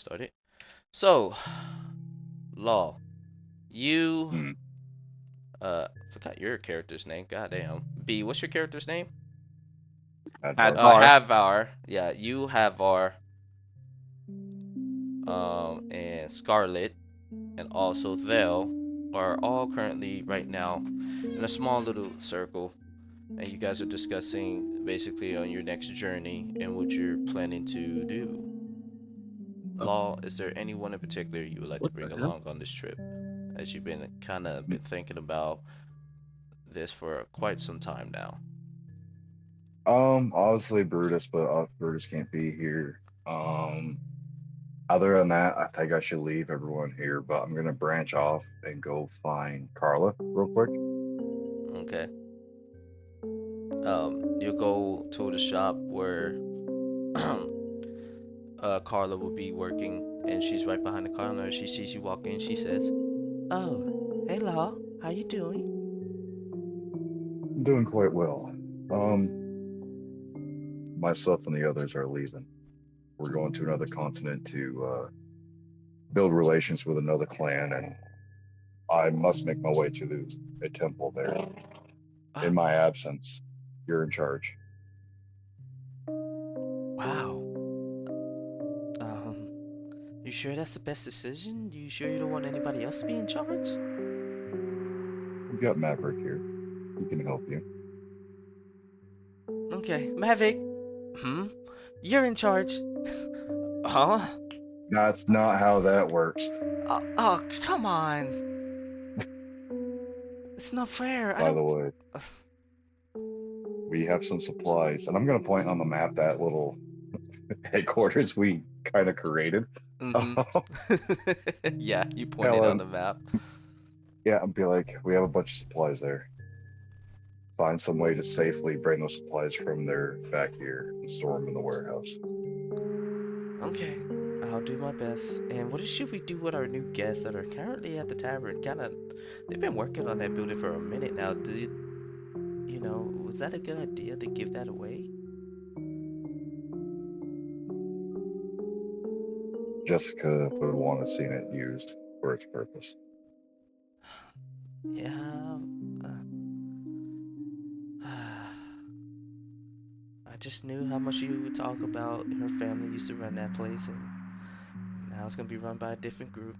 started. So, Law, you Hmm. forgot your character's name. Goddamn. B, what's your character's name? Advar. Advar. Havar. Yeah, you Havar, and Scarlet, and also Vel are all currently right now in a small little circle, and you guys are discussing basically on your next journey and what you're planning to do. Law, is there anyone in particular you would like to What the bring hell? along on this trip? As you've been kind of been thinking about this for quite some time now. Obviously Brutus, but Brutus can't be here. Other than that, I think I should leave everyone here, but I'm gonna branch off and go find Carla real quick. Okay. You'll go to the shop where Carla will be working, and she's right behind the counter. She sees you walk in. She says, "Oh, hey, Law, how you doing?" I'm doing quite well. Um, Myself and the others are leaving. We're going to another continent to build relations with another clan, and I must make my way to a temple there. In Oh, my absence, you're in charge. wow. Um, you sure that's the best decision? You sure you don't want anybody else to be in charge? You got Maverick here. He can help you. Okay, Mavic. Hmm. You're in charge. Huh? That's not how that works. Oh, come on. It's not fair. I By the don't. way, we have some supplies, and I'm going to point on the map that little headquarters we kind of created. Mm-hmm. Yeah, you Tell pointed on him, the map. yeah, and be like, we have a bunch of supplies there. Find some way to safely bring those supplies from there back here and store them in the warehouse. Okay, I'll do my best. And what should we do with our new guests that are currently at the tavern? They've been working on that building for a minute now. Was that a good idea to give that away? Jessica would want to see it used for its purpose. Yeah. Uh, I just knew how much you would talk about her family used to run that place, and now it's gonna be run by a different group.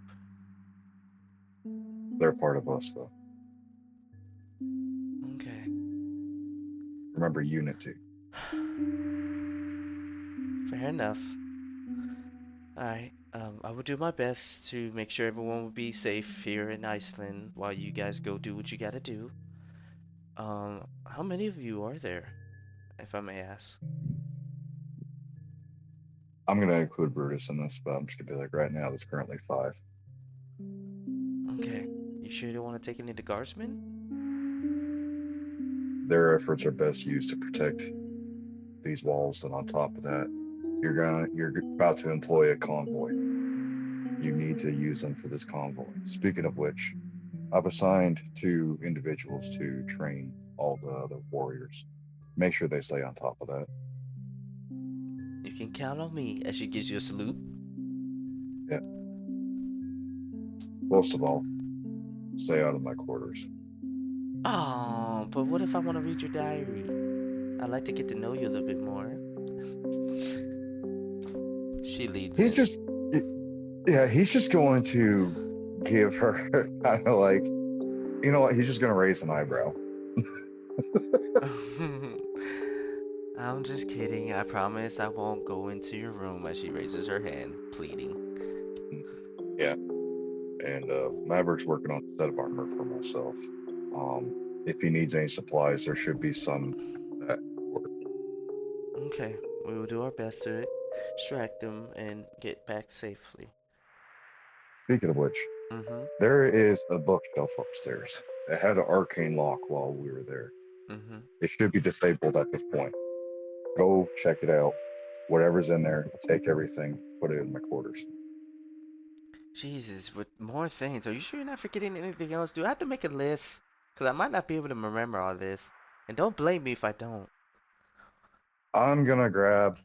They're part of us, though. Okay. Remember unity. Fair enough. Alright. I will do my best to make sure everyone will be safe here in Iceland while you guys go do what you gotta do. How many of you are there, if I may ask? I'm going to include Brutus in this, but I'm just going to be like, right now, there's currently five. Okay. You sure you don't want to take any of the guardsmen? Their efforts are best used to protect these walls, and on top of that, you're about to employ a convoy. You need to use them for this convoy. Speaking of which, I've assigned two individuals to train all the other warriors. Make sure they stay on top of that. You can count on me, as she gives you a salute. Yeah. Most of all, stay out of my quarters. Oh, but what if I want to read your diary? I'd like to get to know you a little bit more. She leads He in. just, yeah, he's just going to give her kind of like, you know what? He's just going to raise an eyebrow. I'm just kidding. I promise I won't go into your room as she raises her hand, pleading. Yeah. And Maverick's working on a set of armor for myself. Um, if he needs any supplies, there should be some that work. Okay, we will do our best to extract them and get back safely. Speaking of which, Mm-hmm. there is a bookshelf upstairs. It had an arcane lock while we were there. Mm-hmm. It should be disabled at this point. Go check it out. Whatever's in there, take everything, put it in my quarters. Jesus, with more things. Are you sure you're not forgetting anything else? Do I have to make a list? Because I might not be able to remember all this. And don't blame me if I don't. I'm gonna grab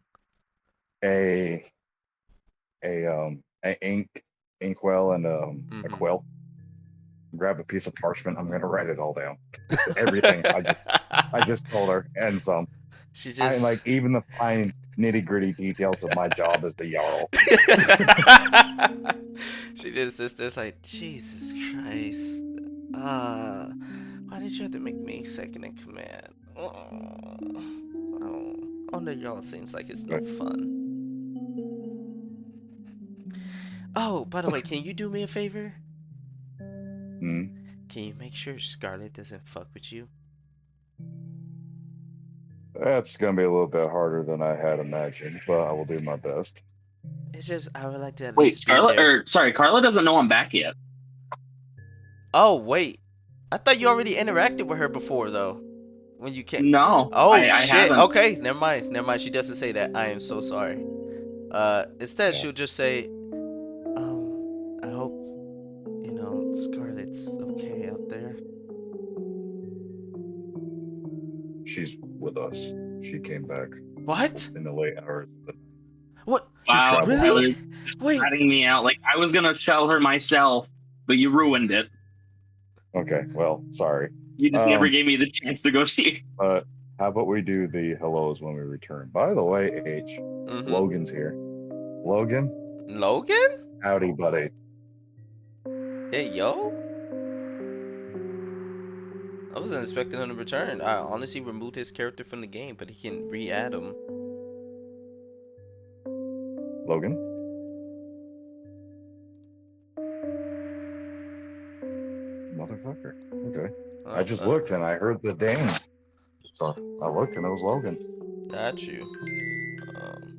a inkwell and a Mm-hmm. quill. Grab a piece of parchment. I'm gonna write it all down. Everything. I just told her, and some. She I just like even the fine nitty gritty details of my job as the jarl. she just sits there like, Jesus Christ. Uh, why did you have to make me second in command? Oh, under y'all seems like it's no But fun. Oh, by the way, can you do me a favor? mm, Can you make sure Scarlet doesn't fuck with you? that's gonna be a little bit harder than I had imagined, but I will do my best. It's just I would like to at Wait, least be Scarlet, there. or sorry, Carla doesn't know I'm back yet. Oh, wait. I thought you already interacted with her before though. When you came. No, Oh I shit. haven't. Okay, never mind. Never mind. She doesn't say that. I am so sorry. Instead Yeah, she'll just say, I hope Scarlet's okay out there. she's with us. She came back What? in the late hours. What? She's Wow, traveled. Really? Tyler, Wait. ratting me out. Like I was gonna tell her myself, but you ruined it. Okay, well, sorry. You just never Um, gave me the chance to go see. but how about we do the hellos when we return? By the way, H, Mm-hmm. Logan's here. Logan, Logan? howdy, buddy. Hey, yo. I wasn't expecting him to return. I honestly removed his character from the game, but he can re-add him. Logan, motherfucker. Okay. I Oh, just looked and I heard the ding. So I looked and it was Logan. got you. Um,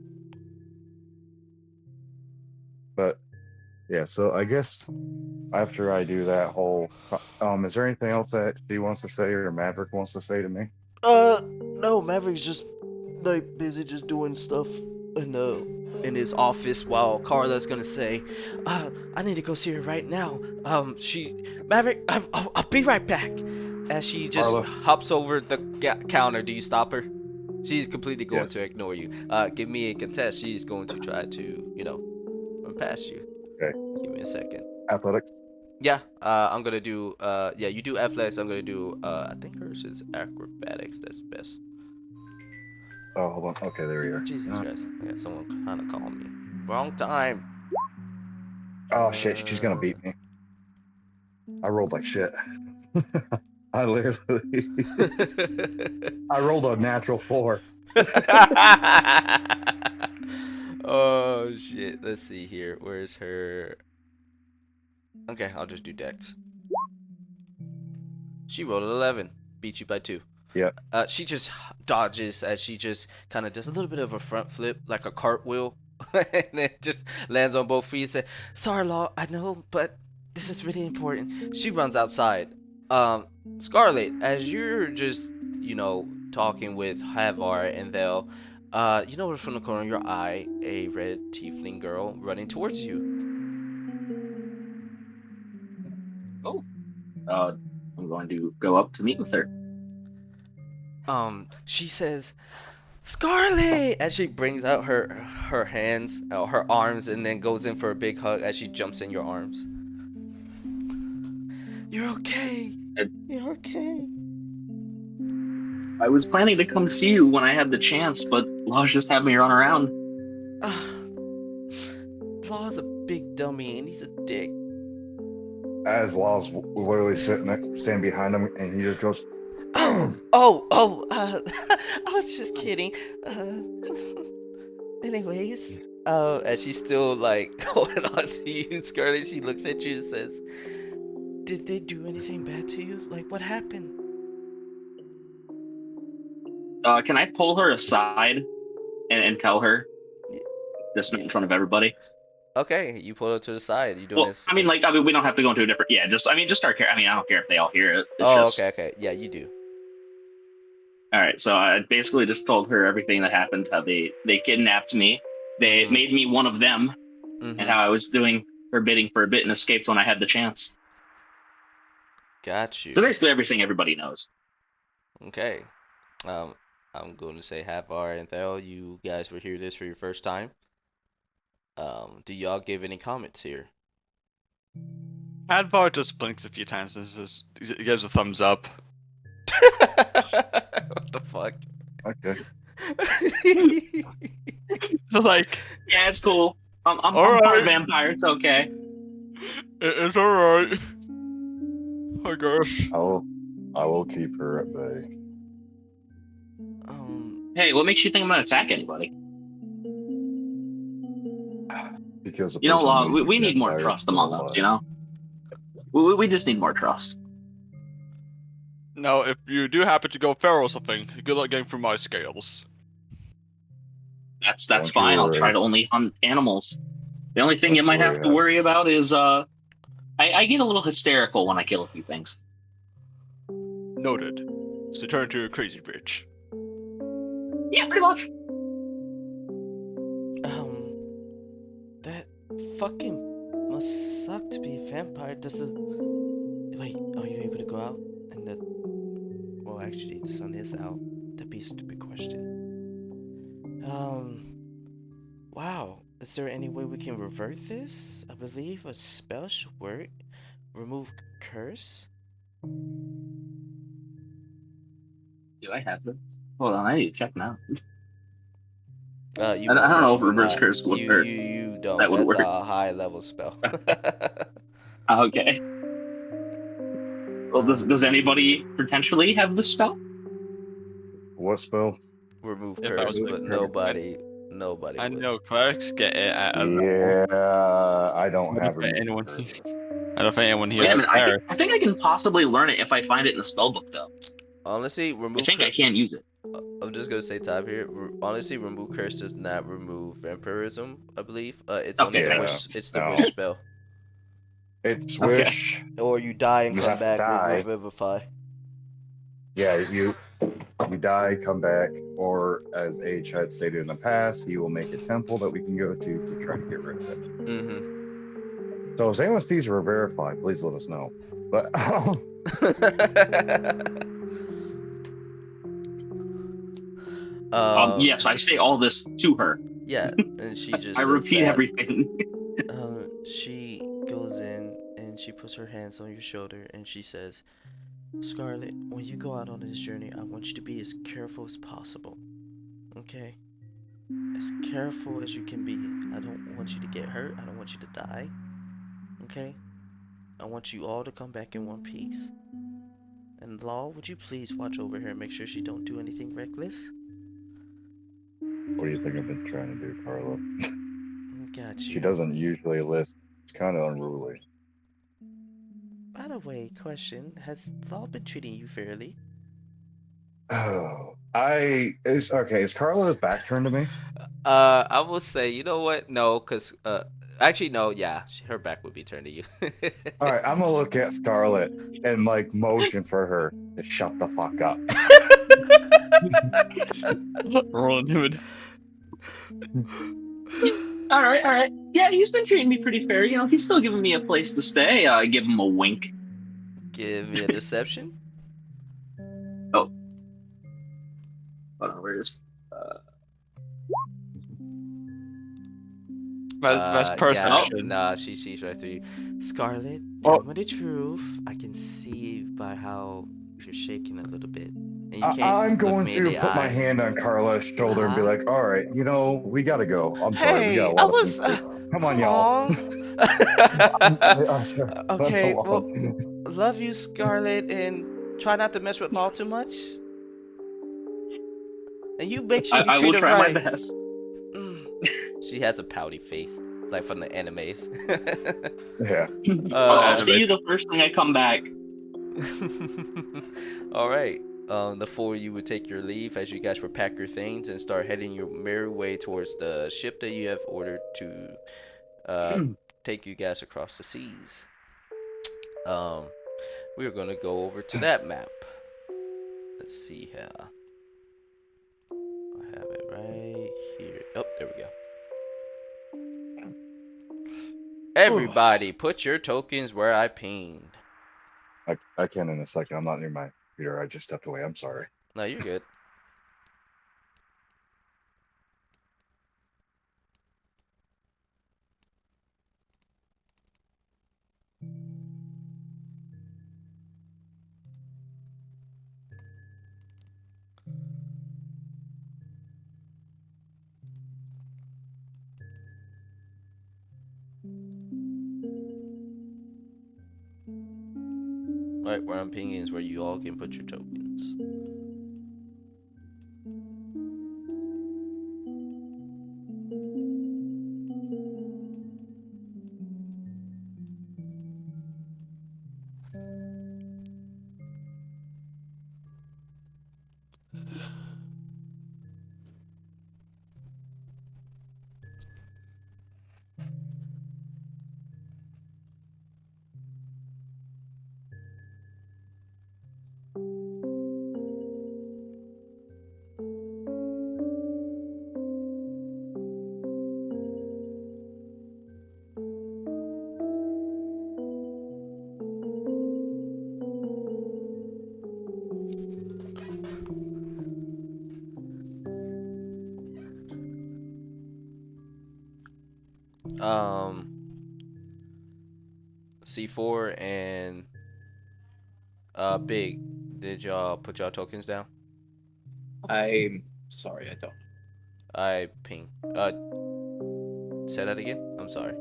But yeah, so I guess after I do that whole, is there anything else that she wants to say or Maverick wants to say to me? no, Maverick's just like busy just doing stuff in the in his office while Carla's gonna say, I need to go see her right now. Maverick, I'll be right back. As she just Carla, hops over the counter, do you stop her? She's completely going yes. to ignore you. Give me a contest. She's going to try to, run past you. Okay. Give me a second. Athletics. Yeah, I'm gonna do, yeah, you do athletics. I'm gonna do, I think hers is acrobatics. That's best. Oh, hold on. Okay, there you Jesus are. Christ, I got someone trying to call me. Wrong time. Oh shit, she's gonna Uh. beat me. I rolled like shit. I literally, I rolled a natural 4. Oh shit. Let's see here. Where's her? Okay, I'll just do Dex. She rolled an 11. Beat you by 2. Yeah. She just dodges as she just kind of does a little bit of a front flip, like a cartwheel, and then just lands on both feet and says, Sorry, Law, I know, but this is really important. She runs outside. Scarlet, as you're just, talking with Havar and Vel, you notice from the corner of your eye a red tiefling girl running towards you. Oh, I'm going to go up to meet with her. She says, Scarlet! As she brings out her hands, her arms, and then goes in for a big hug as she jumps in your arms. You're okay. You're okay. I was planning to come see you when I had the chance, but Lodge just had me run around. Law's a big dummy and he's a dick. As Law's literally standing behind him, and he just goes, I was just kidding. Uh, anyways, as she's still like holding on to you, Scarlet, she looks at you and says, Did they do anything bad to you? Like, what happened? Can I pull her aside and tell her, just in front of everybody? Okay, you pull her to the side. You doing Well, this? I mean, we don't have to go into a different. Yeah, just start care. I mean, I don't care if they all hear it. It's Oh, okay, just okay. Yeah, you do. all right. So I basically just told her everything that happened. How they kidnapped me. They Mm-hmm. made me one of them, and Mm-hmm. how I was doing her bidding for a bit and escaped when I had the chance. Got you. So basically, everything everybody knows. Okay. Um, I'm going to say Havar and Thel, you guys will hear this for your first time. Do y'all give any comments here? Advar just blinks a few times and says, he gives a thumbs up. What the fuck? Okay. So like, Yeah, it's cool. I'm All part right. vampire. It's okay. It's alright. I guess. I will keep her at bay Hey, what makes you think I'm gonna attack anybody? because the You know, person who we used need more vampire is trust still among us. You alive. know, we just need more trust. Now, if you do happen to go feral or something, good luck getting through my scales. That's Don't you fine. I'll try worry. to only hunt animals. The only thing Don't you you might have worry. to worry about is I get a little hysterical when I kill a few things. Noted. So turn to a crazy bitch. Yeah, pretty much. That fucking must suck to be a vampire. Wait, are you able to go out? Well, actually, the sun is out. That'd be a stupid question. Wow. Is there any way we can revert this? I believe a spell should work. Remove curse? Do I have this? Hold on, I need to check now. You I most don't know if likely reverse not. curse would work. You don't. That would That's work. a high level spell. Okay. Well, does anybody potentially have this spell? What spell? Remove If I was curse, a but cleric, nobody I would. know clerics get it at a level. Yeah, I don't I don't have think remove anyone curse. here. I don't think anyone here Wait is a a minute. cleric. I think I can possibly learn it if I find it in the spell book, though. Honestly, I think I can use it. I'm just gonna say top here. Honestly, remove curse does not remove vampirism. I believe. It's only Okay, the great. Yeah, wish. It's the wish no. spell. It's Okay. wish. Or you die and You come have to back with die. Revivify. Yeah, you die, come back, or as H had stated in the past, he will make a temple that we can go to try to get rid of it. Mm-hmm. So if anyone sees her verify, please let us know. But Yes, I say all this to her. Yeah, and she just I says repeat that. everything. She goes in and she puts her hands on your shoulder and she says, Scarlet, when you go out on this journey, I want you to be as careful as possible. Okay? As careful as you can be. I don't want you to get hurt. I don't want you to die. Okay? I want you all to come back in one piece. And Law, would you please watch over her and make sure she don't do anything reckless? what do you think I've been trying to do, Carla? Got She you. doesn't usually list. It's kind of unruly. By the way, question, has Law been treating you fairly? Oh, is Carla's back turned to me? I will say, you know what? No, because actually no, yeah, her back would be turned to you. All right, I'm gonna look at Scarlet and like motion for her to shut the fuck up. Rolling dude. All right, all right. Yeah, he's been treating me pretty fair. You know, he's still giving me a place to stay. I give him a wink. Give me a deception. Oh, hold on, where is? Uh, That's Yeah, perception. nah, she sees right through you. Scarlet, Oh. tell me the truth. I can see by how you're shaking a little bit, and you can't I'm look going me in to the put my eyes. hand on Carla's shoulder and be Uh-huh. like, "All right, we gotta go. I'm sorry, we got Hey, a I lot of things was. to do. Come on, y'all." Aw. I'm sure. Let Okay, well, alone. love you, Scarlet, and try not to mess with Law too much. And you make sure you I treat will her try my right. best. She has a pouty face, like from the animes. Yeah. I'll um, see you the first thing I come back. all right. The four of you would take your leave as you guys repack your things and start heading your merry way towards the ship that you have ordered to take you guys across the seas. We are gonna go over to that map. Let's see here. I have it right here. Oh, there we go. Everybody, put your tokens where I pinged. I can in a second. I'm not near my computer. I just stepped away. I'm sorry. No, you're good. Right where I'm pinging is where you all can put your tokens. C4 and Big, did y'all put y'all tokens down? I'm sorry, I don't. I ping. Say that again. I'm sorry.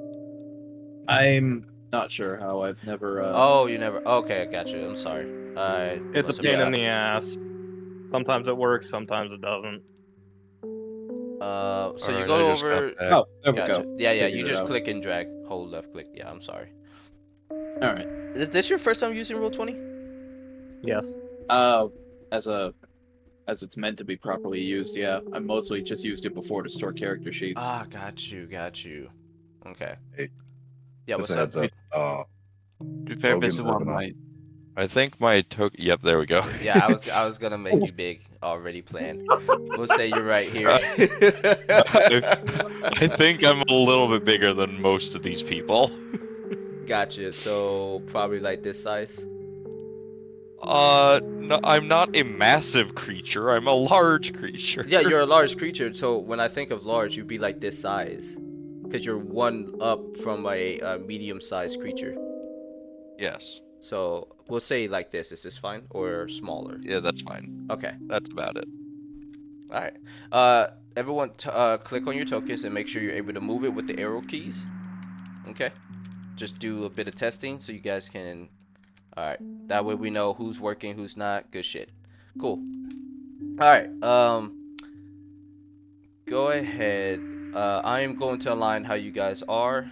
I'm not sure how. I've never. Oh, you never. Okay, I got you. I'm sorry. I It's a must have pain been. in the ass. Sometimes it works, sometimes it doesn't. So you Alright, I go just got over. back. Oh, there we Gotcha. go. Yeah, yeah. You Figured it just out. click and drag. Hold left click. Yeah, I'm sorry. All right. Is this your first time using Roll20? Yes. As it's meant to be properly used, yeah. I mostly just used it before to store character sheets. Ah, got you. Got you. Okay. Hey, Yeah. just What's a up? heads up. To be fair, Logan's this one moving up. might. I think my token. Yep, there we go. Yeah, I was gonna make you big already planned. We'll say you're right here. I think I'm a little bit bigger than most of these people. Gotcha. So probably like this size. No, I'm not a massive creature. I'm a large creature. Yeah, you're a large creature. So when I think of large, you'd be like this size, because you're one up from a medium-sized creature. Yes. So we'll say like this. Is this fine or smaller? Yeah, that's fine. Okay. That's about it. All right. Everyone, click on your tokens and make sure you're able to move it with the arrow keys. Okay. Just do a bit of testing so you guys can. All right. That way we know who's working, who's not. Good shit. Cool. All right. Go ahead. I am going to align how you guys are.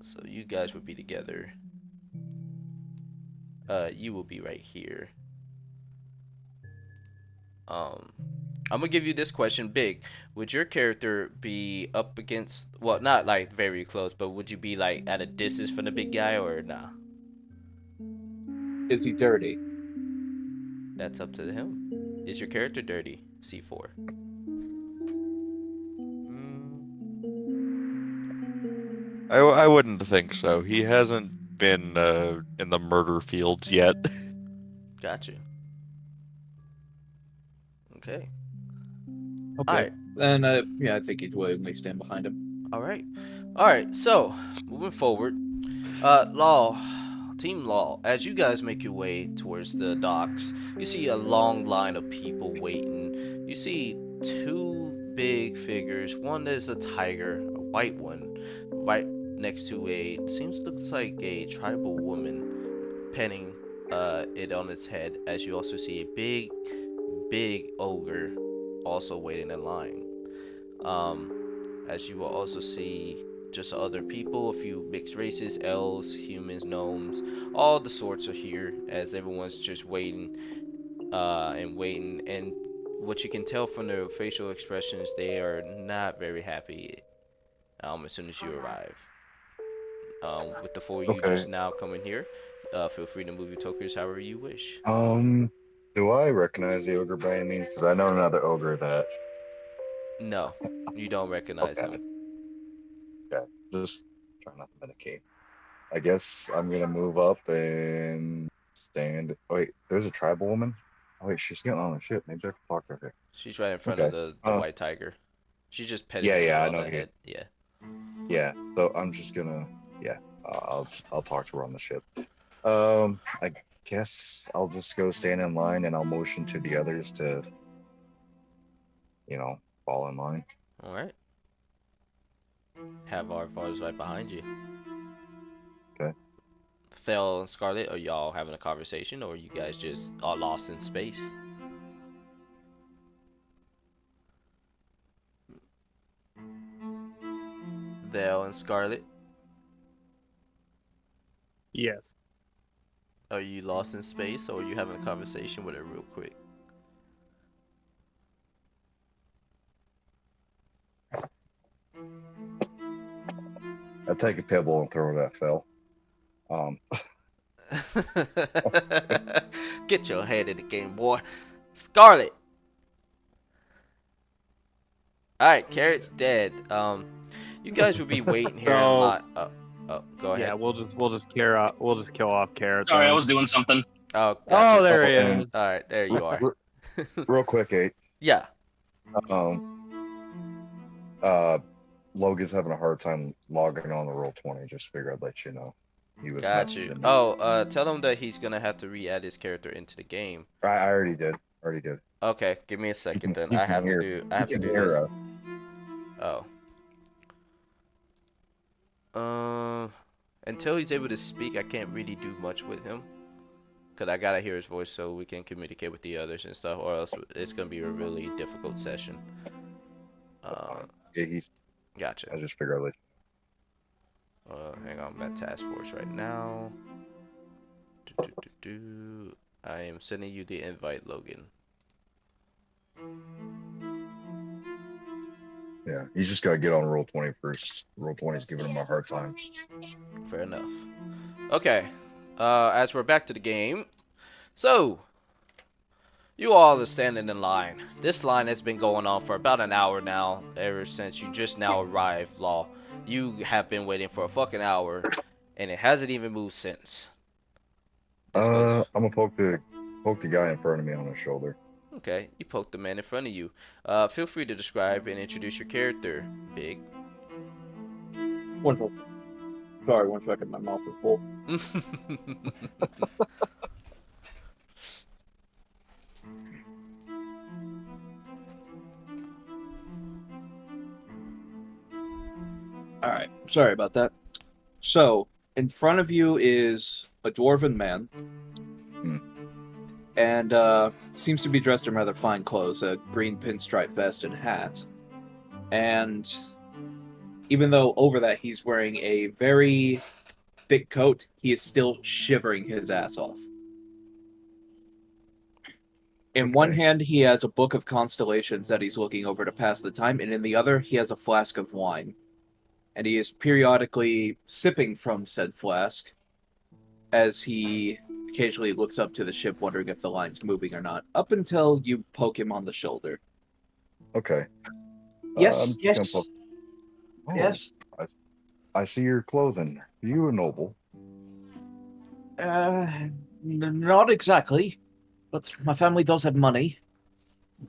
So you guys would be together. You will be right here. I'm gonna give you this question, Big. Would your character be up against, well, not like very close, but would you be like at a distance from the big guy or nah? Is he dirty? That's up to him. Is your character dirty? C4. I wouldn't think so. He hasn't been in the murder fields yet. Gotcha. Okay. Okay. Alright. Then, yeah, I think he'd willingly stand behind him. Alright. Alright, so moving forward. Team Law, as you guys make your way towards the docks, you see a long line of people waiting. You see two big figures. One is a tiger, a white one, right next to looks like a tribal woman petting it on its head, as you also see a big ogre also waiting in line. As you will also see just other people, a few mixed races, elves, humans, gnomes, all the sorts are here as everyone's just waiting and waiting. And what you can tell from their facial expressions, they are not very happy as soon as you arrive. With the four of you Okay. just now coming here, feel free to move your tokens however you wish. Do I recognize the ogre by any means? Because I know another ogre that. No, you don't recognize Okay. him. Yeah, just trying not to medicate. I guess I'm gonna move up and stand. Oh, wait, there's a tribal woman. Oh wait, she's getting on the ship. Maybe I can talk to her. She's right in front of Okay. the white tiger. She's just petting Yeah, it I on know the here. head. Yeah. Yeah, so I'm just gonna. Yeah, I'll talk to her on the ship. I guess I'll just go stand in line and I'll motion to the others to, fall in line. All right. Have our fathers right behind you. Okay. Fel and Scarlet, are y'all having a conversation, or are you guys just all lost in space? Vel and Scarlet, Yes. are you lost in space, or are you having a conversation with her real quick? I take a pebble and throw it at Phil. Get your head in the game, boy. Scarlet. Alright, Carrot's dead. You guys will be waiting here in So- line. Go ahead. Yeah, we'll just kill off Carrot. Sorry, I then. was doing something. Oh, Oh, gotcha. there he and- is. Alright, there you are. Real quick, 8. Yeah. Logan's having a hard time logging on the Roll20. Just figured I'd let you know. He was Got messaging you. me. Oh, tell him that he's gonna have to re-add his character into the game. I already did. Already did. Okay, give me a second then. He I can have to hear- do. I he have to can do hear this. us. Until he's able to speak, I can't really do much with him. Cause I gotta hear his voice so we can communicate with the others and stuff, or else it's gonna be a really difficult session. That's fine. Yeah, Gotcha. I just figured I'd let Hang on, I'm at task force right now. I am sending you the invite, Logan. Yeah, he's just got to get on Roll20 first. Roll20's giving him a hard time. Fair enough. Okay. As we're back to the game, so you all are standing in line. This line has been going on for about an hour now, ever since you just now arrived, Law. You have been waiting for a fucking hour, and it hasn't even moved since. This goes- I'm gonna poke the guy in front of me on the shoulder. Okay, you poked the man in front of you. Feel free to describe and introduce your character, Big. Wonderful. Sorry, 1 second, my mouth is full. All right, sorry about that. So, in front of you is a dwarven man, and seems to be dressed in rather fine clothes, a green pinstripe vest and hat. And even though over that he's wearing a very thick coat, he is still shivering his ass off. In one Okay. hand, he has a book of constellations that he's looking over to pass the time, and in the other, he has a flask of wine. And he is periodically sipping from said flask as he occasionally looks up to the ship, wondering if the line's moving or not, up until you poke him on the shoulder. Okay. Yes, I'm just yes, gonna poke- Oh, yes. I see your clothing. Are you a noble? Not exactly, but my family does have money.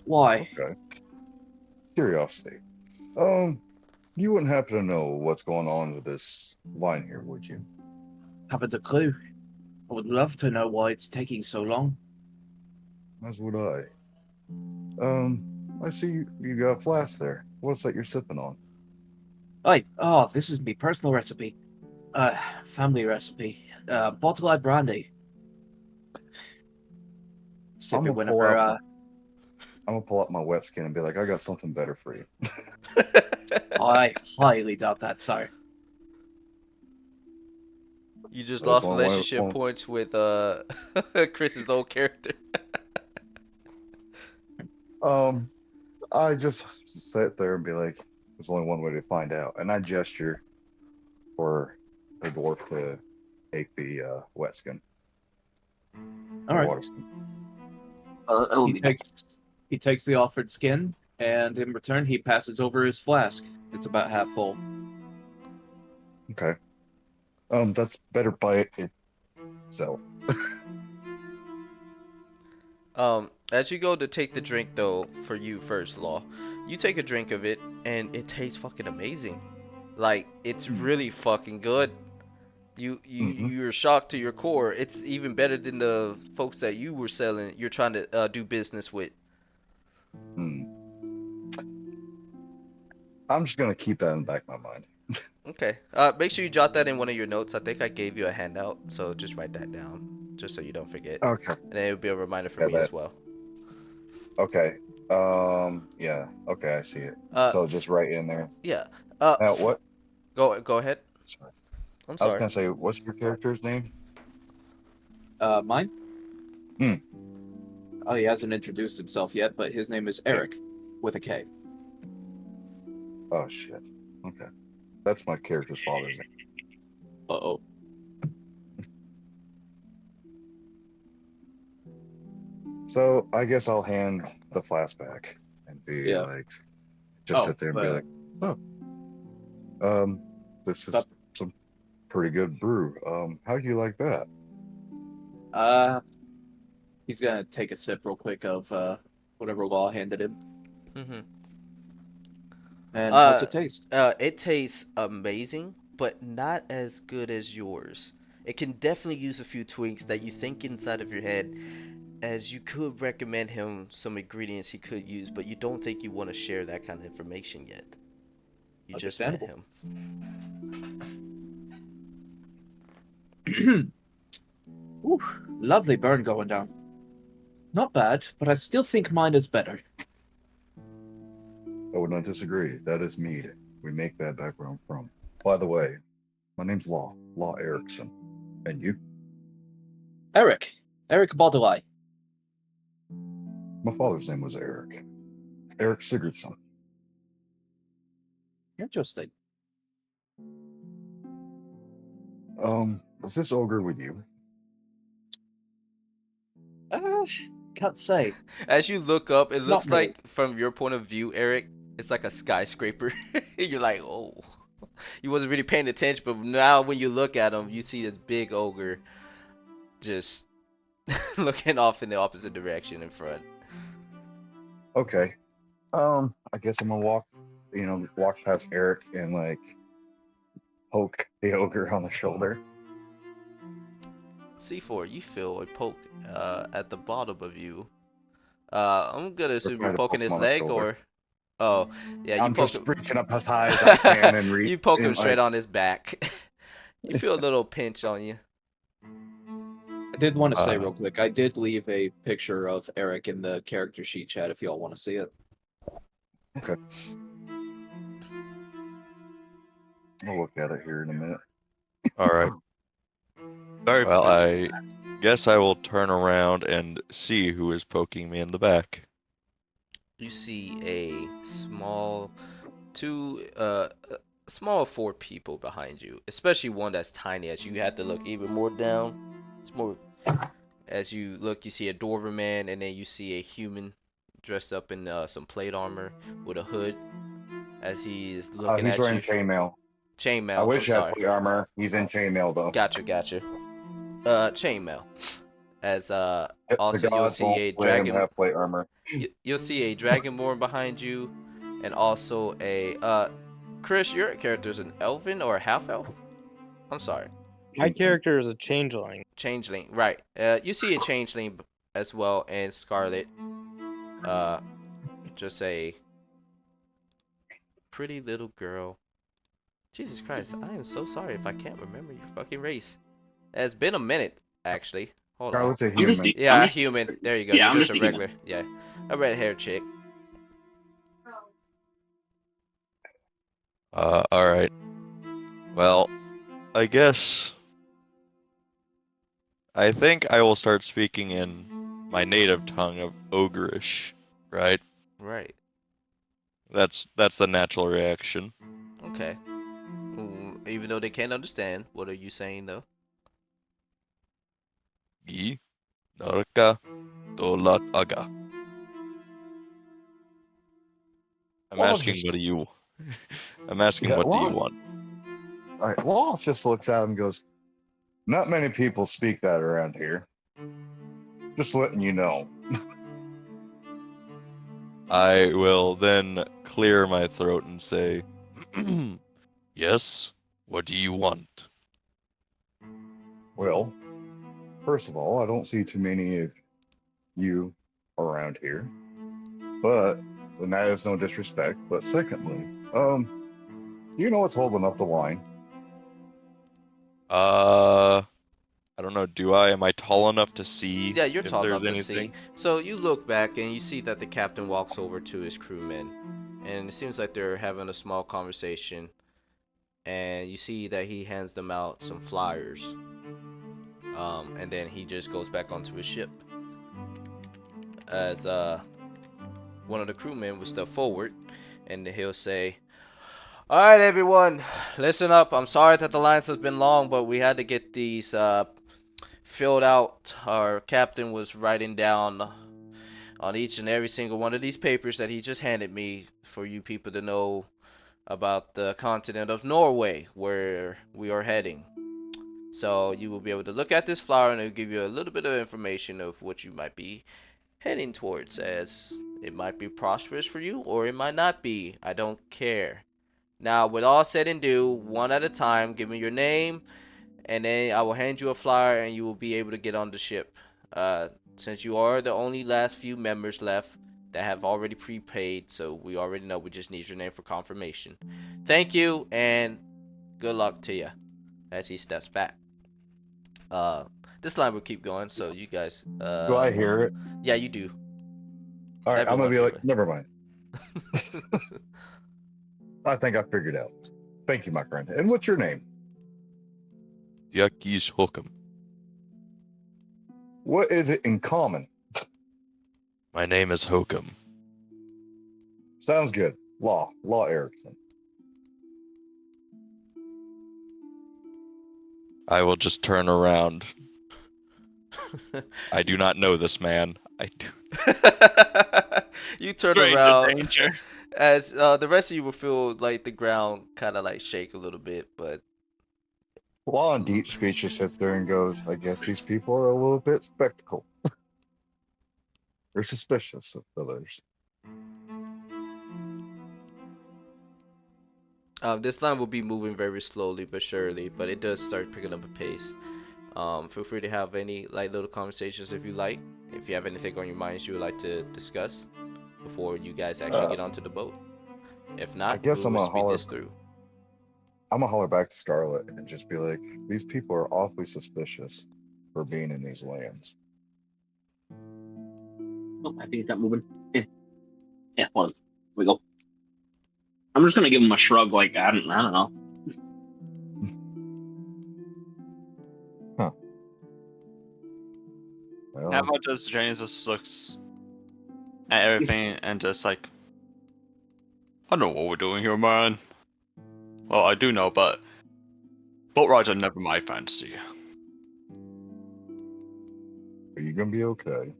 Why? Okay. Curiosity. You wouldn't happen to know what's going on with this line here, would you? Haven't a clue. I would love to know why it's taking so long. As would I. I see you got a flask there. What's that you're sipping on? This is me personal recipe. Family recipe. Bottle-eyed brandy. Sip I'm it gonna pull whenever, out I'm gonna pull out my wet skin and be like, I got something better for you. I highly doubt that, sir. You just That's lost one way- relationship one- points with Chris's old character. I just sit there and be like, there's only one way to find out. And I gesture for the dwarf to take the wet skin. All right. Water skin. It'll He be takes the offered skin, and in return, he passes over his flask. It's about half full. Okay. That's better by itself. As you go to take the drink though, for you first, Law, you take a drink of it and it tastes fucking amazing. Like it's really fucking good. You're shocked to your core. It's even better than the folks that you were selling. You're trying to do business with. I'm just gonna keep that in the back of my mind. Okay. Make sure you jot that in one of your notes. I think I gave you a handout, so just write that down, just so you don't forget. Okay. And then it'll be a reminder for Yeah, me as that. well. Okay. Yeah. Okay, I see it. So just right in there. Yeah. What? Go ahead. Sorry. I'm I was sorry. gonna say, what's your character's name? Mine? Hmm. Oh, he hasn't introduced himself yet, but his name is Eric, with a K. Oh shit. Okay. That's my character's father's name. Uh-oh. So I guess I'll hand the flask back and be Yeah. like, just Oh, sit there and be like, oh, this is But- some pretty good brew. How do you like that? he's gonna take a sip real quick of whatever Law handed him. Mm-hmm. And how's it taste? It tastes amazing, but not as good as yours. It can definitely use a few tweaks that you think inside of your head, as you could recommend him some ingredients he could use, but you don't think you want to share that kind of information yet. You just met Understandable. him. Ooh, lovely burn going down. Not bad, but I still think mine is better. I would not disagree. That is mead. We make that back where I'm from. By the way, my name's Law Erickson. And you? Eric Baudelaire. My father's name was Eric Sigurdsson. Interesting. Is this ogre with you? Can't say. As you look up, it looks Not really. like, from your point of view, Eric, it's like a skyscraper. You're like, oh. You wasn't really paying attention, but now when you look at him, you see this big ogre just looking off in the opposite direction in front. Okay. I guess I'm gonna walk past Eric and like poke the ogre on the shoulder. C4, you feel a poke at the bottom of you. I'm gonna assume try you're to poking poke his him on the leg, shoulder. or oh, yeah, you I'm poke just him. reaching up as high as I can and reach. You poke him and, straight like, on his back. You feel a little pinch on you. I did want to say Uh, real quick, I did leave a picture of Eric in the character sheet chat if y'all want to see it. Okay. I'll look at it here in a minute. All right. Very Well, pleased. I guess I will turn around and see who is poking me in the back. You see a small small four people behind you, especially one that's tiny. As you have to look even more down, it's more. As you look, you see a Doberman, and then you see a human dressed up in some plate armor with a hood. As he is looking He's at wearing you, chainmail. I chainmail. I'm wish he had sorry. plate armor. He's in chainmail though. Gotcha. Chainmail. As The also you'll gods see won't a let him dragon. have plate armor. You'll see a dragonborn behind you, and also a Chris, your character is an elven or a half elf? I'm sorry. My character is a changeling. Changeling, right. You see a changeling as well, and Scarlet. Just a pretty little girl. Jesus Christ, I am so sorry if I can't remember your fucking race. It's been a minute, actually. Hold on. Scarlet's a I'm just, human. Yeah, I'm a just, human. There you go. yeah, You're I'm just just a a human. regular. Yeah, a red haired chick. All right. Well, I guess I think I will start speaking in my native tongue of ogreish, right? Right. That's the natural reaction. Okay. Even though they can't understand, what are you saying though? Gi narka dolat aga. I'm Law asking just- what do you I'm asking Yeah, what do you Law- want? All right, Law just looks at him and goes, "Not many people speak that around here. Just letting you know." I will then clear my throat and say, yes, what do you want? Well, first of all, I don't see too many of you around here, but and that is no disrespect. But secondly, Do you know what's holding up the line? I don't know. Do I? Am I tall enough to see Yeah, you're if tall there's enough to see. anything? So you look back and you see that the captain walks over to his crewmen, and it seems like they're having a small conversation. And you see that he hands them out some flyers. And then he just goes back onto his ship. As one of the crewmen will step forward, and he'll say, "All right, everyone, listen up. I'm sorry that the lines has been long, but we had to get these filled out. Our captain was writing down on each and every single one of these papers that he just handed me for you people to know about the continent of Norway, where we are heading. So you will be able to look at this flyer and it'll give you a little bit of information of what you might be heading towards, as it might be prosperous for you or it might not be. I don't care. Now, with all said and do, one at a time, give me your name, and then I will hand you a flyer and you will be able to get on the ship. Since you are the only last few members left that have already prepaid, so we already know, we just need your name for confirmation. Thank you, and good luck to you." As he steps back. This line will keep going, so you guys. Do I hear it? Yeah, you do. All right, I'm gonna Everyone be hear like, it. never mind. I think I figured out. Thank you, my friend. And what's your name? Yakish Hookum. What is it in common? My name is Hokum. Sounds good. Law Erickson. I will just turn around. I do not know this man. I do. You turn Stranger around danger. as the rest of you will feel like the ground kind of like shake a little bit, but Law and Deep Speech just sits there and goes, I guess these people are a little bit spectacle. They're suspicious of others. this line will be moving very slowly but surely, but it does start picking up a pace. Feel free to have any light little conversations if you like. If you have anything on your minds you would like to discuss before you guys actually get onto the boat. If not, guess we I'm will gonna speed holler- this through. I'm gonna holler back to Scarlet and just be like, these people are awfully suspicious for being in these lands. Oh, I think it got moving. Yeah, hold on. Here we go. I'm just gonna give him a shrug, like I don't know. Well, How about just James just looks at everything and just like, I know what we're doing here, man. Well, I do know, but boat rides are never my fancy. are you gonna be okay?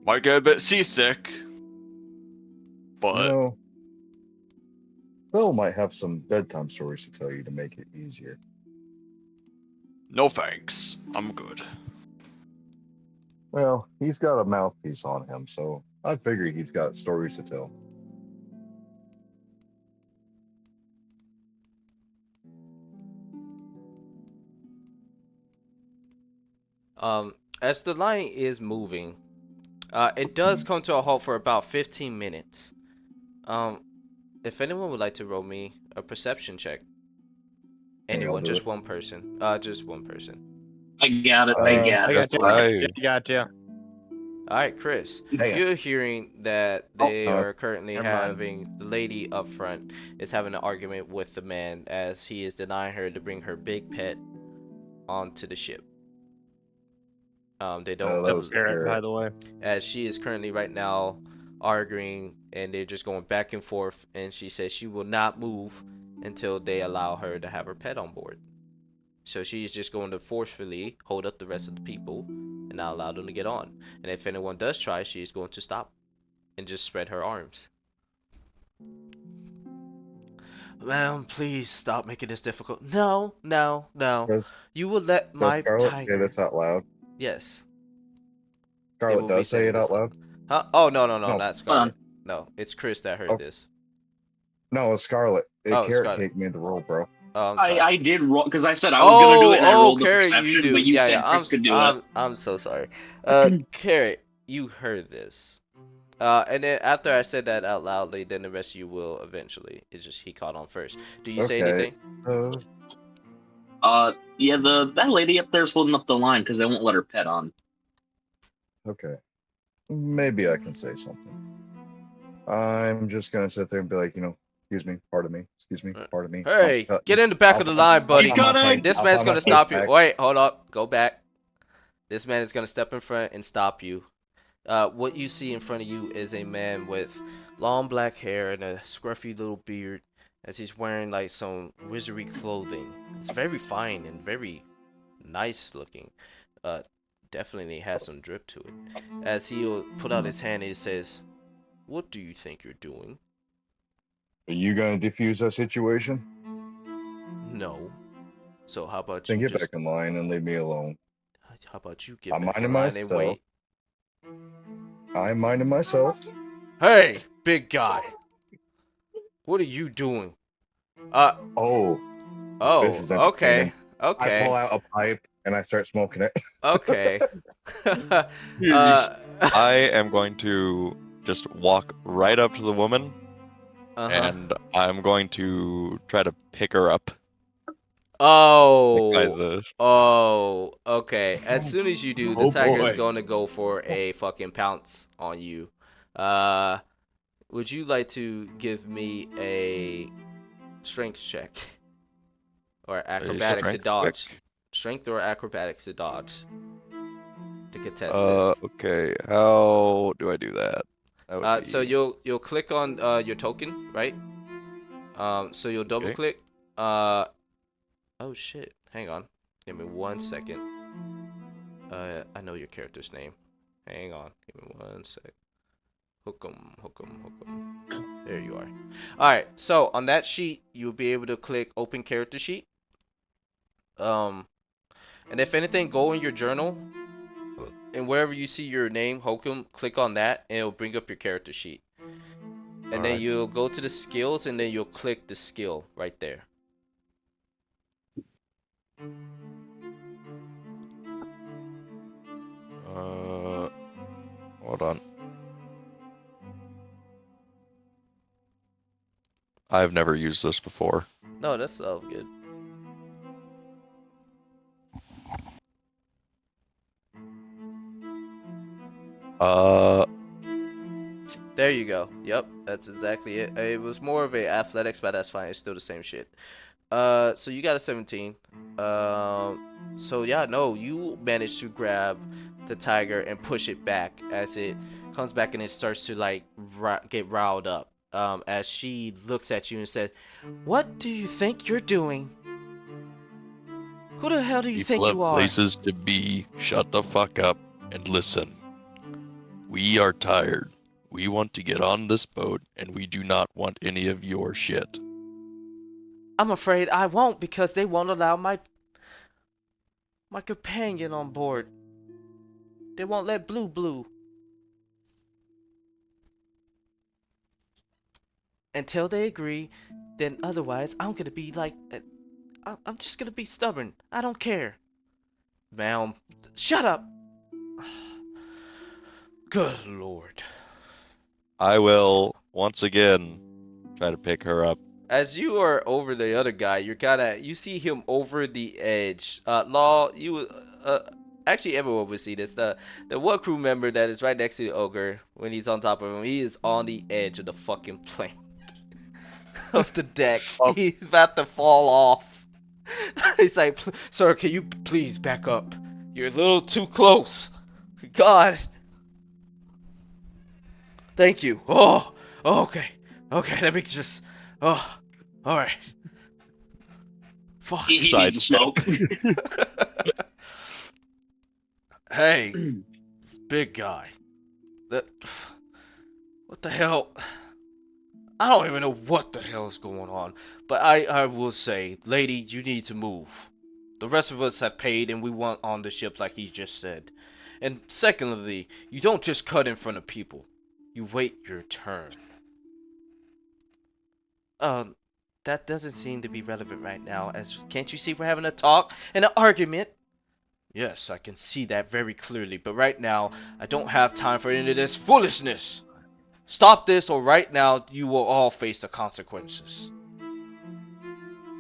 Might get a bit seasick, but No. Phil might have some bedtime stories to tell you to make it easier. no thanks. I'm good. Well, he's got a mouthpiece on him, so I figure he's got stories to tell. As the line is moving, it does come to a halt for about 15 minutes. If anyone would like to roll me a perception check. Hey, I'll Anyone, do just it. one person. Just one person. I got it. Uh, I got I it. got you. I got you. All right, Chris. Damn. You're hearing that they Oh, are currently never mind. having the lady up front is having an argument with the man as he is denying her to bring her big pet onto the ship. They don't. that That's was Garrett, by Garrett. the way. As she is currently right now arguing and they're just going back and forth, and she says she will not move until they allow her to have her pet on board. So she's just going to forcefully hold up the rest of the people and not allow them to get on. And if anyone does try, she's going to stop and just spread her arms. Ma'am, please stop making this difficult. No. Does, You will let does my Scarlet say tiger. this out loud? Yes. Scarlet will be does say saying it this out loud? Huh? Oh, no, No. not Scarlet. No, it's Chris that heard Oh. this. No, it's Scarlet. Oh, Carrot Scarlet. Cake made the roll, bro. Oh, I'm sorry. I did roll because I said I was gonna do it and I rolled the Carrot, perception, you do. but you yeah, said yeah. Chris could do it. I'm so sorry. Carrot, you heard this. And then after I said that out loudly, then the rest of you will eventually. It's just he caught on first. Do you say Okay. anything? Yeah, that lady up there's holding up the line because they won't let her pet on. Okay. Maybe I can say something. I'm just gonna sit there and be like, excuse me, pardon me, excuse me, pardon me. Hey, get in the back of the line, buddy. He's coming! This man's gonna stop you. Wait, hold up. Go back. This man is gonna step in front and stop you. What you see in front of you is a man with long black hair and a scruffy little beard, as he's wearing like some wizardry clothing. It's very fine and very nice looking. Definitely has some drip to it. As he'll put out his hand, he says, "What do you think you're doing?" Are you gonna defuse that situation? No. So how about Then you get back in line and leave me alone. How about you get I'm back in minding line and myself. wait? I'm minding myself. Hey, big guy. What are you doing? Oh, this is Okay. entertaining. I pull Okay. out a pipe and I start smoking it. Okay. I am going to just walk right up to the woman, Uh-huh. and I'm going to try to pick her up. Oh. Like by the... Oh, okay. As soon as you do, the Oh, tiger is boy. going to go for a fucking pounce on you. Would you like to give me a strength check or acrobatics to strength dodge? check? Strength or acrobatics to dodge to contest this. Okay. How do I do that? That would So be- you'll click on your token, right? So you'll double Okay. click. Oh shit. Hang on. Give me 1 second. I know your character's name. Hang on. Give me 1 sec. Hook'em. There you are. Alright, so on that sheet, you'll be able to click open character sheet. And if anything, go in your journal. And wherever you see your name, Hokum, click on that and it'll bring up your character sheet. And then Alright. you'll go to the skills and then you'll click the skill right there. Hold on. I've never used this before. No, that's all good. There you go. Yep, that's exactly it. It was more of a athletics, but that's fine. It's still the same shit. So you got a 17. So yeah, no, you managed to grab the tiger and push it back as it comes back and it starts to like get riled up. As she looks at you and said, "What do you think you're doing? Who the hell do you think People you have are?" places to be. Shut the fuck up and listen. We are tired. We want to get on this boat, and we do not want any of your shit. I'm afraid I won't because they won't allow my companion on board. They won't let Blue until they agree. Then otherwise, I'm gonna be like, I'm just gonna be stubborn. I don't care. Ma'am, shut up. Good lord. I will once again try to pick her up. As you are over the other guy, you see him over the edge. Law, actually everyone would see this. The one crew member that is right next to the ogre, when he's on top of him, he is on the edge of the fucking plane. Of the deck. Oh. He's about to fall off. He's like, "Sir, can you please back up? You're a little too close. God. Thank you. Oh, okay. Okay, let me just... Oh, alright. Fuck. He needs a smoke. Hey, big guy. What the hell? I don't even know what the hell is going on. But I will say, lady, you need to move. The rest of us have paid and we want on the ship like he just said. And secondly, you don't just cut in front of people. You wait your turn. That doesn't seem to be relevant right now, as can't you see we're having a talk and an argument? Yes, I can see that very clearly, but right now, I don't have time for any of this foolishness. Stop this, or right now you will all face the consequences.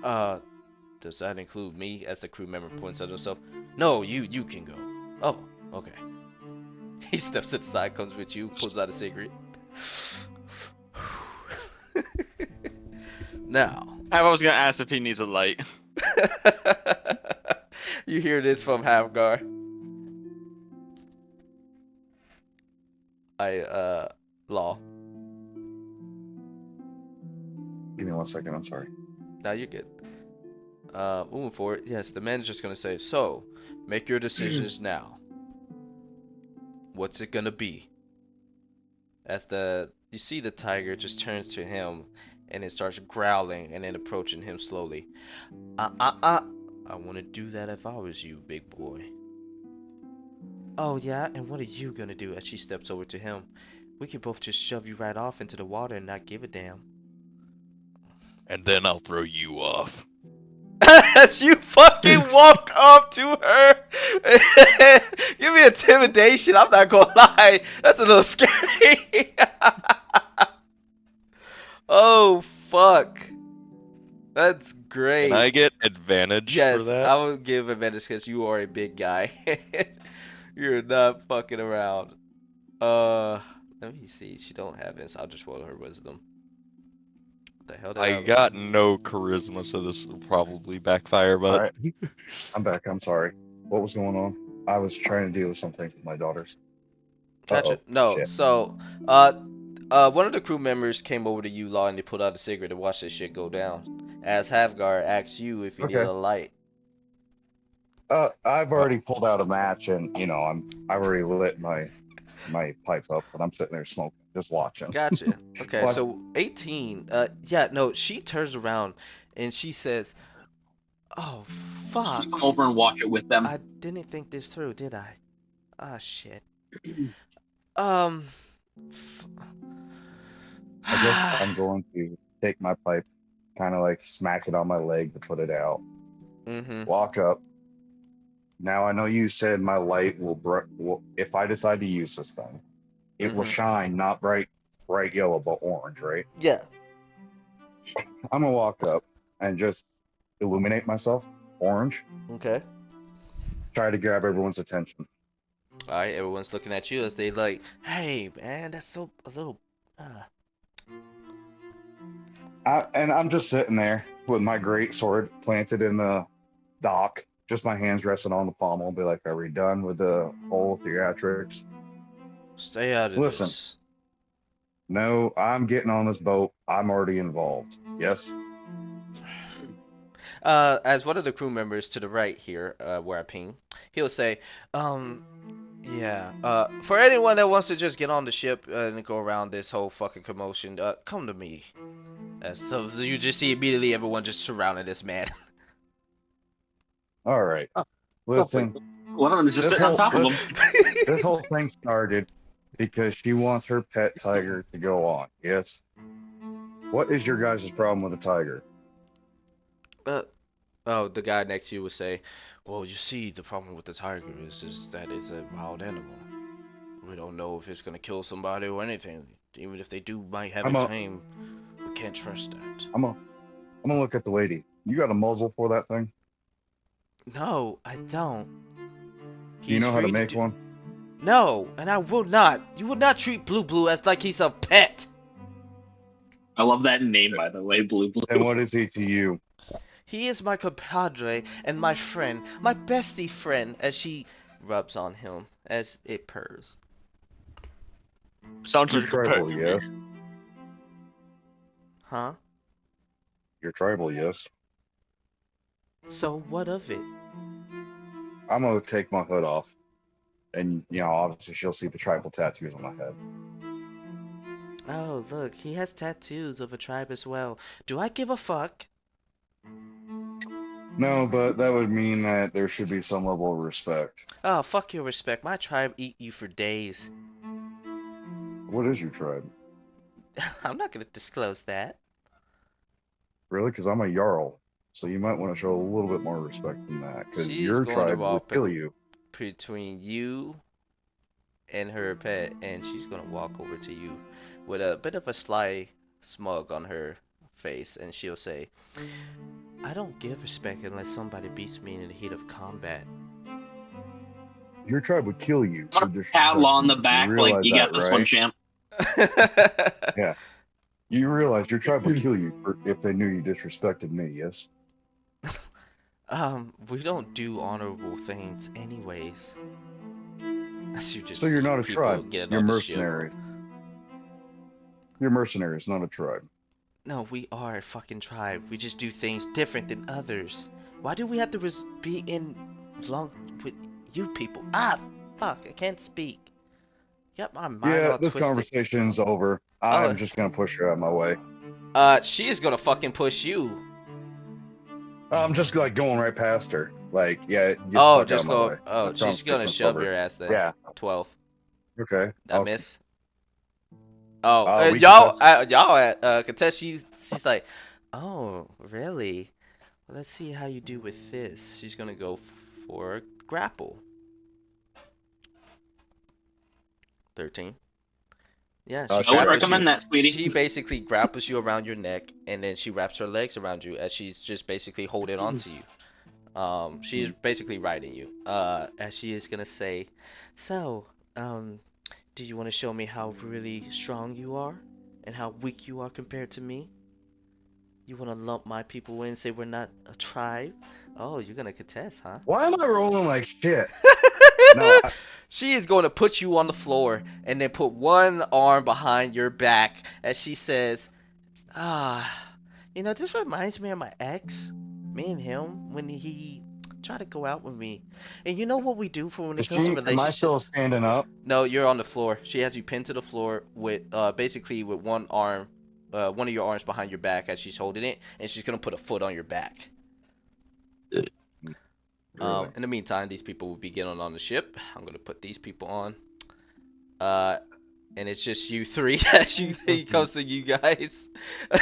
Does that include me? As the crew member points at himself. No, you can go. Oh, okay. He steps to the side, comes with you, pulls out a cigarette. Now. I was gonna ask if he needs a light. You hear this from Havgar. Law. Give me 1 second. I'm sorry. Now you're good. Moving forward, yes, the manager's gonna say, so, make your decisions now. What's it gonna be? As you see the tiger just turns to him and it starts growling and then approaching him slowly. I want to do that if I was you, big boy. Oh yeah, and what are you gonna do? As she steps over to him. We could both just shove you right off into the water and not give a damn. And then I'll throw you off. As you fucking walk up to her, give me intimidation. I'm not gonna lie, that's a little scary. Oh fuck, that's great. Can I get advantage Yes, for that? I will give advantage because you are a big guy. You're not fucking around. Let me see. She don't have this. I'll just roll her wisdom. What the hell did I got no charisma, so this will probably backfire, but All right. I'm back. I'm sorry. What was going on? I was trying to deal with something with my daughters. Gotcha. Uh-oh, No, shit. so, one of the crew members came over to you, Law, and they pulled out a cigarette to watch this shit go down. As Havgar asks you if you need Okay. a light. I've already pulled out a match, and I've already lit my pipe up, but I'm sitting there smoking, just watching. Gotcha. Okay, What? so 18. Yeah, no, she turns around and she says, "Oh fuck! Come over and watch it with them. I didn't think this through, did I? Ah shit. Um. I guess I'm going to take my pipe, kind of like smack it on my leg to put it out. Mm-hmm. Walk up. Now I know you said my light will if I decide to use this thing, it will Mhm. shine not bright yellow but orange, right? Yeah. I'm gonna walk up and just illuminate myself orange. Okay. Try to grab everyone's attention. All right. Everyone's looking at you as they like, "Hey, man, that's so a little." And I'm just sitting there with my great sword planted in the dock, just my hands resting on the pommel. Be like, "Are we done with the whole theatrics?" Stay out of Listen. this. No, I'm getting on this boat. I'm already involved. Yes. As one of the crew members to the right here, where I ping, he'll say, yeah, for anyone that wants to just get on the ship and go around this whole fucking commotion, come to me." So you just see immediately everyone just surrounding this man. All right. Oh, Listen, One of them is just This sitting on whole- top of them. this whole thing started because she wants her pet tiger to go on. Yes. What is your guys' problem with the tiger? Oh, the guy next to you would say, "Well, you see, the problem with the tiger is that it's a wild animal. We don't know if it's gonna kill somebody or anything. Even if they do might have I'm it a- tame, we can't trust that." I'm gonna look at the lady. You got a muzzle for that thing? No, I don't. Do you know how to free make do- one? No, and I will not. You will not treat Blue Blue as like he's a pet. I love that name, by the way, Blue Blue. And what is he to you? He is my compadre and my friend, my bestie friend, as she rubs on him as it purrs. Sounds You're like a pet. tribal, yes. Huh? You're tribal, yes. So what of it? I'm gonna take my hood off, and obviously she'll see the tribal tattoos on my head. Oh, look, he has tattoos of a tribe as well. Do I give a fuck? No, but that would mean that there should be some level of respect. Oh, fuck your respect. My tribe eat you for days. What is your tribe? I'm not gonna disclose that. Really? Because I'm a Jarl, so you might want to show a little bit more respect than that, because She's your going to tribe will walk kill you. Between you and her pet, and she's gonna walk over to you with a bit of a sly smug on her face, and she'll say, I don't give respect unless somebody beats me in the heat of combat. Your tribe would kill you I'm for gonna pat Law on the disrespecting. back You like realize you that, got this one, right? champ. Yeah. You realize your tribe would kill you if they knew you disrespected me, yes? We don't do honorable things anyways. As you just So you're see not a people tribe. getting You're on the ship. mercenaries. You're mercenaries, not a tribe. No, we are a fucking tribe. We just do things different than others. Why do we have to be in long with you people? Ah, fuck! I can't speak. Got my mind Yeah, all this twisted. conversation's over. Oh. I'm just gonna push her out of my way. She is gonna fucking push you. I'm just like going right past her. Like, yeah, get the Oh, fuck out just of my go. way. Oh, This she's gonna conversation's shove over. your ass then. Yeah. 12. Okay. I miss. Oh, we y'all, contest- y'all at contest. She's like, oh, really? Well, let's see how you do with this. She's gonna go for grapple. 13. Yeah, Oh, she shit. I would grapples recommend you. that, sweetie. She basically grapples you around your neck, and then she wraps her legs around you as she's just basically holding on to you. She is basically riding you. As she is gonna say, so, do you want to show me how really strong you are, and how weak you are compared to me? You want to lump my people in and say we're not a tribe? Oh, you're gonna contest, huh? Why am I rolling like shit? No, She is going to put you on the floor and then put one arm behind your back as she says, this reminds me of my ex. Me and him when he tried to go out with me. And you know what we do for when it comes to am I relationships? still standing up? No, you're on the floor. She has you pinned to the floor with basically with one arm, one of your arms behind your back as she's holding it, and she's gonna put a foot on your back. Really? In the meantime, these people will be getting on the ship. I'm gonna put these people on. And it's just you three as he comes to you guys.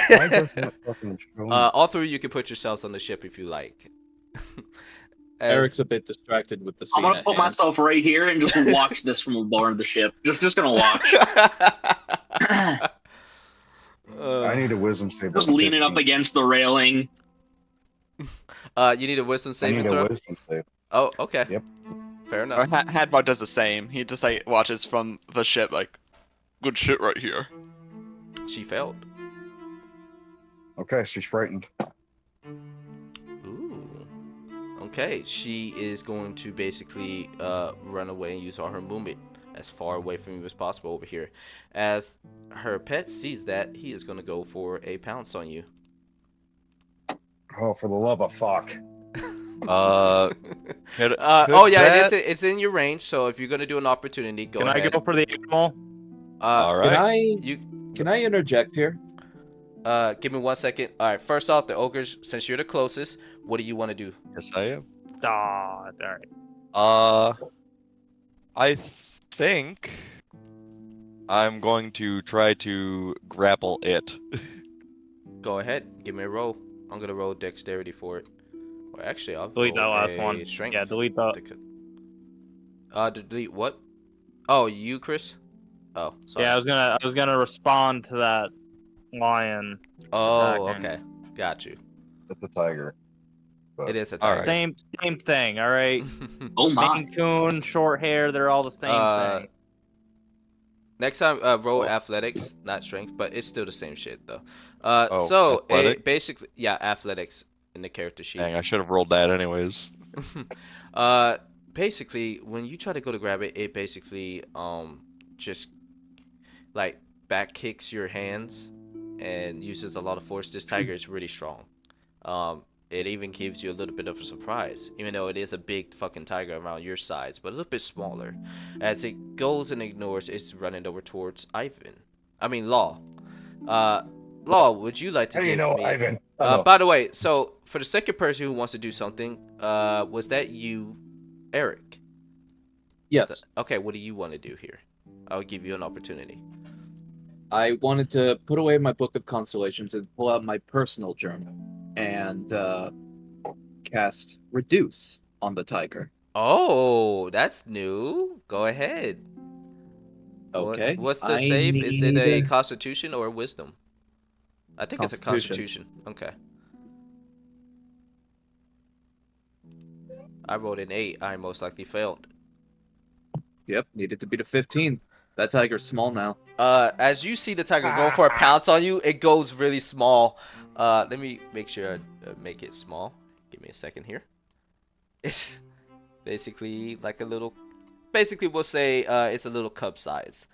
Why doesn't it fucking show me? All three of you can put yourselves on the ship if you like. Eric's a bit distracted with the I'm scene gonna at put hand. myself right here and just watch this from aboard the ship. Just gonna watch. I need a wisdom save. Just of leaning up 15. against the railing. You need a wisdom I saving need throw? a wisdom save. Oh, okay. Yep. Fair Or enough. Hadvar does the same. He just like watches from the ship, like, good shit right here. She failed. Okay, she's frightened. Ooh. Okay, she is going to basically run away and use all her movement as far away from you as possible over here. As her pet sees that, he is going to go for a pounce on you. Oh, for the love of fuck. Could oh yeah, that- it's in your range. So if you're going to do an opportunity, go Can ahead. I go for the animal? All Can right. Can I interject here? Give me 1 second. All right, first off, the ogres, since you're the closest, what do you want to do? Yes, I am. Ah, alright. I think I'm going to try to grapple it. Go ahead, give me a roll. I'm gonna roll dexterity for it. Or actually, I'll Delete that roll last a one. Strength. Yeah, delete that. Delete what? Oh, you, Chris? Oh, sorry. Yeah, I was gonna respond to that lion. Oh, attacking. okay. Got you. It's a tiger. But It is a All tiger. right. Same thing. All right. Oh my. Maine Coon, short hair, they're all the same thing. Next time, roll Oh. athletics, not strength, but it's still the same shit though. Oh, so athletic? basically, yeah, athletics in the character sheet. Dang, I should have rolled that anyways. Basically, when you try to go to grab it, it basically just like back kicks your hands and uses a lot of force. This tiger is really strong. It even gives you a little bit of a surprise, even though it is a big fucking tiger around your size, but a little bit smaller. As it goes and ignores, it's running over towards Law. Law, would you like to How do you give know, me? Ivan? By the way, so for the second person who wants to do something, was that you, Eric? Yes. Okay, what do you want to do here? I'll give you an opportunity. I wanted to put away my book of constellations and pull out my personal journal and cast Reduce on the tiger. Oh, that's new. Go ahead. Okay. What's the I save? Is it a need Constitution or Wisdom? I think it's a Constitution. Constitution. Okay. I rolled an 8. I most likely failed. Yep, needed to beat a 15. That tiger's small now. As you see the tiger go for a pounce on you, it goes really small. Let me make sure I make it small. Give me a second here. It's basically like a little. Basically, we'll say it's a little cub size.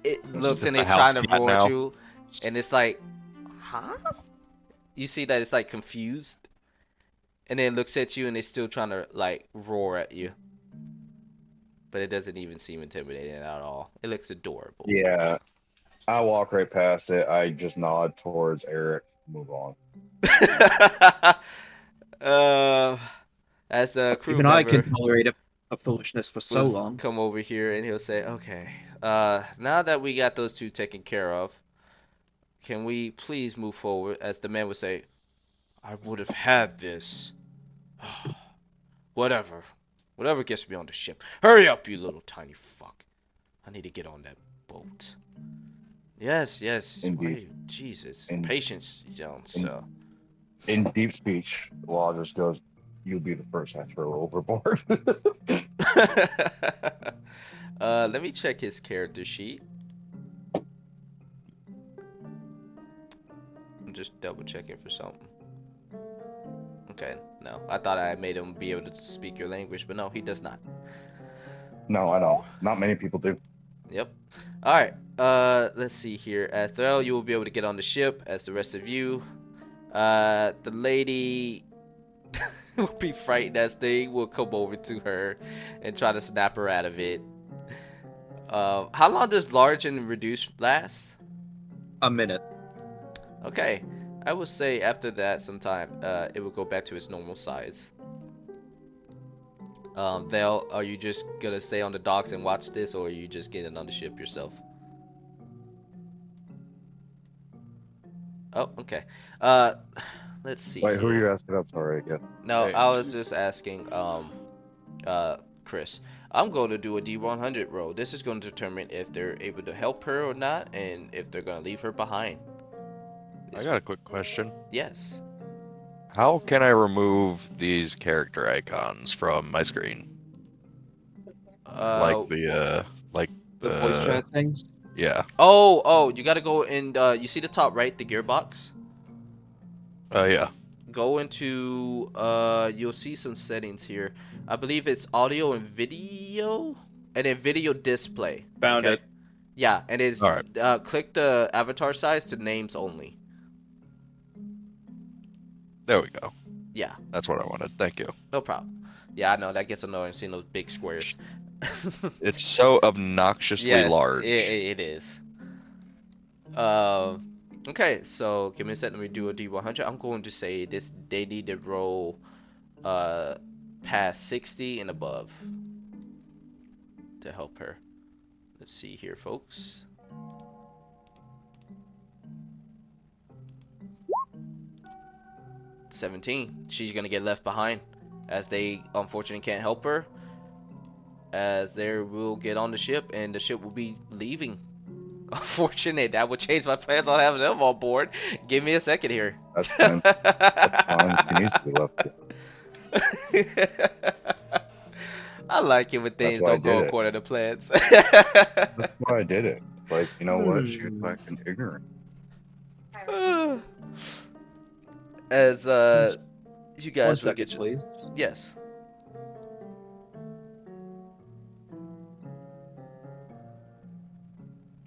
It looks and a it's house trying to cat roar at now. you, and it's like, huh? You see that it's like confused, and then it looks at you and it's still trying to like roar at you, but it doesn't even seem intimidating at all. It looks adorable. Yeah. I walk right past it. I just nod towards Eric. Move on. uh, as the crew Even I member can tolerate a foolishness for so will long. come over here and he'll say, "Okay, now that we got those two taken care of, can we please move forward?" As the man would say, "I would have had this. Whatever. Whatever gets me on the ship. Hurry up, you little tiny fuck. I need to get on that boat." Yes, yes. Indeed. Jesus. In- Patience, Jones. in- In deep speech, Law just goes, "You'll be the first I throw overboard." Let me check his character sheet. I'm just double checking for something. Okay, no. I thought I made him be able to speak your language, but no, he does not. No, I don't. Not many people do. Yep. Alright, let's see here. As Threll, you will be able to get on the ship, as the rest of you. The lady will be frightened as they will come over to her and try to snap her out of it. How long does large and reduced last? A minute. Okay, I would say after that sometime, it will go back to its normal size. Vale, are you just gonna stay on the docks and watch this, or are you just getting on the ship yourself? Oh, okay. Let's see. Wait, who are here. you asking? I'm sorry again. No, Hey. I was just asking, Chris. I'm going to do a D100 roll. This is going to determine if they're able to help her or not, and if they're going to leave her behind. I got a quick question. Yes. How can I remove these character icons from my screen? Like the The voice chat things. yeah. Oh, you got to go in. You see the top right, the gearbox. Yeah. Go into. You'll see some settings here. I believe it's audio and video, and then video display. Found okay? it. Yeah, and it's All right. click the avatar size to names only. There we go. Yeah, That's what I wanted. Thank you. no problem. Yeah, I know that gets annoying seeing those big squares. It's so obnoxiously yes, large. it is. Okay, so give me a second. Let me do a D100. I'm going to say this. They need to roll, past 60 and above to help her. Let's see here, folks. "17. She's gonna get left behind, as they unfortunately can't help her. As they will get on the ship, and the ship will be leaving. Unfortunate. That would change my plans on having them on board. Give me a second here. That's fine. That's fine. She needs to be left. I like it when That's things why I don't go did it. according to plans. That's why I did it. Like, you know what? She was fucking ignorant. As you One guys will second, get your... please. Yes.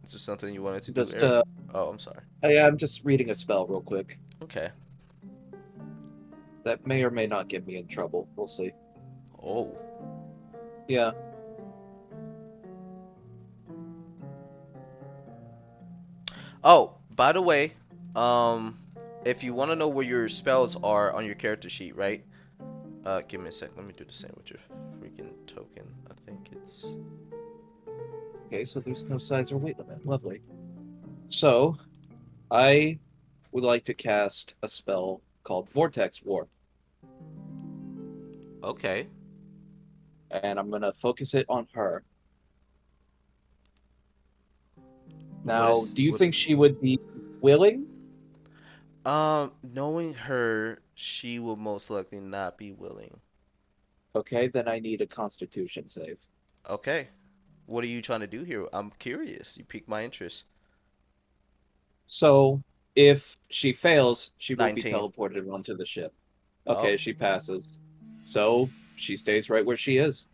Is there something you wanted to do, Just Eric? Oh, I'm sorry. I'm just reading a spell real quick. Okay. That may or may not get me in trouble. We'll see. Oh. Yeah. Oh, by the way, if you want to know where your spells are on your character sheet, right? Give me a sec. Let me do the same with your freaking token. I think it's... Okay, so there's no size or weight limit. Lovely. So, I would like to cast a spell called Vortex Warp, Okay. and I'm gonna focus it on her. Now, is- do you what- think she would be willing? Knowing her, she will most likely not be willing. Okay, then I need a Constitution save. Okay. What are you trying to do here? I'm curious. You piqued my interest. So, if she fails, she will be 19. teleported onto the ship. Okay, Oh. she passes. So, she stays right where she is.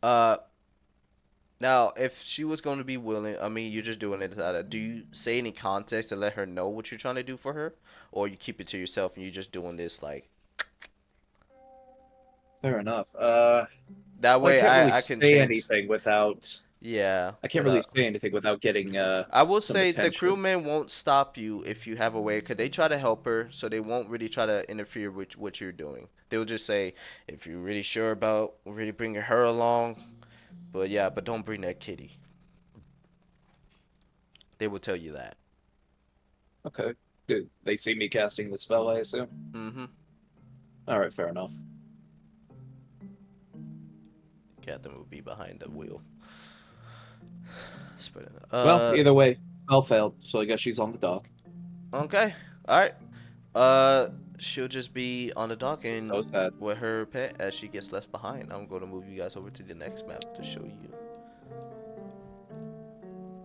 Uh, Now, if she was going to be willing, I mean, you're just doing it out of, do you say any context to let her know what you're trying to do for her? Or you keep it to yourself and you're just doing this like, Fair enough. that Well, I way can't really I can say change. anything without. Yeah. I can't but, really say anything without getting I will some say the attention. crewmen won't stop you if you have a way, because they try to help her, so they won't really try to interfere with what you're doing. They'll just say, if you're really sure about really bringing her along, but yeah, but don't bring that kitty. They will tell you that. Okay. Good. They see me casting the spell, I assume. Mm-hmm. All right, fair enough. Catherine will be behind the wheel. Spread it. Well, either way, spell failed, so I guess she's on the dock. Okay. All right. She'll just be on the dock and So sad. with her pet as she gets left behind. I'm going to move you guys over to the next map to show you.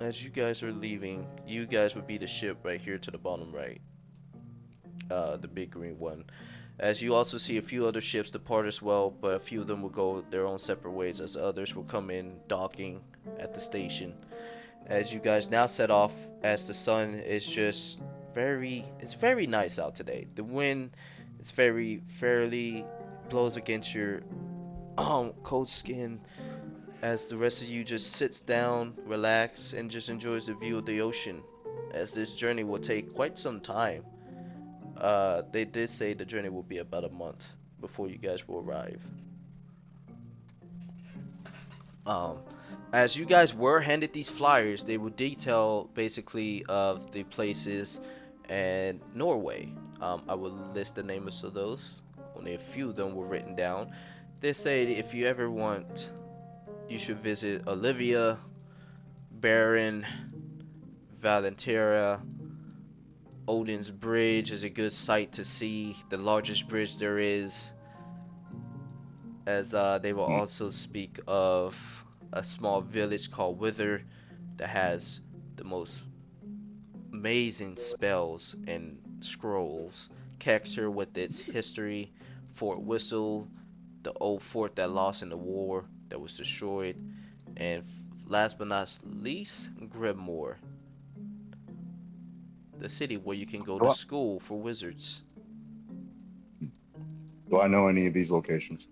As you guys are leaving, you guys would be the ship right here to the bottom right. The big green one. As you also see a few other ships depart as well, but a few of them will go their own separate ways as others will come in docking at the station. As you guys now set off, as the sun is just it's very nice out today. The wind is fairly blows against your cold skin as the rest of you just sits down, relax, and just enjoys the view of the ocean, as this journey will take quite some time. They did say the journey will be about a month before you guys will arrive. As you guys were handed these flyers, they will detail basically of the places and Norway. I will list the names of those. Only a few of them were written down. They say if you ever want, you should visit Olivia, Baron, Valentera. Odin's Bridge is a good sight to see, the largest bridge there is. As they will also speak of a small village called Wither that has the most amazing spells and scrolls. Kexer with its history, Fort Whistle, the old fort that lost in the war that was destroyed, and last but not least, Grimmoor, the city where you can go to school for wizards. Do I know any of these locations?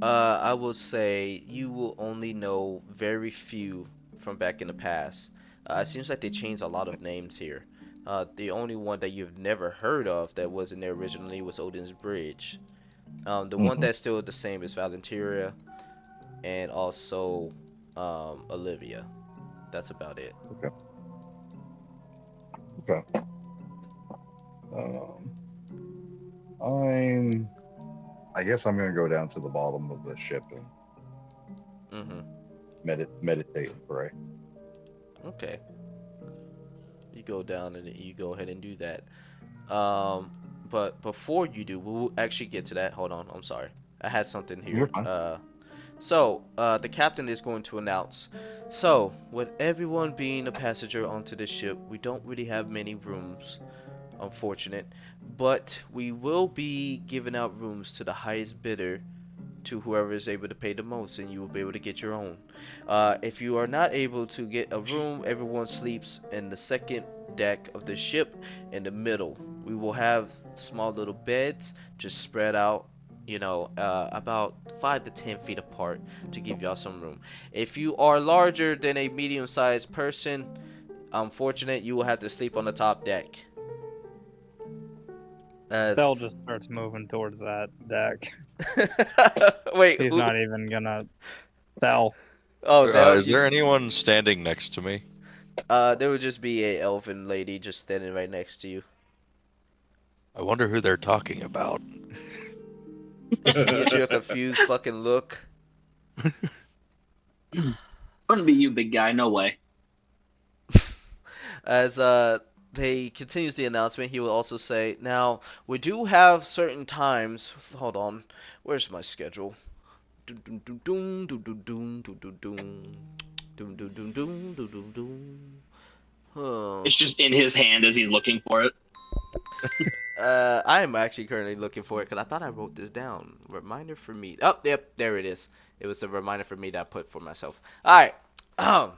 I will say you will only know very few from back in the past. It seems like they changed a lot of names here. The only one that you've never heard of that wasn't there originally was Odin's Bridge. The one that's still the same is Valenteria and also Olivia. That's about it. Okay. I guess I'm gonna go down to the bottom of the ship and meditate and pray. Okay. You go down and you go ahead and do that. But before you do, we'll actually get to that. Hold on, I'm sorry. I had something here. You're fine. The captain is going to announce. So, with everyone being a passenger onto the ship, we don't really have many rooms, unfortunate. But we will be giving out rooms to the highest bidder, to whoever is able to pay the most, and you will be able to get your own. If you are not able to get a room, everyone sleeps in the second deck of the ship in the middle. We will have small little beds just spread out, about 5 to 10 feet apart to give y'all some room. If you are larger than a medium-sized person, unfortunate, you will have to sleep on the top deck. Bell just starts moving towards that deck. Wait, He's not even gonna Bell. Oh, Is there anyone standing next to me? There would just be a elfin lady just standing right next to you. I wonder who they're talking about. She gives you a confused fucking look. Wouldn't be you, big guy. No way. As they continues the announcement, he will also say, "Now we do have certain times. Hold on, where's my schedule? Dun, dun, dun, dun, dun, dun, dun, dun, dun, dun. Dun, dun, dun, dun, dun, dun, dun. Huh. It's just in his hand as he's looking for it. I am actually currently looking for it because I thought I wrote this down. Reminder for me. Oh, yep, there it is. It was the reminder for me that I put for myself. All right.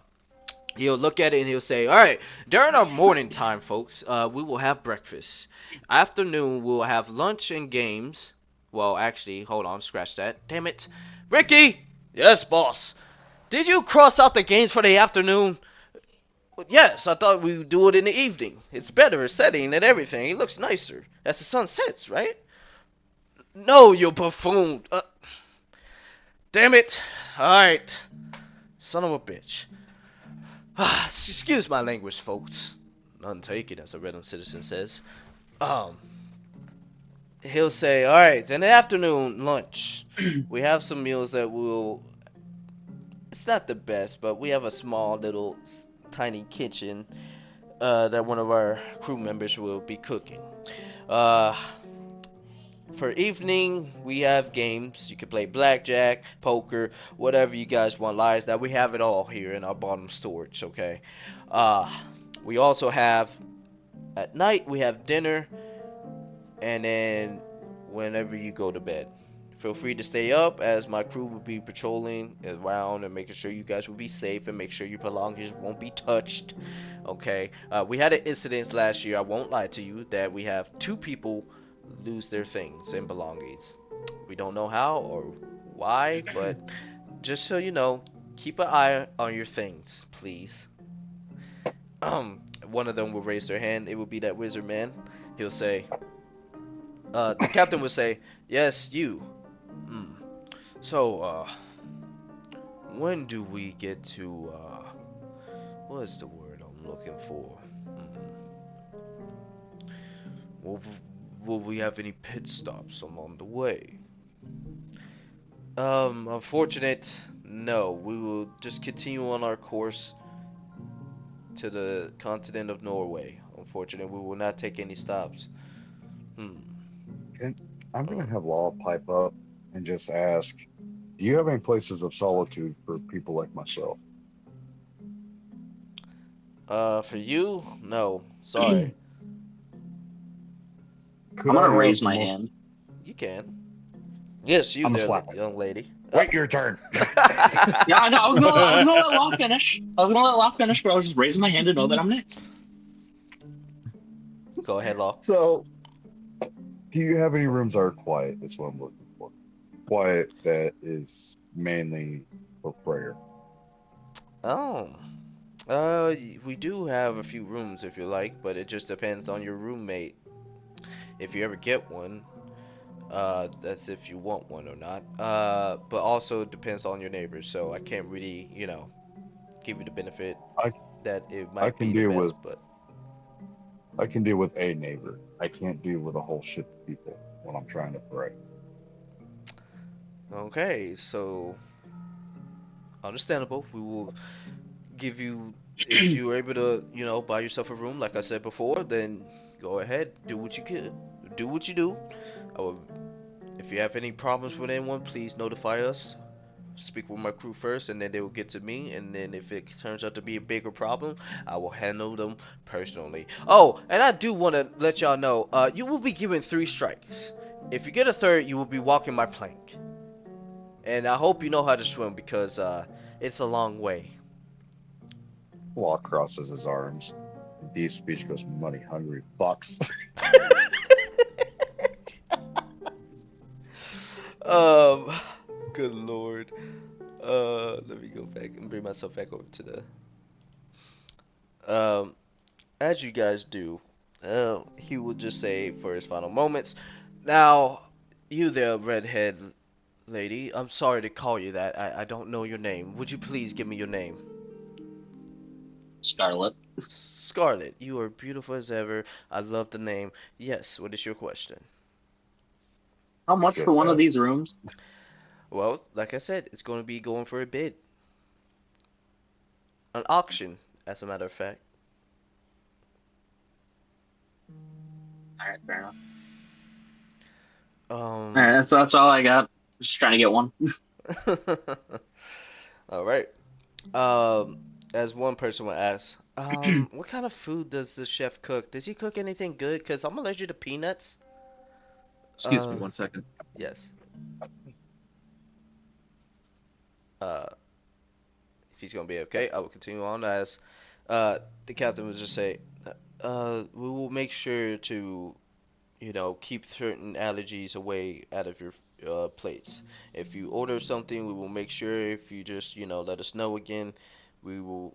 He'll look at it and he'll say, "All right, during our morning time, folks, we will have breakfast. Afternoon, we'll have lunch and games. Well, actually, hold on, scratch that. Damn it. Ricky!" "Yes, boss." "Did you cross out the games for the afternoon?" "Well, yes, I thought we would do it in the evening. It's better setting and everything. It looks nicer as the sun sets, right?" "No, you buffoon. Damn it. All right. Son of a bitch. Excuse my language, folks. None taken, as a random citizen says. Um, he'll say, "All right, in the afternoon lunch, we have some meals that will. It's not the best, but we have a small little tiny kitchen that one of our crew members will be cooking. Uh, for evening, we have games. You can play blackjack, poker, whatever you guys want. Lies that we have it all here in our bottom storage. Okay. Uh, we also have at night we have dinner, and then whenever you go to bed. Feel free to stay up as my crew will be patrolling around and making sure you guys will be safe and make sure your belongings won't be touched. Okay. We had an incident last year, I won't lie to you, that we have 2 people lose their things and belongings. We don't know how or why, but just so you know, keep an eye on your things, please. One of them will raise their hand. It will be that wizard man. He'll say, the captain will say, "Yes, you. Hmm. So, when do we get to, what is the word I'm looking for? Will, will we have any pit stops along the way?" Unfortunate, no. We will just continue on our course to the continent of Norway. Unfortunately, we will not take any stops. Hmm. I'm gonna have Law pipe up and just ask, do you have any places of solitude for people like myself? For you? No. Sorry. Could I'm I gonna have raise the my most? hand. You can. Yes, you I'm a there, slap it. young lady. Wait your turn. Yeah, I know. I was gonna let Law finish. I was gonna let Law finish, but I was just raising my hand to know that I'm next. Go ahead, Law. So, do you have any rooms that are quiet? Is what I'm looking for. Quiet that is mainly for prayer. Oh. We do have a few rooms if you like, but it just depends on your roommate. If you ever get one, that's if you want one or not. But also it depends on your neighbors, so I can't really, give you the benefit I that it I might can be the deal best, with but I can deal with a neighbor. I can't deal with a whole shit of people when I'm trying to pray. okay, so understandable. We will give you if you're able to, buy yourself a room, like I said before, then go ahead, do what you can, do what you do. I will, if you have any problems with anyone, please notify us. Speak with my crew first, and then they will get to me. And then if it turns out to be a bigger problem, I will handle them personally. Oh, and I do want to let y'all know, you will be given 3 strikes. If you get a third, you will be walking my plank. And I hope you know how to swim because it's a long way. Law crosses his arms. Deep speech goes, money hungry fucks. um, good lord. Let me go back and bring myself back over to the. As you guys do, he will just say for his final moments. Now, you there, redhead lady. I'm sorry to call you that. I don't know your name. Would you please give me your name? Scarlet. Scarlet. You are beautiful as ever. I love the name. Yes. What is your question? How much for Just one of ask. these rooms? Well, like I said, it's going to be going for a bid. An auction, as a matter of fact. All right, fair enough. Um. All right, that's all I got. Just trying to get one. All right. As one person would ask, what kind of food does the chef cook? Does he cook anything good? Cause I'm allergic to peanuts. Excuse me Uh, 1 second. yes. Uh, if he's gonna be okay, I will continue on as, the captain would just say, we will make sure to, keep certain allergies away out of your plates. If you order something, we will make sure. If you just, let us know again, we will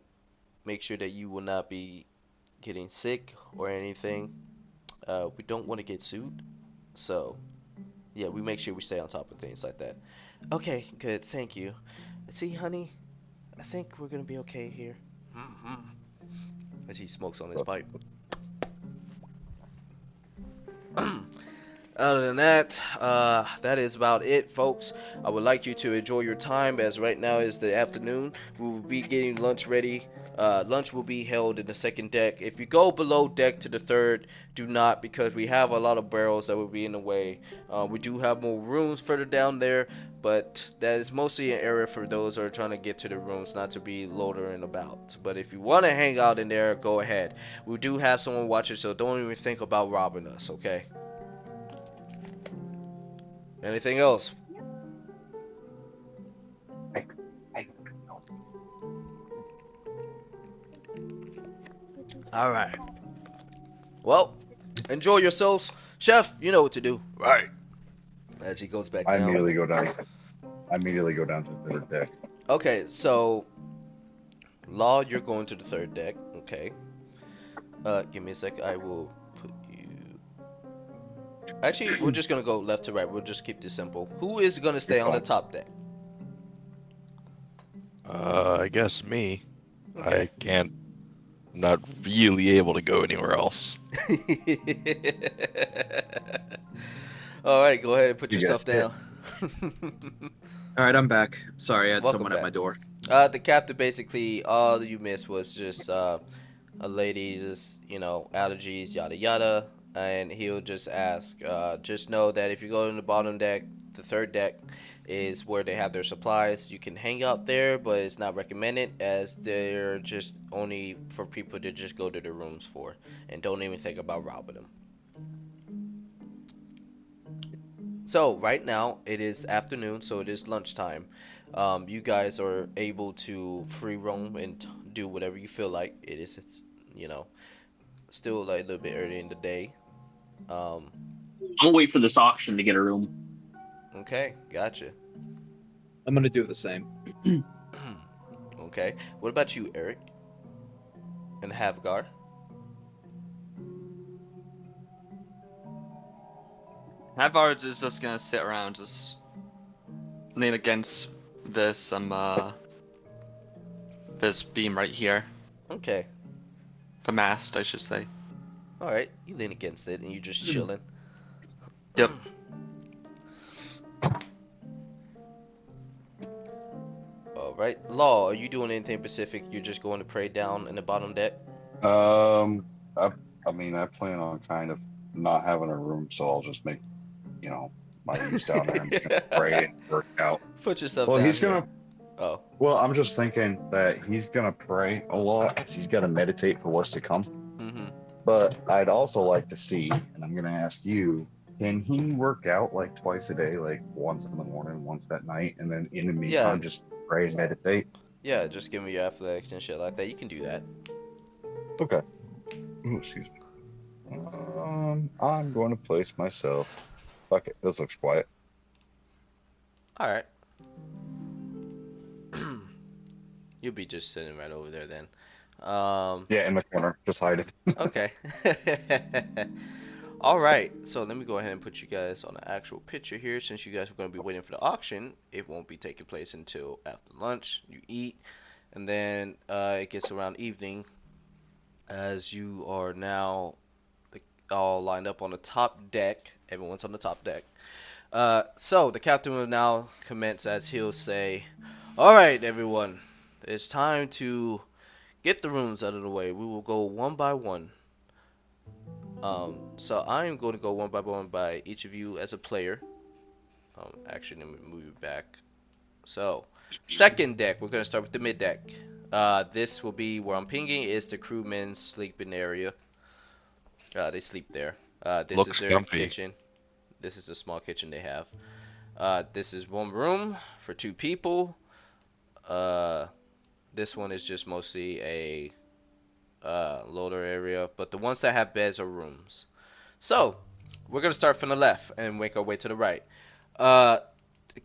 make sure that you will not be getting sick or anything. We don't want to get sued, so yeah, we make sure we stay on top of things like that. Okay, good, thank you. See, honey, I think we're gonna be okay here. Mm-hmm. As he smokes on his pipe. Other than that, that is about it, folks. I would like you to enjoy your time, as right now is the afternoon. We will be getting lunch ready. Lunch will be held in the second deck. If you go below deck to the third, do not, because we have a lot of barrels that will be in the way. We do have more rooms further down there, but that is mostly an area for those who are trying to get to the rooms, not to be loitering about. But if you want to hang out in there, go ahead. We do have someone watching, so don't even think about robbing us, okay? Anything else? All right. Well, enjoy yourselves. Chef, you know what to do. Right. As he goes back I down. immediately go down. I immediately go down to the third deck. Okay, so Law, you're going to the third deck. Okay. Give me a sec. I will put you. Actually, we're just gonna go left to right. We'll just keep this simple. Who is gonna stay You're on the fine. top deck? I guess me. Okay. I can't. I'm not really able to go anywhere else. All right, go ahead and put You guys yourself down. All right, I'm back. Sorry, I had Welcome someone at back. my door. The captain basically all you missed was just a lady, just allergies, yada yada, and he'll just ask. Just know that if you go to the bottom deck, the third deck is where they have their supplies. You can hang out there, but it's not recommended as they're just only for people to just go to the rooms for, and don't even think about robbing them. So right now it is afternoon, so it is lunchtime. You guys are able to free roam and do whatever you feel like. It's you know still like a little bit early in the day. Um, I'm gonna wait for this auction to get a room. okay, gotcha. I'm gonna do the same. Okay, what about you, Eric and Havgar? Havard is just gonna sit around, just lean against this this beam right here. Okay, The mast, I should say. all right. You lean against it and you're just chilling. Yep. All right, Law, are you doing anything specific? You're just going to pray down in the bottom deck. Um, I, I mean, I plan on kind of not having a room, so I'll just make, my use down there. I'm just gonna pray and work out. Put yourself Well, down he's here. gonna. Oh, Well, I'm just thinking that he's gonna pray a lot. 'Cause he's got to meditate for what's to come. mm-hmm. But I'd also like to see, and I'm gonna ask you, can he work out like twice a day, like once in the morning, once at night, and then in the Yeah, meantime just pray and meditate? yeah. Just give me your athletics and shit like that. You can do that. Okay. Ooh, excuse me. I'm going to place myself. Fuck it. This looks quiet. All right. You'll be just sitting right over there then. Yeah, in the corner. Just hide it. Okay. All right. So let me go ahead and put you guys on the actual picture here. Since you guys are going to be waiting for the auction, it won't be taking place until after lunch. You eat, and then it gets around evening, as you are now all lined up on the top deck. Everyone's on the top deck. So the captain will now commence as he'll say, "All right, everyone, it's time to get the rooms out of the way. We will go one by one. So I'm going to go one by one by each of you as a player. Actually, let me move you back. So, second deck, we're going to start with the mid deck. This will be where I'm pinging is the crewmen's sleeping area. They sleep there. This is Looks their comfy. kitchen. This is the small kitchen they have. This is one room for 2 people. This one is just mostly a loader area, but the ones that have beds are rooms. So, we're going to start from the left and make our way to the right. The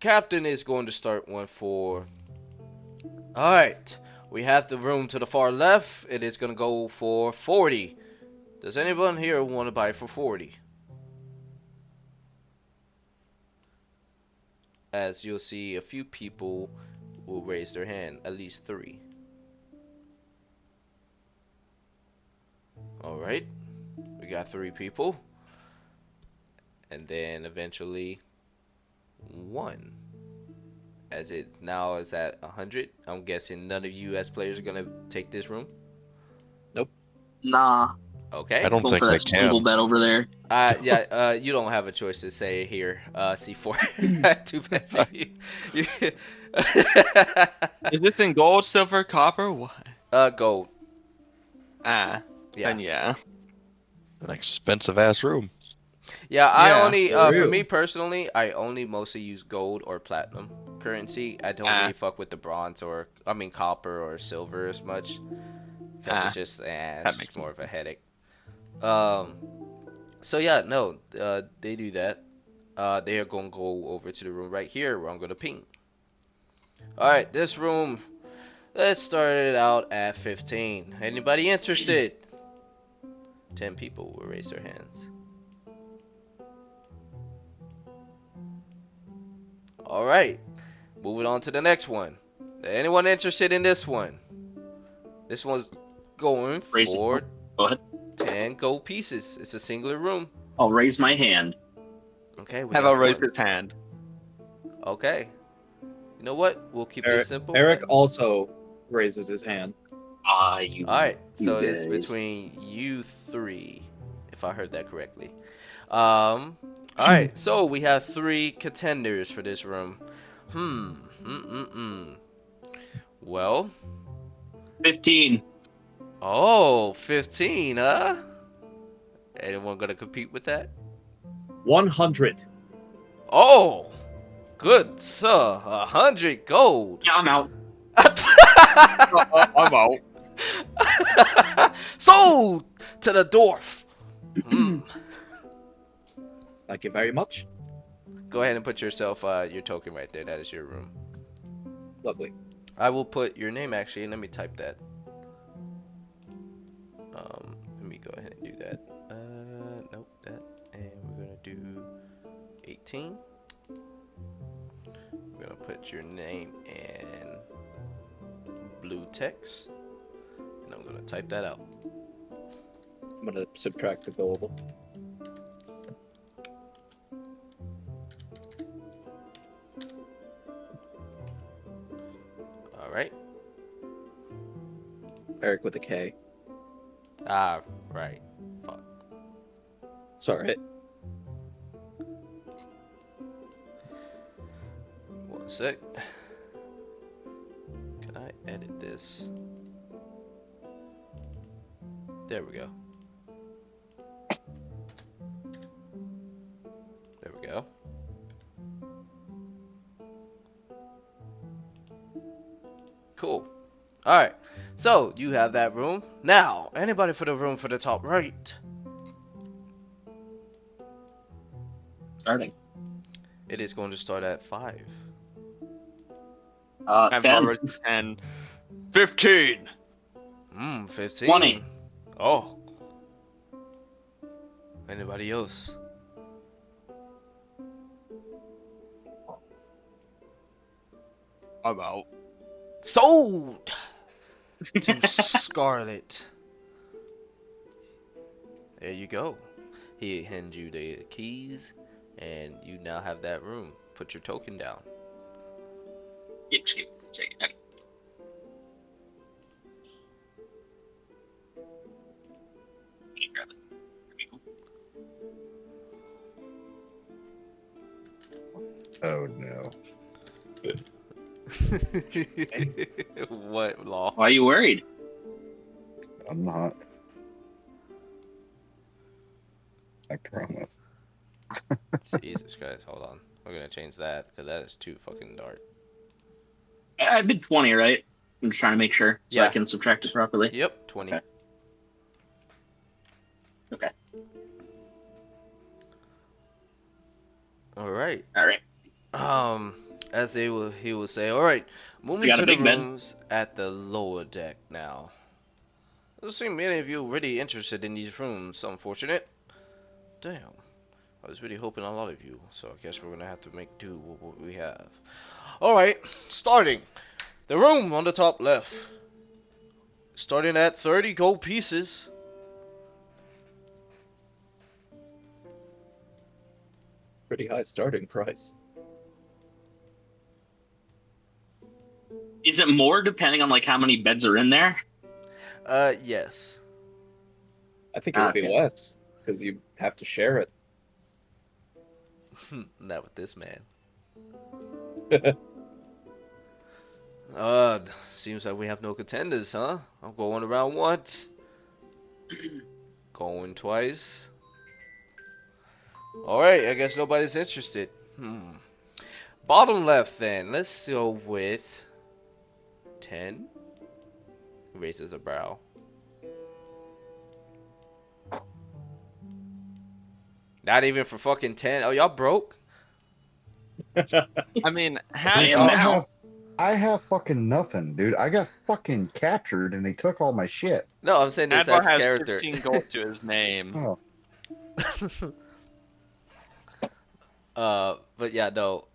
captain is going to start one for... Alright, we have the room to the far left. It is going to go for 40. Does anyone here want to buy for 40? As you'll see, a few people will raise their hand, at least 3. Alright, we got 3 people. And then eventually 1. As it now is at 100, I'm guessing none of you as players are going to take this room. Nah, Okay. I don't going think for they that single can. bed over there. Yeah, you don't have a choice to say here, C4. Too bad for you. Is this in gold, silver, copper? What? Gold. Ah, Yeah. then yeah. An expensive ass room. Yeah, I Yeah, only, for for real. me personally, I only mostly use gold or platinum currency. I don't really fuck with the bronze or, I mean, copper or silver as much. Because it's just, it's makes just more of a headache. So yeah, no, they do that. They are gonna go over to the room right here where I'm gonna ping. Alright, this room, let's start it out at 15. Anybody interested? 10 people will raise their hands. Alright, moving on to the next one. Anyone interested in this one? This one's going Raise it. for Go ahead. 10 gold pieces. It's a singular room. I'll raise my hand. Okay, we Have got I raised one. his hand? Okay. You know what? We'll keep this simple. Eric also raises his hand. You. Alright, so you it's guys. between you 3, if I heard that correctly. Alright, so we have 3 contenders for this room. Well, 15. oh, 15, huh? Anyone gonna compete with that? 100. Oh, good sir, 100 gold. Yeah, I'm out. I'm out. Sold to the dwarf. Thank you very much. Go ahead and put yourself your token right there. That is your room. Lovely. I will put your name actually. Let me type that. Let me go ahead and do that. Nope, that. And we're gonna do 18. We're gonna put your name in blue text, and I'm gonna type that out. I'm gonna subtract the gold. All right. Eric with a K. Ah, right. Fuck. It's alright. One sec. Can I edit this? There we go. There we go. Cool. Alright. So, you have that room. Now, anybody for the room for the top right? Starting. It is going to start at 5. I've 10. raised his hand. 15. 15. 20. Oh. Anybody else? I'm out. Sold to Scarlet. There you go. He hands you the keys, and you now have that room. Put your token down. Yeah, just give me a second. Okay. Let me grab it. There we go. Oh no. What law? Why are you worried? I'm not. I promise. Jesus Christ, hold on. We're gonna change that because that is too fucking dark. I did 20, right? I'm just trying to make sure so I Yeah. can subtract it properly. Yep, 20. Okay. Okay. All right. All right. As he will say, all right, So moving you got to a the big bed. rooms at the lower deck now. Doesn't seem many of you really interested in these rooms. Unfortunate. Damn. I was really hoping a lot of you, so I guess we're gonna have to make do with what we have. All right, starting the room on the top left. Starting at 30 gold pieces. Pretty high starting price. Is it more depending on like how many beds are in there? Yes. I think it would be Okay. less because you have to share it. Not with this man. Seems like we have no contenders, huh? I'm going around once. Going twice. Alright, I guess nobody's interested. Bottom left then. Let's go with 10. Raises a brow. Not even for fucking 10. Oh, y'all broke? I mean, I hands am off. now. I have fucking nothing, dude. I got fucking captured and they took all my shit. No, I'm saying this Advar as has character. 15 gold to his name. Oh, But yeah, no.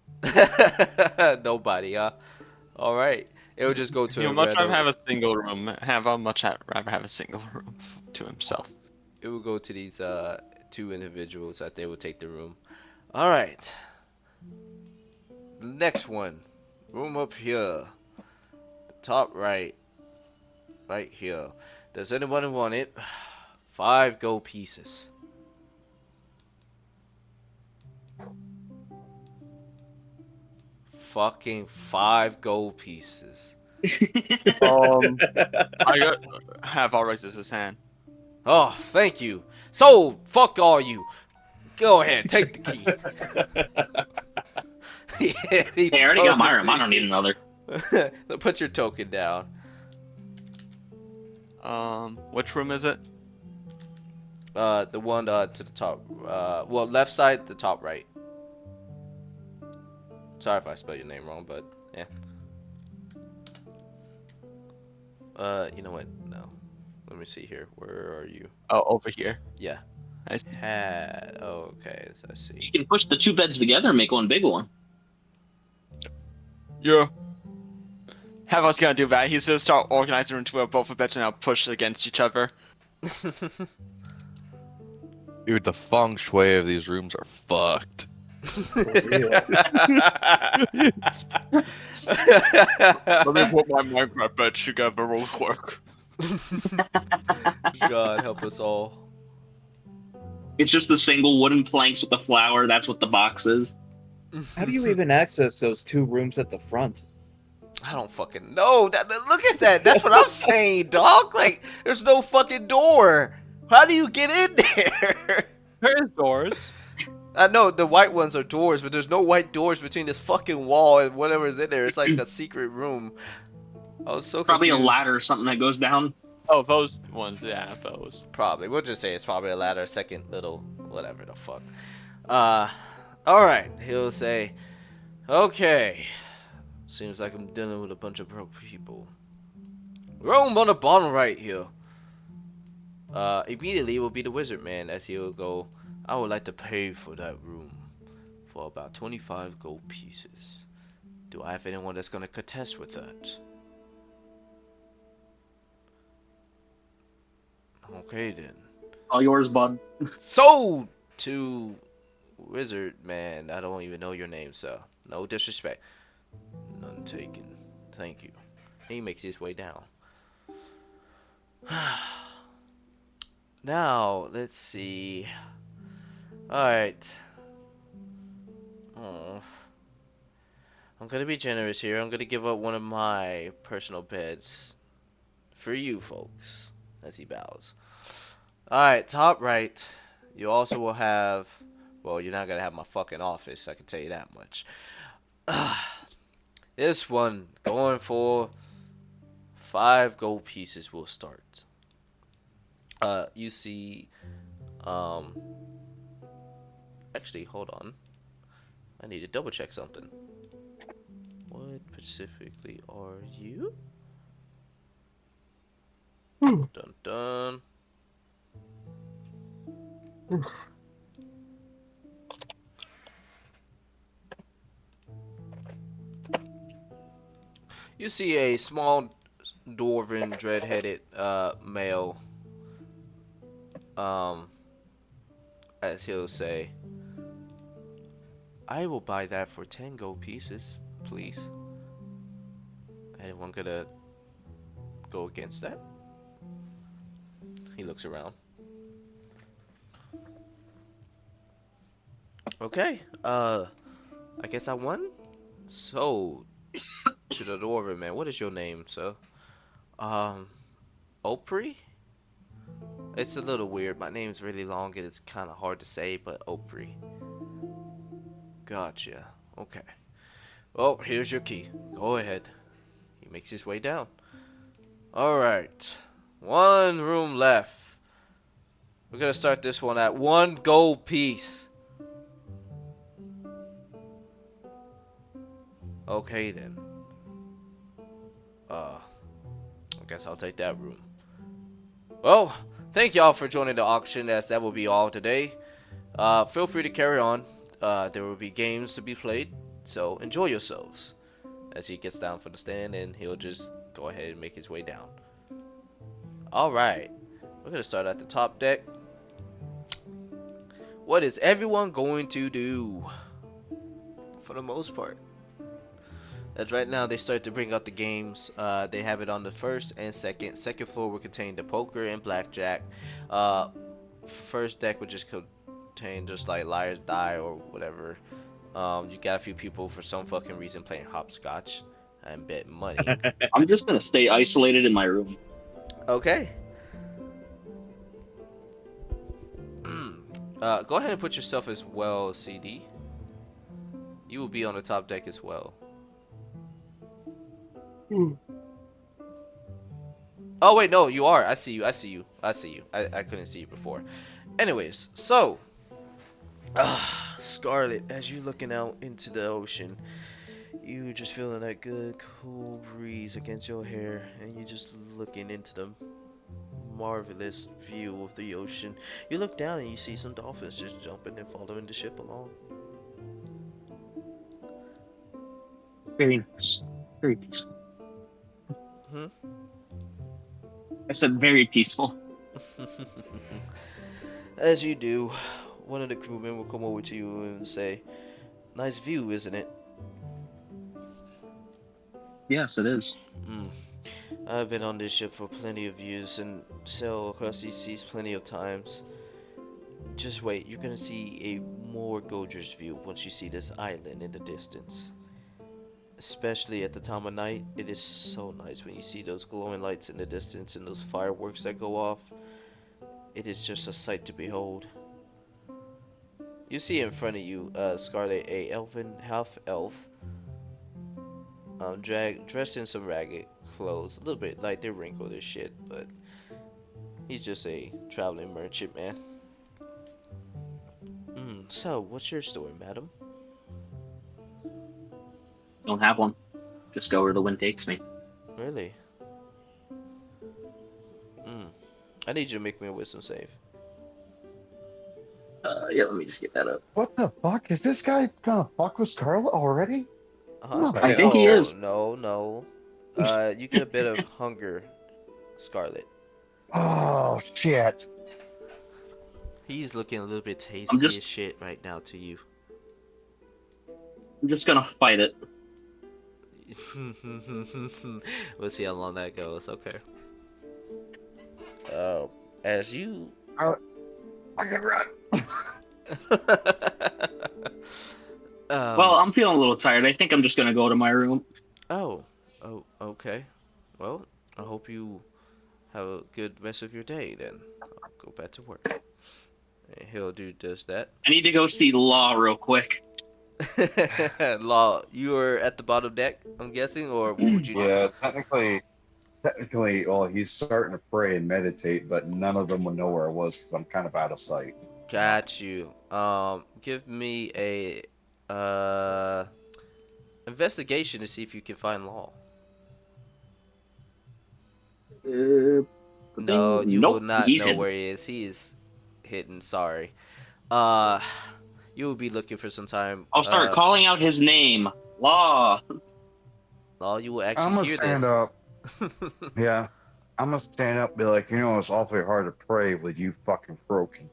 Nobody, huh? Alright. It would just go to He a would much rather random. have a single room. Rather have a single room to himself. It will go to these two individuals that they will take the room. All right. The next one. Room up here. Top right. Right here. Does anyone want it? 5 gold pieces. Fucking 5 gold pieces. I got have all raises his hand. Oh, thank you. So, fuck all you. Go ahead, take the key. Yeah, he Hey, I already got throws my it room. to I don't need you. another. Put your token down. Which room is it? The one to the top. Well, left side, the top right. Sorry if I spelled your name wrong, but yeah. You know what? No. Let me see here. Where are you? Oh, over here. Yeah. I see. Had. Oh, okay. I see. You can push the 2 beds together and make one big one. Yeah. Have us gonna do that. He's gonna start organizing into where both of them now push against each other. Dude, the feng shui of these rooms are fucked. Let me put my Minecraft bed together real quick. God help us all. It's just the single wooden planks with the flower. That's what the box is. How do you even access those 2 rooms at the front? I don't fucking know. Look at that. That's what I'm saying, dog. Like, there's no fucking door. How do you get in there? There's doors. I know the white ones are doors, but there's no white doors between this fucking wall and whatever's in there. It's like a secret room. I was so Probably a confused. ladder or something that goes down. Oh, those ones. Yeah, those. Probably. We'll just say it's probably a ladder, second little, whatever the fuck. Alright. He'll say, okay. Seems like I'm dealing with a bunch of broke people. Room on the bottom right here. Immediately will be the wizard man as he'll go, I would like to pay for that room for about 25 gold pieces. Do I have anyone that's gonna contest with that? Okay then. All yours, bud. Sold to wizard man. I don't even know your name, so no disrespect. None taken. Thank you. He makes his way down. Now, let's see. Alright. Oh. I'm gonna be generous here. I'm gonna give up one of my personal beds for you folks, as he bows. Alright, top right. You also will have, well, you're not gonna have my fucking office, I can tell you that much. This one, going for 5 gold pieces will start. You see, actually, hold on. I need to double check something. What specifically are you? Dun dun. You see a small dwarven, dread-headed male. As he'll say, I will buy that for 10 gold pieces, please. Anyone gonna go against that? He looks around. Okay, I guess I won? So, to the dwarven man, what is your name, sir? Opry? It's a little weird. My name's really long and it's kind of hard to say, but Opry. Gotcha. Okay. Well, here's your key. Go ahead. He makes his way down. Alright. 1 room left. We're gonna start this one at 1 gold piece. Okay then. I guess I'll take that room. Well, thank y'all for joining the auction, as that will be all today. Feel free to carry on. There will be games to be played, so enjoy yourselves. As he gets down from the stand, and he'll just go ahead and make his way down. Alright, we're gonna start at the top deck. What is everyone going to do? For the most part. As right now they start to bring out the games. They have it on the first and second. Second floor will contain the poker and blackjack. First deck would just contain just like liar's die or whatever. You got a few people for some fucking reason playing hopscotch and bet money. I'm just gonna stay isolated in my room. Okay. Go ahead and put yourself as well, CD. You will be on the top deck as well. Oh wait, no, you are. I see you. I see you. I see you. I couldn't see you before. Anyways, so Scarlet, as you're looking out into the ocean, you just feeling that good cool breeze against your hair, and you're just looking into the marvelous view of the ocean. You look down and you see some dolphins just jumping and following the ship along. Very nice. Very peaceful. Hmm? I said very peaceful. As you do, one of the crewmen will come over to you and say, "Nice view, isn't it?" Yes, it is. I've been on this ship for plenty of years and sailed across these seas plenty of times. Just wait, you're gonna see a more gorgeous view once you see this island in the distance. Especially at the time of night, it is so nice when you see those glowing lights in the distance and those fireworks that go off. It is just a sight to behold. You see in front of you, Scarlet, a elven, half-elf, dressed in some ragged clothes, a little bit like they're wrinkled as shit, but he's just a traveling merchant, man. So, what's your story, madam? Don't have one. Just go where the wind takes me. Really? I need you to make me a wisdom save. Yeah, let me just get that up. What the fuck? Is this guy gonna fuck with Scarlet already? I think he is. No. You get a bit of hunger, Scarlet. Oh shit. He's looking a little bit tasty as shit right now to you. I'm just gonna fight it. We'll see how long that goes. Okay. As you I can run. Well, I'm feeling a little tired. I think I'm just gonna go to my room. Oh, okay. Well, I hope you have a good rest of your day then. I'll go back to work. And Hildur does that. I need to go see Law real quick. Law, you are at the bottom deck, I'm guessing, or what would you do? Yeah, technically, well, he's starting to pray and meditate, but none of them will know where I was because I'm kind of out of sight. Got you. Give me a investigation to see if you can find Law. No, you will Nope, not he's know hidden. where he is. He is hidden. Sorry. Uh, you will be looking for some time. I'll start calling out his name. Law. Law, you will I'm actually gonna hear stand this. up. Yeah, I'm gonna stand up and be like, it's awfully hard to pray with you fucking broken.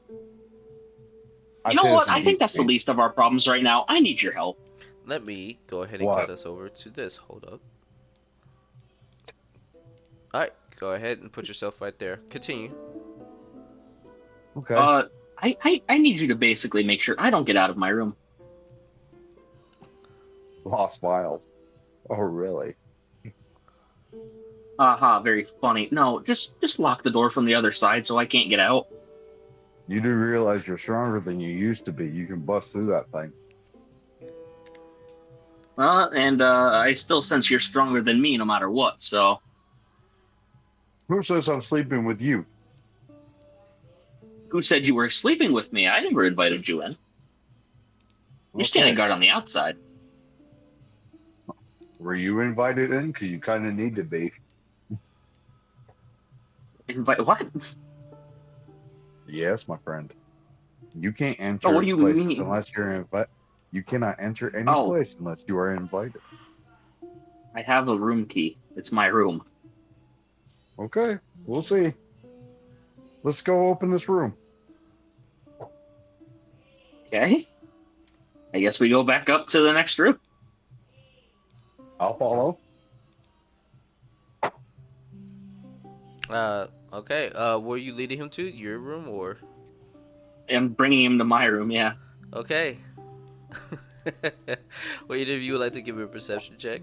I You know say this what? in I think deep that's the faith. least of our problems right now. I need your help. Let me go ahead and cut What? us over to this. Hold up. Alright, go ahead and put yourself right there. Continue. Okay. I need you to basically make sure I don't get out of my room. Lost files. Oh, really? Haha, very funny. No, just lock the door from the other side so I can't get out. You do realize you're stronger than you used to be. You can bust through that thing. And I still sense you're stronger than me no matter what, so Who says I'm sleeping with you? who said you were sleeping with me? I never invited you in. You're standing Okay. guard on the outside. Were you invited in? Because you kind of need to be. Invite what? Yes, my friend. You can't Oh, what enter do you places mean? unless you're invited. You cannot enter any Oh, place unless you are invited. I have a room key. It's my room. Okay, we'll see. Let's go open this room. Okay. I guess we go back up to the next room. I'll follow. Okay. Were you leading him to your room or? I'm bringing him to my room, yeah. Okay. Well, either of you would like to give me a perception check?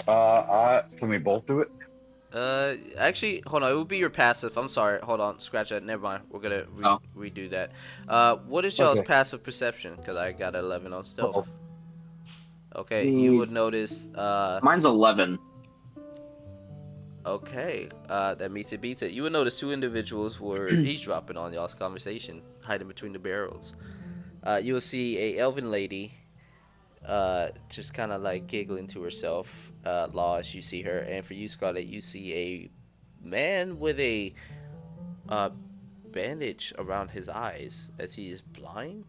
Can we both do it? Actually, hold on. It would be your passive. I'm sorry. Hold on. Scratch that. Never mind. We're gonna Oh. redo that. What is y'all's Okay. passive perception? Because I got 11 on stealth. 12. Okay, you would notice. Mine's 11. Okay. That meets it beats it. You would notice two individuals were eavesdropping on y'all's conversation, hiding between the barrels. You will see a elven lady. Just kind of like giggling to herself, Law, as you see her, and for you, Scarlet, you see a man with a bandage around his eyes as he is blind.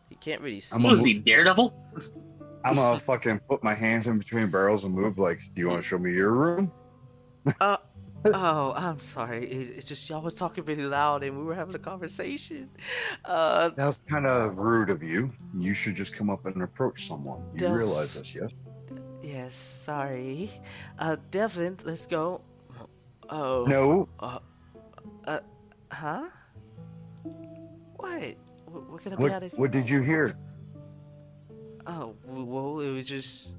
He can't really see. What is he, Daredevil? I'm gonna fucking put my hands in between barrels and move. Like, do you want to show me your room? Oh, I'm sorry. It's just y'all was talking really loud and we were having a conversation. That was kind of rude of you. You should just come up and approach someone. You Delph- realize this, yes? Yes, sorry. Devlin, let's go. Oh. No. Huh? What? We're gonna be out of. What did you hear? Oh, well, it was just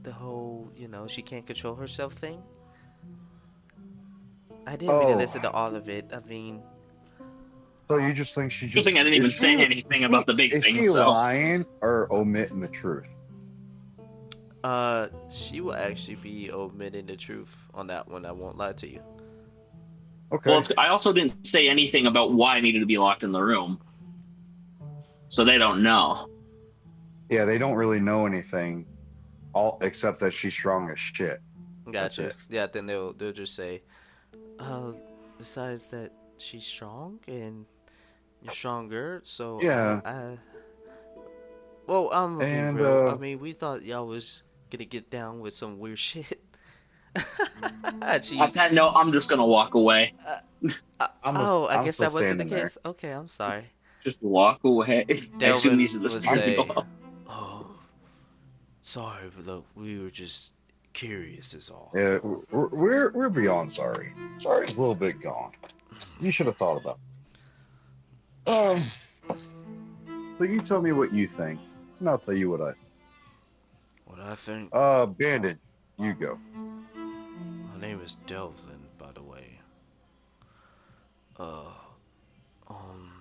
the whole, she can't control herself thing. I didn't really listen to all of it. I mean, So you just think she Good just? thing I didn't even say anything about the big Is thing, she so. lying or omitting the truth? she will actually be omitting the truth on that one. I won't lie to you. Okay. Well, I also didn't say anything about why I needed to be locked in the room. So they don't know. Yeah, they don't really know anything, all except that she's strong as shit. That's Gotcha. it. Yeah, then they'll just say, besides that she's strong and you're stronger, so Yeah. well, I'm gonna be And real. I mean, we thought y'all was gonna get down with some weird shit. She, On that note, I'm just gonna walk away. I guess still that wasn't the standing there. case. Okay, I'm sorry. Just walk away. I assume these are the Delvin would stairs to go say, up. "Oh, sorry, but look, we were just curious, is all." Yeah, we're beyond sorry. Sorry's a little bit gone. You should have thought about it. So you tell me what you think, and I'll tell you what I. What I think. Bandit, you go. My name is Delvin, by the way. Uh, um,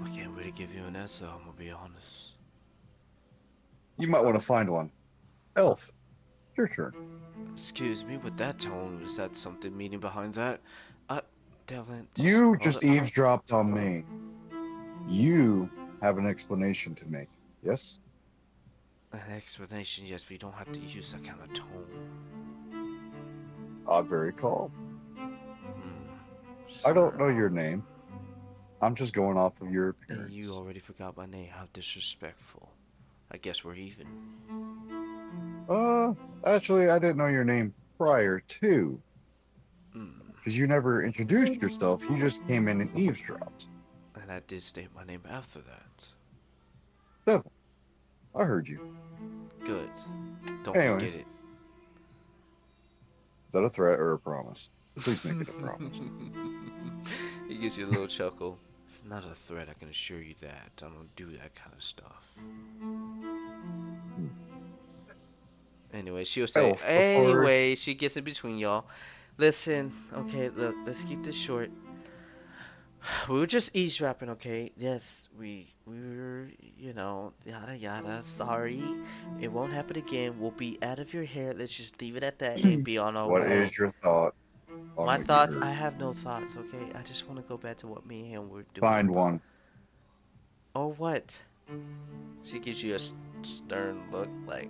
I can't really give you an answer. I'm gonna be honest. You might want to find one. Elf, your turn. Excuse me, with that tone, is that something meaning behind that? Delvin, You hold just up. eavesdropped on me. You have an explanation to make. Yes? An explanation, yes, but you don't have to use that kind of tone. Very call. I Sir. don't know your name. I'm just going off of your And appearance. you already forgot my name. How disrespectful. I guess we're even. Actually, I didn't know your name prior to, Mm. because you never introduced yourself. You just came in and eavesdropped. And I did state my name after that. Devil, I heard you. Good. Don't Anyways, forget it. is that a threat or a promise? Please make it a promise. He gives you a little chuckle. It's not a threat, I can assure you that. I don't do that kind of stuff. Anyway, she'll say, Elf, before anyway, she gets in between y'all. Listen, okay, look, let's keep this short. We were just eavesdropping, okay? Yes, we were, yada yada. Sorry, it won't happen again. We'll be out of your hair. Let's just leave it at that and be on our what way. is your thought on My what you thoughts, heard? I have no thoughts, okay? I just want to go back to what me and him were doing. Find one. Or what? She gives you a stern look, like,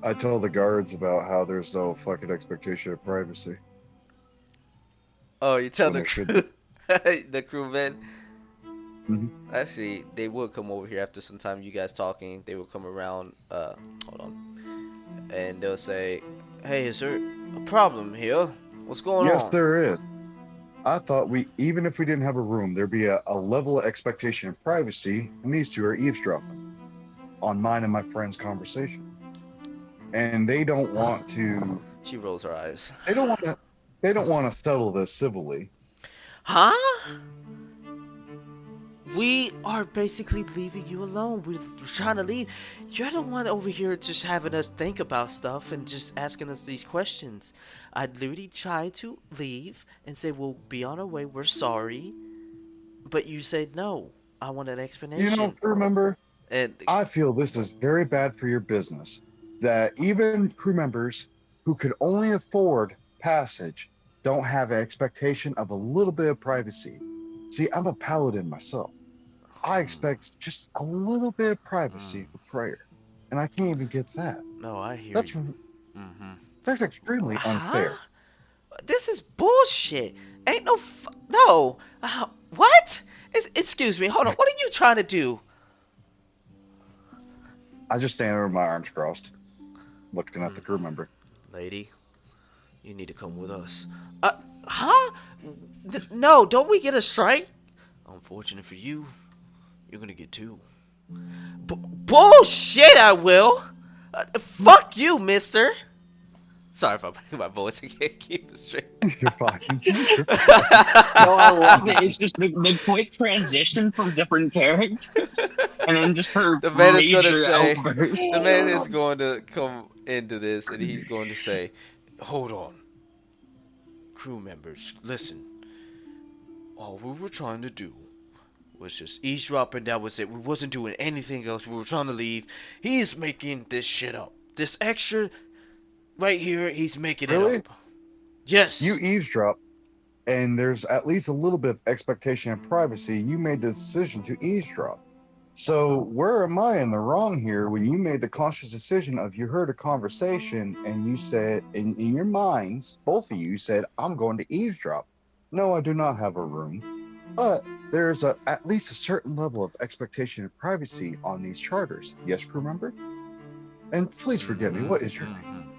I told the guards about how there's no fucking expectation of privacy. oh, you tell When the there should crew, the crewmen. Mhm. Actually, they would come over here after some time. You guys talking, they would come around. Hold on, and they'll say, "Hey, is there a problem here? What's going Yes, on?" there is. I thought even if we didn't have a room, there'd be a level of expectation of privacy, and these two are eavesdropping on mine and my friend's conversation. And they don't want to. She rolls her eyes. They don't want to. They don't want to settle this civilly. Huh? We are basically leaving you alone. We're trying to leave. You're the one over here just having us think about stuff and just asking us these questions. I literally tried to leave and say we'll be on our way. We're sorry, but you said no. I want an You know, explanation. remember, And I feel this is very bad for your business. That even crew members who could only afford passage don't have an expectation of a little bit of privacy. See, I'm a paladin myself. I expect just a little bit of privacy for prayer, and I can't even get that. no, I hear That's you. Mm-hmm. that's extremely Huh? unfair. This is bullshit. Ain't no no. What? Excuse me. Hold on. What are you trying to do? I just stand there with my arms crossed, looking at the crew member. Lady, you need to come with us. Huh? No, don't we get a strike? Unfortunate for you, you're gonna get two. Bullshit, I will. Fuck you, mister. Sorry if my voice, I can't keep it straight. You're fine. You're No, I love it. It's just the quick transition from different characters, and then just her The man is gonna major say, outburst. the man is going to come into this and he's going to say, hold on. Crew members, listen. All we were trying to do was just eavesdropping. That was it. We wasn't doing anything else. We were trying to leave. He's making this shit up. This extra right here, he's making it Really? up. Yes. You eavesdrop, and there's at least a little bit of expectation of privacy. You made the decision to eavesdrop. So where am I in the wrong here when you made the conscious decision of you heard a conversation and you said in your minds, both of you said, I'm going to eavesdrop. No, I do not have a room. But there's at least a certain level of expectation of privacy on these charters. Yes, crew member? And please forgive me, what is your name?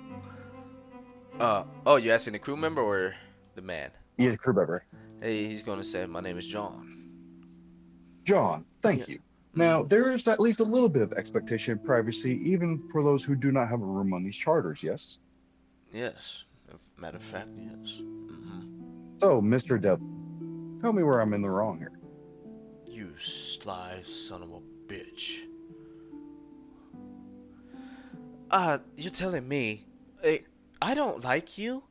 Oh, you asking the crew member or the man? Yeah, crew member. Hey, he's gonna say, my name is John. John, Yeah. thank you. Now, there is at least a little bit of expectation of privacy, even for those who do not have a room on these charters, yes? Yes. Matter of fact, yes. So, Mr. Devil, tell me where I'm in the wrong here. You fly son of a bitch. You're telling me, I don't like you,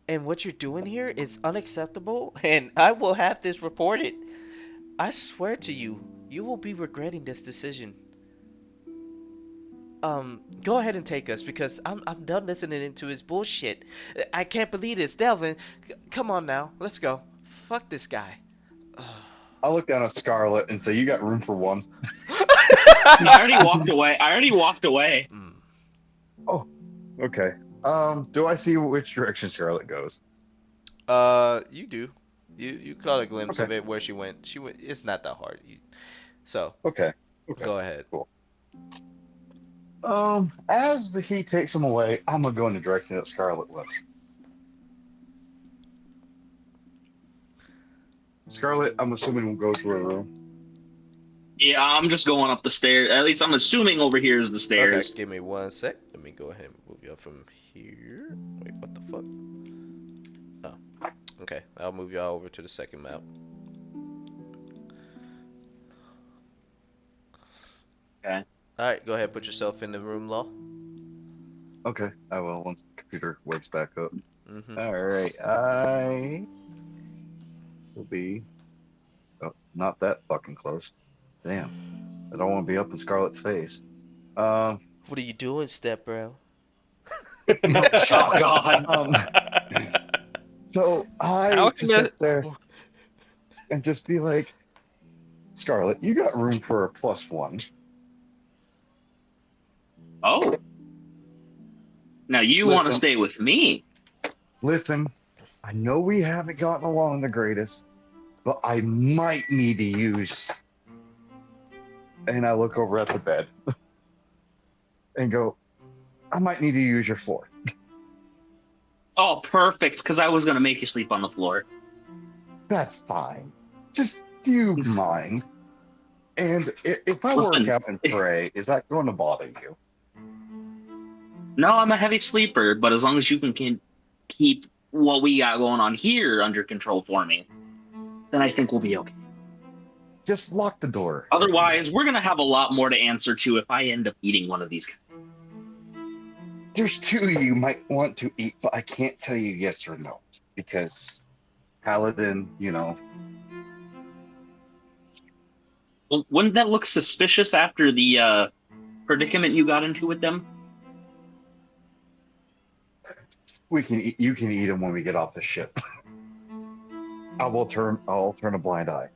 and what you're doing here is unacceptable, and I will have this reported. I swear to you, you will be regretting this decision. Go ahead and take us because I'm done listening into his bullshit. I can't believe this, Delvin. Come on now, let's go. Fuck this guy. I look down at Scarlet and say, "You got room for one." I already walked away. I already walked away. Mm. Oh, okay. Do I see which direction Scarlet goes? You do. You caught a glimpse Okay. of it where she went. She went. It's not that hard. So Okay. Okay. go ahead. Cool. As he takes him away, I'm gonna go in the direction that Scarlet went. Scarlet, I'm assuming will go through a room. Yeah, I'm just going up the stairs. At least I'm assuming over here is the Okay, stairs. give me 1 sec. Let me go ahead and move you up from here. Wait, what the fuck? Oh, okay. I'll move y'all over to the second map. Okay. All right, go ahead. Put yourself in the room, Law. Okay, I will once the computer wakes back up. Mm-hmm. All right, I will be. Oh, not that fucking close. Damn, I don't want to be up in Scarlet's face. Um, What are you doing, step bro? no, shut Oh up. God. So I just Alchemist. sit there and just be like, Scarlet, you got room for a +1. Oh. Now you want to Listen, stay with me? listen. I know we haven't gotten along the greatest, but I might need to use. And I look over at the bed and go, I might need to use your floor. Oh, perfect. Because I was gonna make you sleep on the floor. That's fine. Just do you mind? And if I work Listen, out and pray, is that going to bother you? no, I'm a heavy sleeper, but as long as you can keep what we got going on here under control for me, then I think we'll be okay. Just lock the door. Otherwise, we're gonna have a lot more to answer to if I end up eating one of these guys. There's two you might want to eat, but I can't tell you yes or no because Paladin, Well, wouldn't that look suspicious after the predicament you got into with them? you can eat them when we get off the ship. I'll turn a blind eye.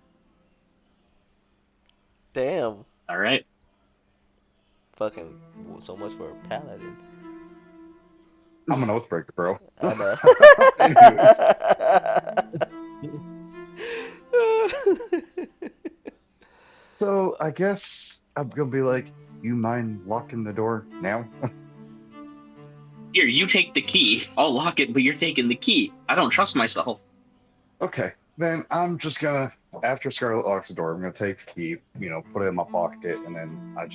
Damn. All right. Fucking so much for a paladin. I'm an oathbreaker, bro. I know. So I guess I'm gonna be like, you mind locking the door now? Here, you take the key. I'll lock it, but you're taking the key. I don't trust myself. Okay, then I'm just gonna, after Scarlet locks the door, I'm gonna take the key, put it in my pocket, and then I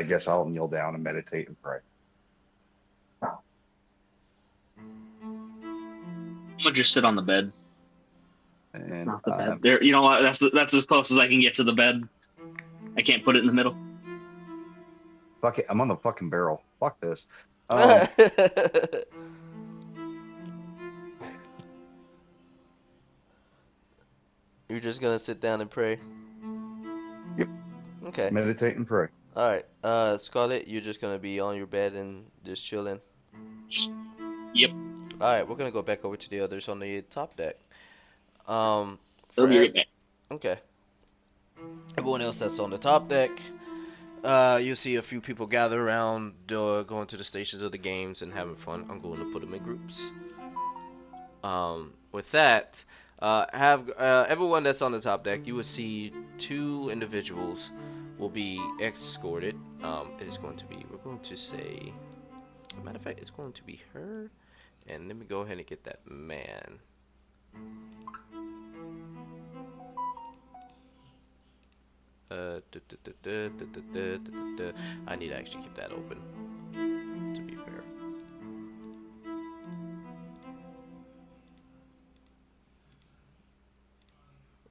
guess I'll kneel down and meditate and pray. I'm gonna just sit on the bed. And It's not the bed. There, you know what? That's as close as I can get to the bed. I can't put it in the middle. fuck it, I'm on the fucking barrel. Fuck this. You're just gonna sit down and pray. Yep. Okay. Meditate and pray. All right. Scarlet, you're just gonna be on your bed and just chilling. Yep. All right. We're gonna go back over to the others on the top deck. I'll For be right back. okay. Everyone else that's on the top deck, you'll see a few people gather around, going to the stations of the games and having fun. I'm going to put them in groups. With that, have everyone that's on the top deck, you will see 2 individuals will be escorted. It's going to be, we're going to say, as a matter of fact, it's going to be her. And let me go ahead and get that man. I need to actually keep that open, to be fair.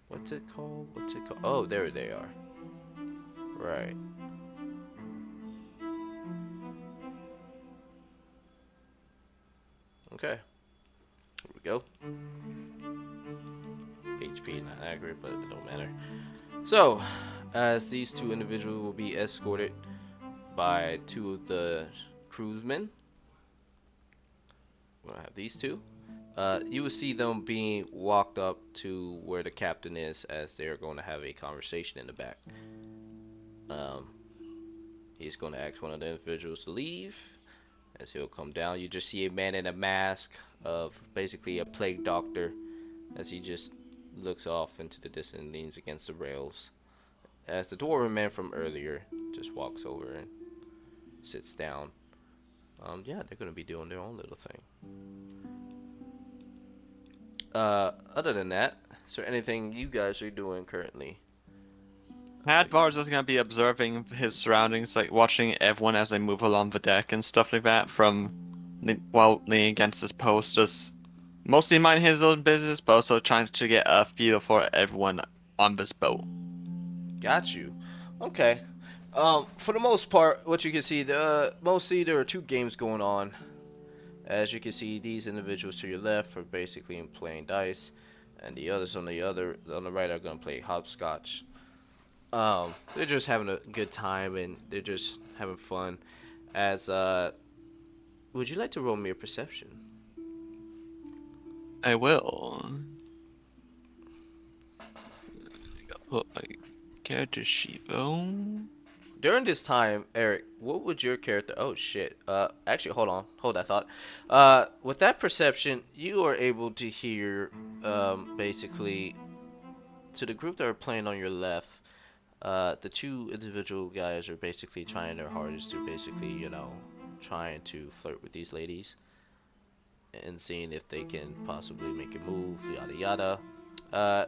What's it called? Oh, there they are. Right. Okay. Here we go. HP not accurate, but it don't matter. So, as these two individuals will be escorted by two of the crewsmen, we'll have these two. You will see them being walked up to where the captain is, as they're going to have a conversation in the back. Um, he's going to ask one of the individuals to leave, as he'll come down. You just see a man in a mask of basically a plague doctor, as he just looks off into the distance and leans against the rails. As the dwarven man from earlier just walks over and sits down. Yeah, they're gonna be doing their own little thing. Other than that, is there anything you guys are doing currently? Hadvar is just gonna be observing his surroundings, like watching everyone as they move along the deck and stuff like that from while leaning against his post, just mostly minding his own business, but also trying to get a feel for everyone on this boat. Got you. Okay. For the most part, what you can see, mostly there are two games going on. As you can see, these individuals to your left are basically playing dice, and the others on the right are gonna play hopscotch. They're just having a good time and they're just having fun. As would you like to roll me a perception? I will. Put my character sheet on. During this time, Eric, what would your character? Oh shit. Actually, hold on, hold that thought. With that perception, you are able to hear, basically, to the group that are playing on your left. The two individual guys are basically trying their hardest to basically, trying to flirt with these ladies and seeing if they can possibly make a move, yada yada.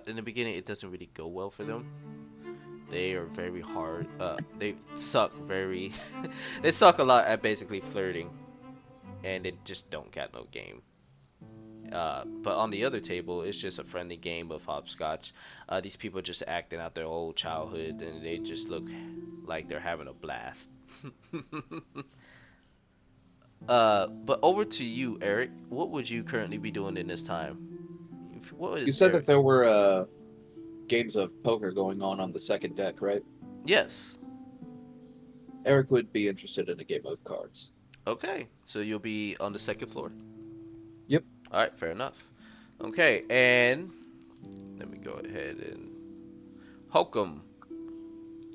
In the beginning, it doesn't really go well for them. They are very hard. They suck very. They suck a lot at basically flirting, and they just don't got no game. But on the other table, it's just a friendly game of hopscotch. These people are just acting out their old childhood, and they just look like they're having a blast. But over to you, Eric. What would you currently be doing in this time? What is You said Eric? that there were games of poker going on the second deck, right? Yes. Eric would be interested in a game of cards. Okay, so you'll be on the second floor? Yep. Alright, fair enough. Okay, and let me go ahead and Hokum.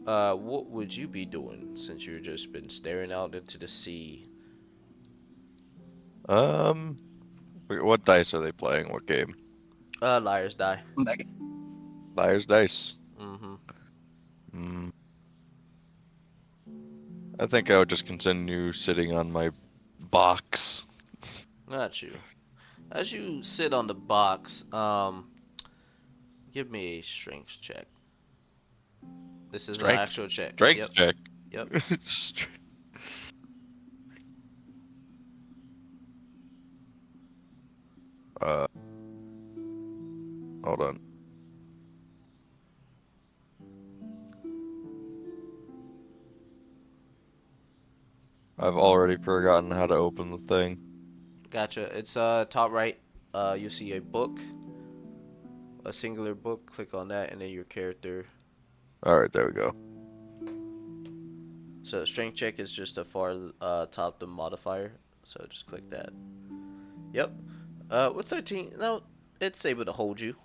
What would you be doing since you've just been staring out into the sea? What dice are they playing? What game? Liar's die. Liar's dice. Mm-hmm. Hmm. I think I would just continue sitting on my box. Not you. As you sit on the box, give me a strength check. This is an Strength. actual check. Strength check. Yep. uh, hold on. I've already forgotten how to open the thing. Gotcha. It's top right. You see a book, a singular book. Click on that, and then your character. All right, there we go. So strength check is just a far top the modifier. So just click that. Yep. With 13, no, it's able to hold you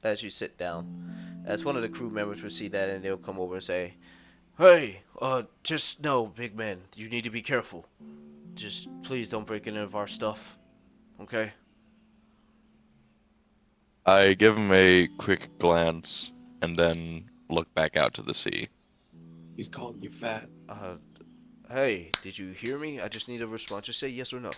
as you sit down. As one of the crew members will see that, and they'll come over and say, "Hey, just know, big man, you need to be careful. Just please don't break any of our stuff, okay?" I give him a quick glance and then look back out to the sea. He's calling you fat. Hey, did you hear me? I just need a response. Just say yes or no.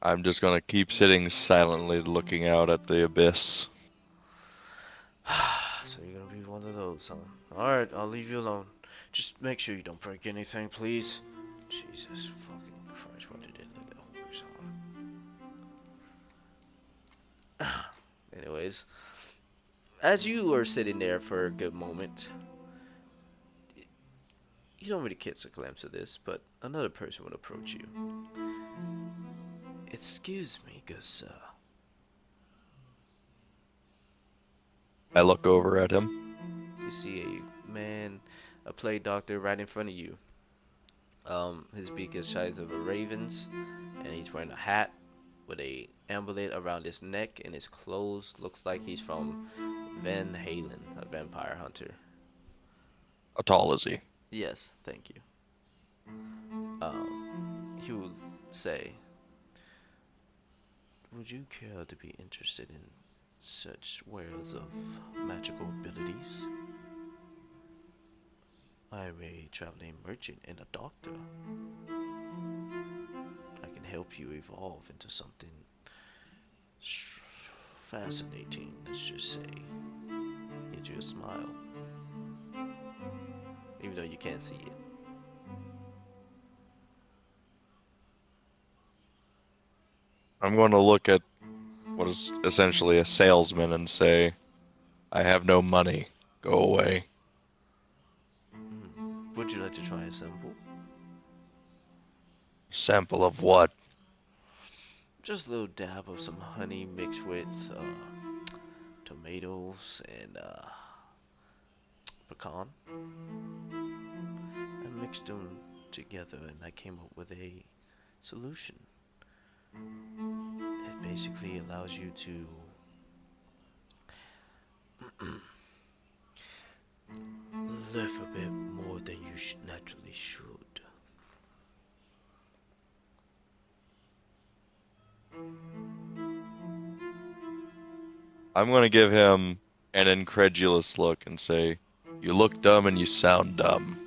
I'm just gonna keep sitting silently looking out at the abyss. So you're gonna be one of those, huh? Alright, I'll leave you alone. Just make sure you don't break anything, please. Jesus fucking Christ, what did it let that horse on? Anyways. as you are sitting there for a good moment, you don't really catch a glimpse of this, but another person would approach you. Excuse me, good sir. I look over at him. You see a man, a plague doctor, right in front of you. His beak is size of a raven's, and he's wearing a hat with a amulet around his neck, and his clothes looks like he's from Van Halen, a vampire hunter. How tall is he? Yes, thank you. He will say, would you care to be interested in such wares of magical abilities? I am a traveling merchant and a doctor. I can help you evolve into something fascinating, let's just say. Get you a smile. Even though you can't see it. I'm going to look at what is essentially a salesman and say, I have no money. Go away. Would you like to try a sample? Sample of what? Just a little dab of some honey mixed with tomatoes and pecan. I mixed them together and I came up with a solution. It basically allows you to live a bit more than you naturally should. I'm going to give him an incredulous look and say, you look dumb and you sound dumb.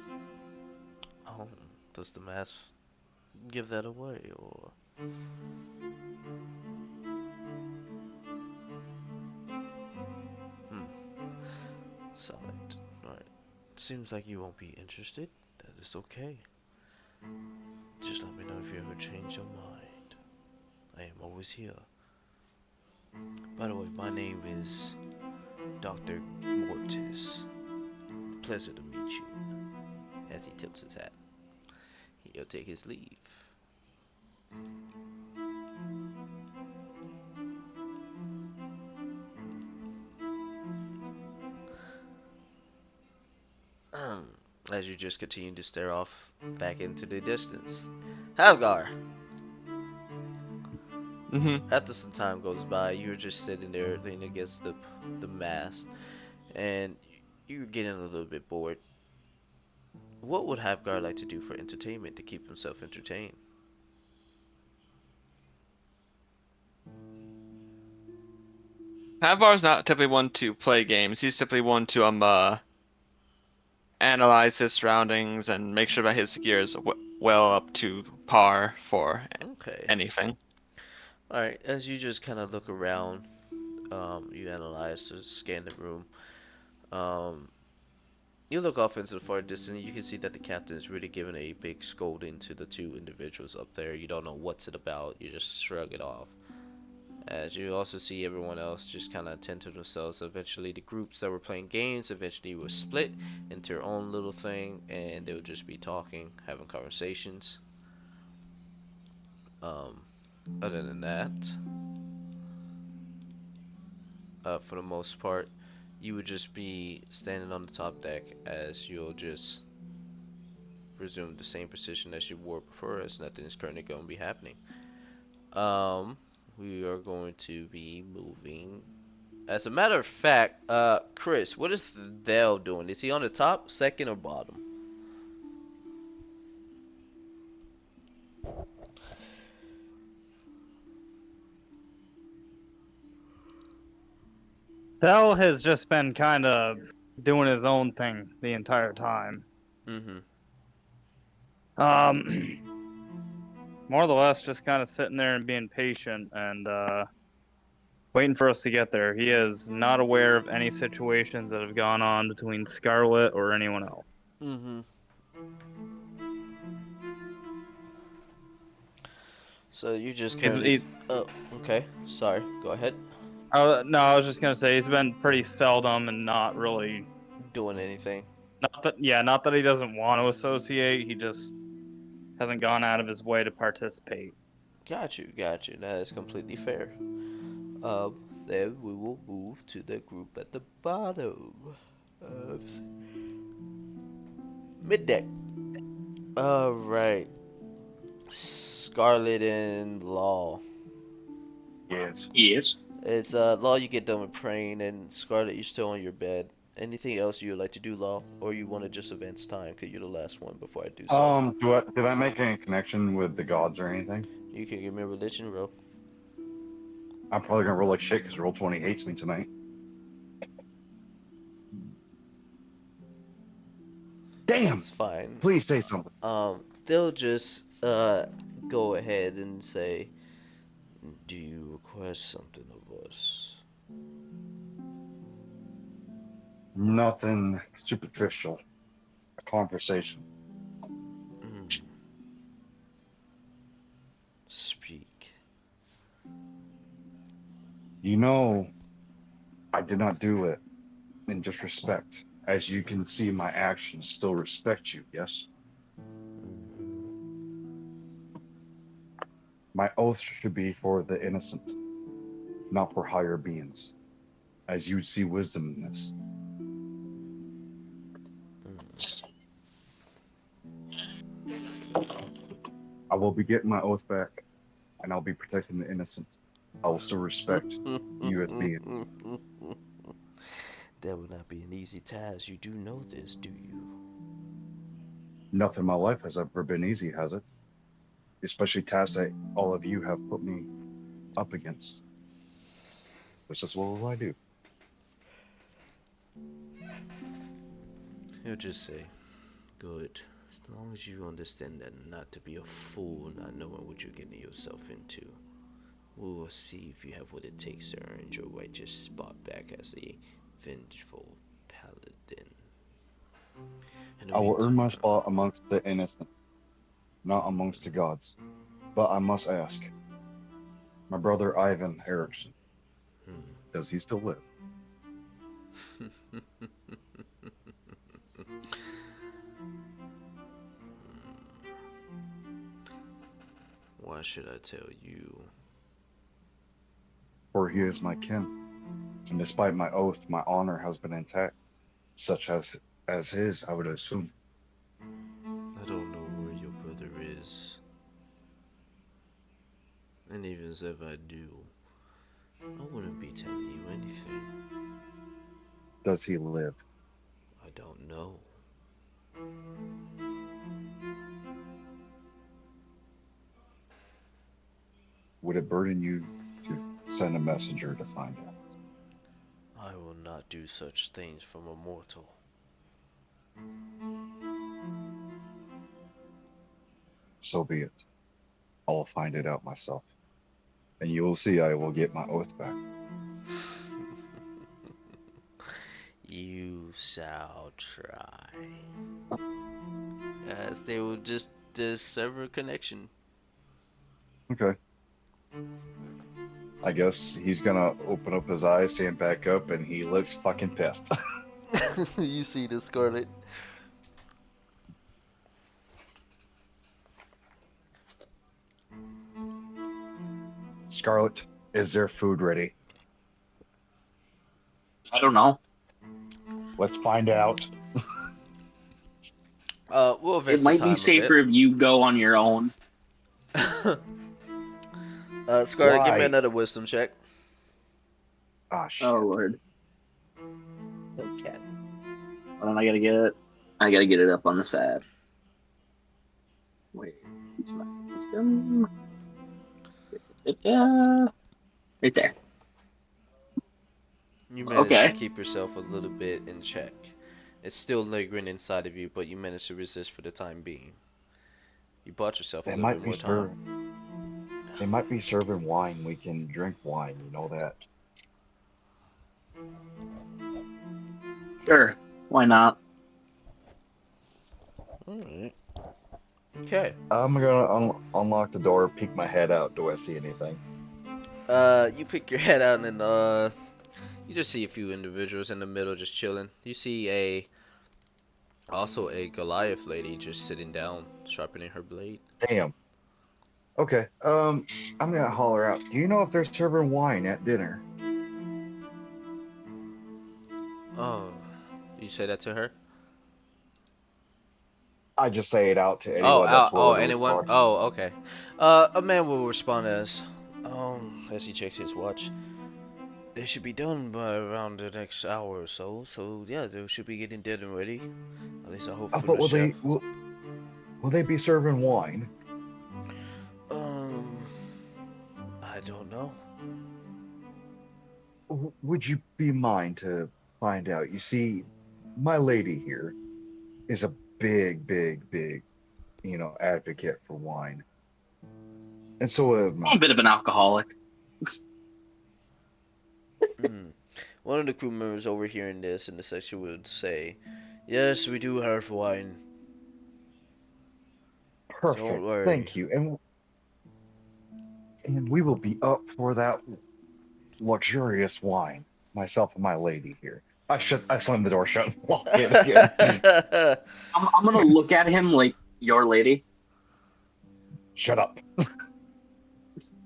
Oh, does the mask give that away, or? Solid. Alright. Seems like you won't be interested. That is okay. Just let me know if you ever change your mind. I am always here. By the way, my name is Dr. Mortis. Pleasure to meet you. As he tilts his hat. He'll take his leave. As you just continue to stare off back into the distance. Havgar! After some time goes by, you're just sitting there leaning against the mast, and you're getting a little bit bored. What would Havgar like to do for entertainment to keep himself entertained? Havar's not typically one to play games. He's typically one to analyze his surroundings and make sure that his gear is well up to par for Okay. anything. Alright, as you just kind of look around, you analyze, scan the room. You look off into the far distance, you can see that the captain is really giving a big scolding to the two individuals up there. You don't know what's it about, you just shrug it off. As you also see everyone else just kind of tend to themselves. Eventually the groups that were playing games eventually will split into their own little thing, and they'll just be talking, having conversations. Other than that, for the most part, you would just be standing on the top deck as you'll just resume the same position as you were before, as nothing is currently going to be happening. We are going to be moving. As a matter of fact, Chris, what is Thel doing? Is he on the top, second, or bottom? Thel has just been kind of doing his own thing the entire time. More or less just kind of sitting there and being patient and waiting for us to get there. He is not aware of any situations that have gone on between Scarlet or anyone else. So you just currently... Oh, okay. Sorry. Go ahead. No, I was just gonna say he's been pretty seldom and not really. Doing anything? Not that he doesn't want to associate. He just hasn't gone out of his way to participate. Got you. That is completely fair. Then we will move to the group at the bottom of mid-deck. All right. Scarlet and Law. Yes. Yes. It's Law, you get done with praying, and Scarlet, you're still on your bed. Anything else you would like to do, Law, or you want to just advance time? Cause you're the last one before I do so. Did I make any connection with the gods or anything? You can give me a religion roll. I'm probably gonna roll like shit because Roll20 hates me tonight. Damn! It's fine. Please say something. They'll just go ahead and say, "Do you request something of us?" Nothing superficial. A conversation. Mm. Speak. You know, I did not do it in disrespect. As you can see, my actions still respect you, yes? Mhm. My oath should be for the innocent, not for higher beings. As you see wisdom in this. I will be getting my oath back, and I'll be protecting the innocent. I will still respect you as being. That would not be an easy task. You do know this, do you? Nothing in my life has ever been easy, has it? Especially tasks that all of you have put me up against. Just as well as I do. He'll just say, "Good. As long as you understand that not to be a fool, not knowing what you're getting yourself into. We will see if you have what it takes to earn your righteous spot back as a vengeful paladin." In the I will earn my meantime, spot amongst the innocent, not amongst the gods. But I must ask, my brother Ivan Eriksson, does he still live? Why should I tell you? For he is my kin, and despite my oath, my honor has been intact, such as his, I would assume. I don't know where your brother is. And even if I do, I wouldn't be telling you anything. Does he live? I don't know. Would it burden you to send a messenger to find out? I will not do such things from a mortal. So be it. I'll find it out myself. And you will see I will get my oath back. You shall try. As they will just sever connection. Okay. I guess he's gonna open up his eyes, stand back up, and he looks fucking pissed. You see the Scarlet. Scarlet, is there food ready? I don't know. Let's find out. We'll It advance the might time be a safer bit. if you go on your own. Scarlet, give me Why? another wisdom check. Ah, shit. Oh lord. Okay. Hold on, I gotta get it up on the side. Wait, it's my wisdom. Right there. You managed to Okay. keep yourself a little bit in check. It's still lingering inside of you, but you managed to resist for the time being. You bought yourself a They little might bit be more time. They might be serving wine. We can drink wine. You know that. Sure. Why not? Alright. Okay. I'm gonna unlock the door, peek my head out. Do I see anything? You pick your head out and you just see a few individuals in the middle just chilling. You see also a Goliath lady just sitting down, sharpening her blade. Damn. Okay. I'm gonna holler out. Do you know if they're serving wine at dinner? Oh, you say that to her? I just say it out to anyone that's willing to anyone? respond. Oh, okay. A man will respond as he checks his watch. They should be done by around the next hour or so. So yeah, they should be getting dead and ready. At least I hope for But the chef. will they be serving wine? I don't know. Would you be mine to find out? You see, my lady here is a big, advocate for wine. And so I'm a bit of an alcoholic. One of the crew members overhearing this in the section would say, "Yes, we do have wine. perfect. Don't worry." Thank you. And we will be up for that luxurious wine. Myself and my lady here. I slammed the door shut and walk in again. I'm gonna look at him like your lady. Shut up.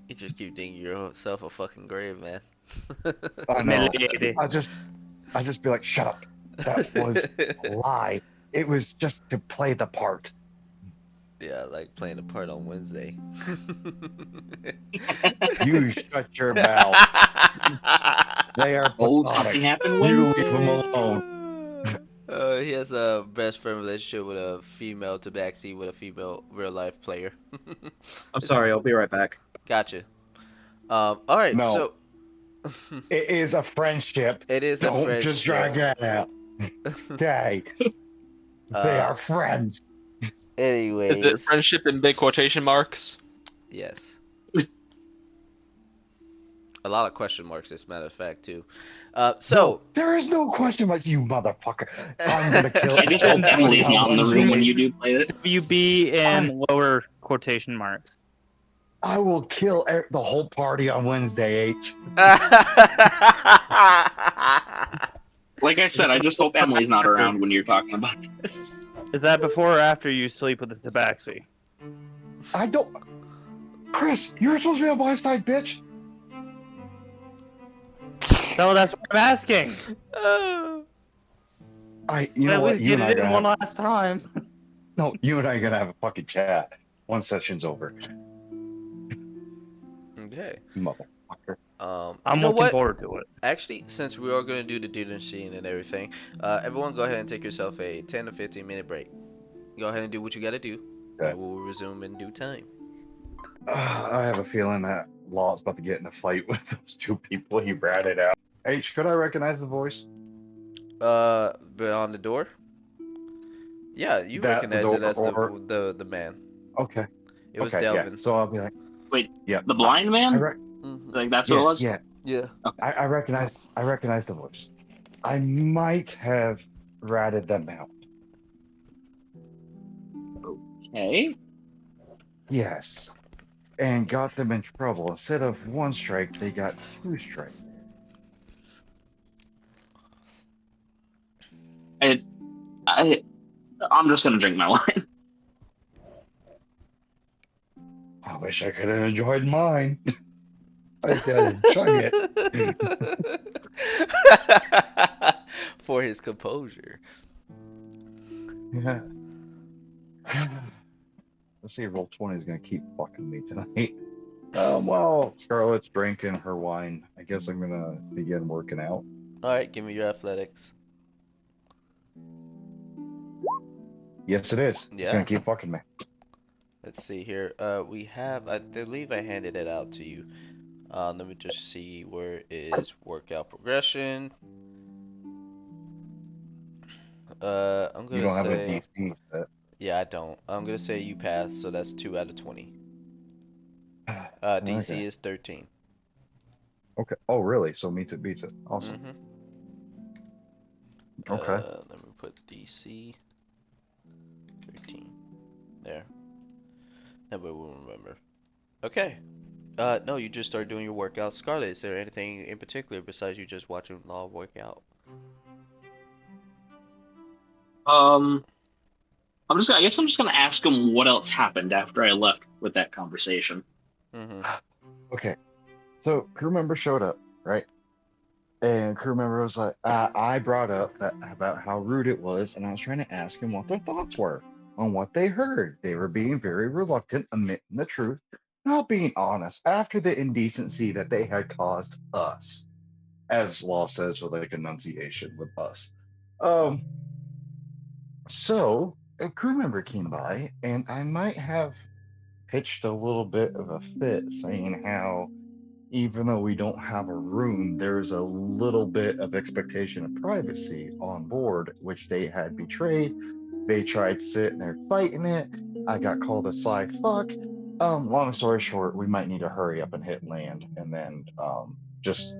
You just keep digging yourself a fucking grave, man. I know. Milady. I just be like, shut up. That was a lie. It was just to play the part. Yeah, like playing a part on Wednesday. You shut your mouth. They are Oh, platonic. something happened You Wednesday. leave them alone. He has a best friend relationship with a female tabaxi with a female real life player. I'm sorry, I'll be right back. Gotcha. All right, No. so It is a friendship. it is a Don't friendship. just drag that out. Okay. They are friends. Anyways, Is it friendship in big quotation marks? yes. A lot of question marks, as a matter of fact, too. So No, there is no question about you, motherfucker. I'm gonna kill. I just hope Emily's not in the room when you do play it. WB in lower quotation marks. I will kill the whole party on Wednesday, H. Like I said, I just hope Emily's not around when you're talking about this. Is that before or after you sleep with the tabaxi? I don't. Chris, you're supposed to be on my side, bitch. No, that's what I'm asking. You At know what? least You get and I it in gonna one have, last time. no, you and I are gonna have a fucking chat. One session's over, Okay. motherfucker. I'm you know looking what? forward to it. Actually, since we are going to do the dinner scene and everything, everyone go ahead and take yourself a 10 to 15 minute break. Go ahead and do what you got to do. Okay. And we'll resume in due time. I have a feeling that Law's about to get in a fight with those two people he ratted out. H, could I recognize the voice? Beyond the door? Yeah, you That recognize the it as door the man. Okay. It was okay, Delvin. Yeah. So I'll be like, Wait, yeah. the blind man? Mhm. Like that's what it was? Yeah. Yeah. I recognize the voice. I might have ratted them out. Okay. Yes. And got them in trouble. Instead of one strike, they got two strikes. I'm just gonna drink my wine. I wish I could have enjoyed mine. I gotta chug it. For his composure. Yeah. Let's see if roll 20 is gonna keep fucking me tonight. Well, Scarlett's drinking her wine. I guess I'm gonna begin working out. Alright, give me your athletics. Yes, it is. It's Yeah. gonna keep fucking me. Let's see here. We have, I believe I handed it out to you. Let me just see where is workout progression. I'm You gonna don't have a say, DC set. yeah, I don't. I'm gonna say you pass, so that's 2 out of 20. DC Okay. is 13. Okay. Oh, really? So meets it beats it. Awesome. Mm-hmm. Okay. Let me put DC 13 there. Nobody will remember. Okay. No, you just started doing your workout. Scarlet, is there anything in particular besides you just watching Law work out? I guess I'm just gonna ask him what else happened after I left with that conversation. Mm-hmm. Okay, so crew member showed up, right? And crew member was like, I brought up that about how rude it was, and I was trying to ask him what their thoughts were on what they heard. They were being very reluctant, admitting the truth, not being honest after the indecency that they had caused us, as Law says with like enunciation with us. Um, so a crew member came by, and I might have pitched a little bit of a fit, saying how even though we don't have a room, there's a little bit of expectation of privacy on board, which they had betrayed. They tried sitting there fighting it. I got called a sly fuck. Long story short, we might need to hurry up and hit land, and then just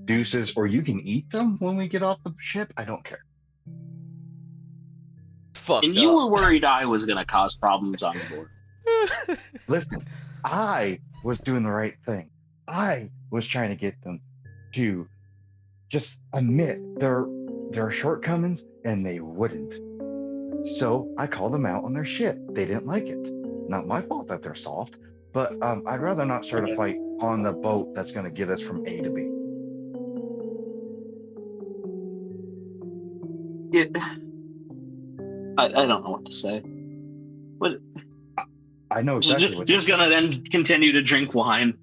deuces, or you can eat them when we get off the ship. I don't care. And Fucked you up. were worried I was gonna cause problems on board. Listen, I was doing the right thing. I was trying to get them to just admit their shortcomings, and they wouldn't. So I called them out on their shit. They didn't like it. Not my fault that they're soft, but I'd rather not start a fight on the boat that's going to get us from A to B. Yeah, I don't know what to say. But I know exactly what to just say. gonna then continue to drink wine.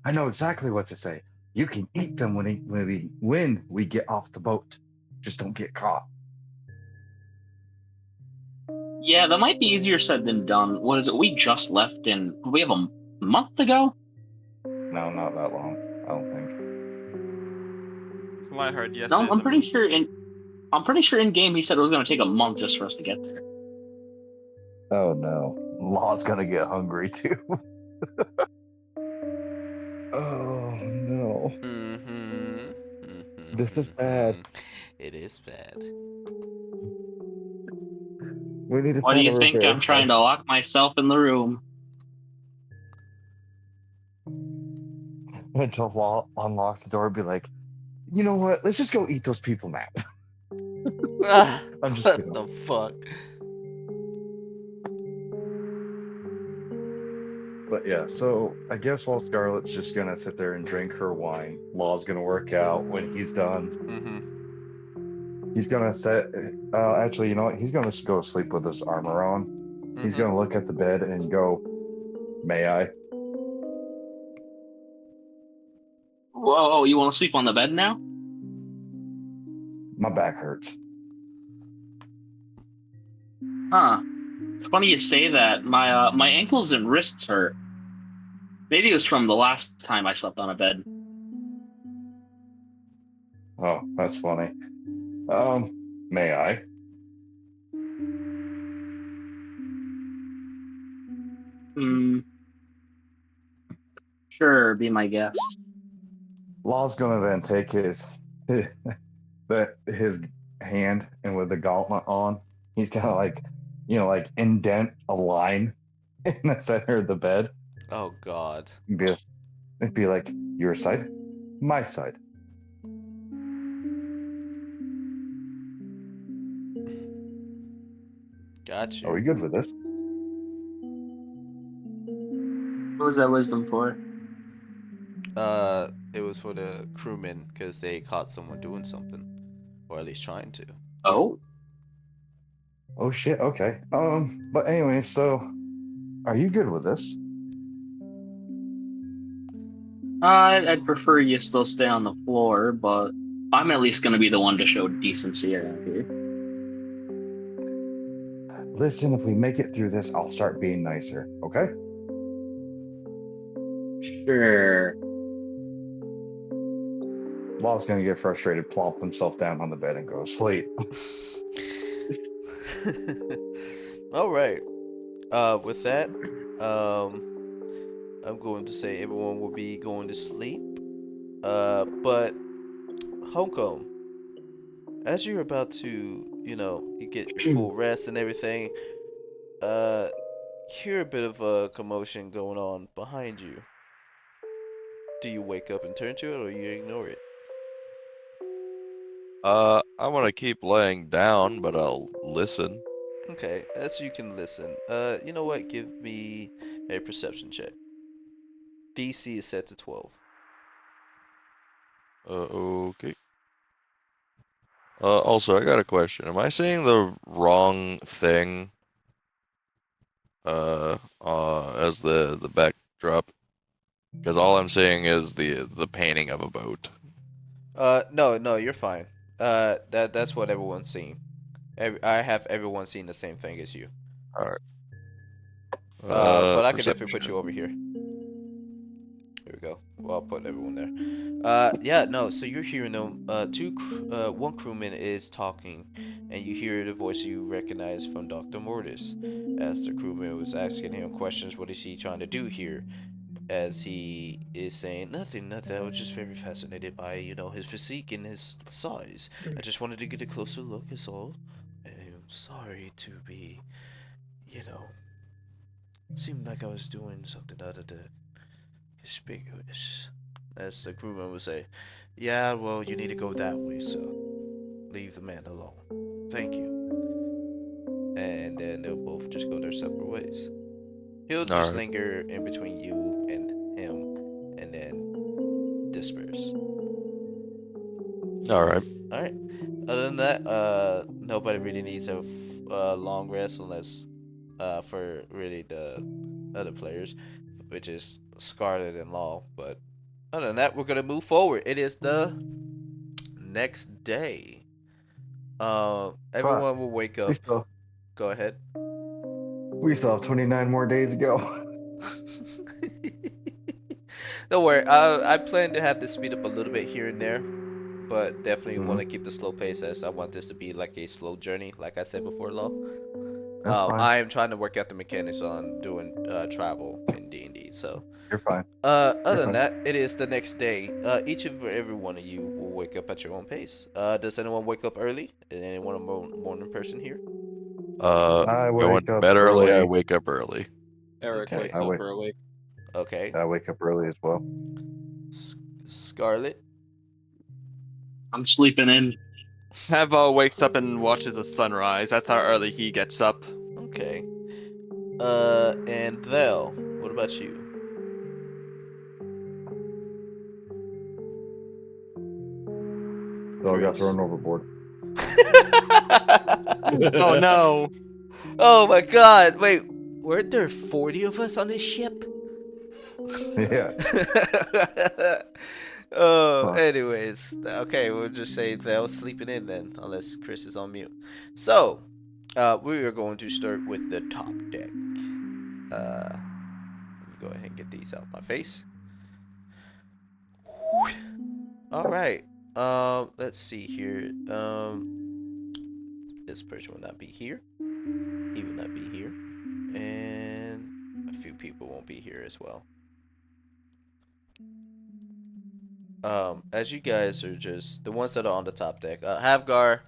I know exactly what to say. You can eat them when we get off the boat. Just don't get caught. Yeah, that might be easier said than done. What is it? We just left in. We have a month ago. No, not that long. I don't think. From what I heard, yes, No, it is I'm a pretty month. sure I'm pretty sure in game he said it was gonna take a month just for us to get there. Oh no, Law's gonna get hungry too. Oh no, Mm-hmm. this is bad. It is bad. We need to Why do find a you room for think I'm trying Isabel. to lock myself in the room? Until Law unlocks the door and be like, you know what? Let's just go eat those people now. Ah, I'm just what kidding. the fuck? But yeah, so I guess while Scarlett's just gonna sit there and drink her wine, Law's gonna work out. When he's done, Mm-hmm. he's gonna set. Actually, you know what? He's gonna just go to sleep with his armor on. He's Mm-hmm. gonna look at the bed and go, "May I?" Whoa, you want to sleep on the bed now? My back hurts. Huh. It's funny you say that. My ankles and wrists hurt. Maybe it was from the last time I slept on a bed. Oh, that's funny. May I? Hmm. Sure, be my guest. Law's gonna then take his hand, and with the gauntlet on, he's gonna like indent a line in the center of the bed. Oh God. And be like, your side, my side. Got Are we you. good with this? What was that wisdom for? It was for the crewmen because they caught someone doing something, or at least trying to. Oh, Oh shit. Okay. But anyway, so are you good with this? I'd prefer you still stay on the floor, but I'm at least gonna be the one to show decency around here. Listen, if we make it through this, I'll start being nicer. Okay? Sure. Law's gonna get frustrated, plop himself down on the bed, and go to sleep. All right. With that, I'm going to say everyone will be going to sleep. But Homecomb, as you're about to, you get your full rest and everything, uh, hear a bit of a commotion going on behind you. Do you wake up and turn to it, or you ignore it? I want to keep laying down, but I'll listen. Okay, as you can listen. You know what? Give me a perception check. DC is set to 12. Okay. Also, I got a question. Am I saying the wrong thing? As the backdrop? Because all I'm seeing is the painting of a boat. No, you're fine. That's what everyone's seeing. I have everyone seeing the same thing as you. Alright. But I can definitely put you Perception. over here. Here we go. Well, I'll put everyone there. Yeah, no. So you're hearing them. One crewman is talking, and you hear the voice you recognize from Dr. Mortis, as the crewman was asking him questions. What is he trying to do here? As he is saying, nothing. I was just very fascinated by, his physique and his size. I just wanted to get a closer look, is all. I'm sorry to be, you know, seemed like I was doing something out of the conspicuous. As the crewman would say, yeah, well, you need to go that way, so leave the man alone. Thank you. And then they'll both just go their separate ways. He'll just Alright. linger in between you and him, and then disperse. Alright. Alright. Other than that, nobody really needs a long rest unless for really the other players, which is Scarlet and Law. But other than that, we're gonna move forward. It is the next day. But Everyone will wake we up. still Go ahead. we still have 29 more days to go. Don't worry. I plan to have this speed up a little bit here and there, but definitely want Mhm. to keep the slow pace as I want this to be like a slow journey, like I said before, Law. That's fine. I am trying to work out the mechanics on doing travel in D&D. So, You're fine. other You're than fine. that, it is the next day. Each of every one of you will wake up at your own pace. Does anyone wake up early? Is anyone a morning person here? I Going wake to up bed early, I early. wake up early. Eric Okay. wakes I up wake early. Okay. I wake up early as well. Scarlet. I'm sleeping in. Havo wakes up and watches the sunrise. That's how early he gets up. Okay. And Vel, what about you? So I got Chris. thrown overboard. Oh no! Oh my god, wait, weren't there 40 of us on this ship? Yeah. Oh, Fuck. anyways, okay, we'll just say Vel sleeping in then, unless Chris is on mute. So, we are going to start with the top deck. Let me go ahead and get these out my face. All right. Let's see here. This person will not be here. He will not be here, and a few people won't be here as well. As you guys are just the ones that are on the top deck, Havgar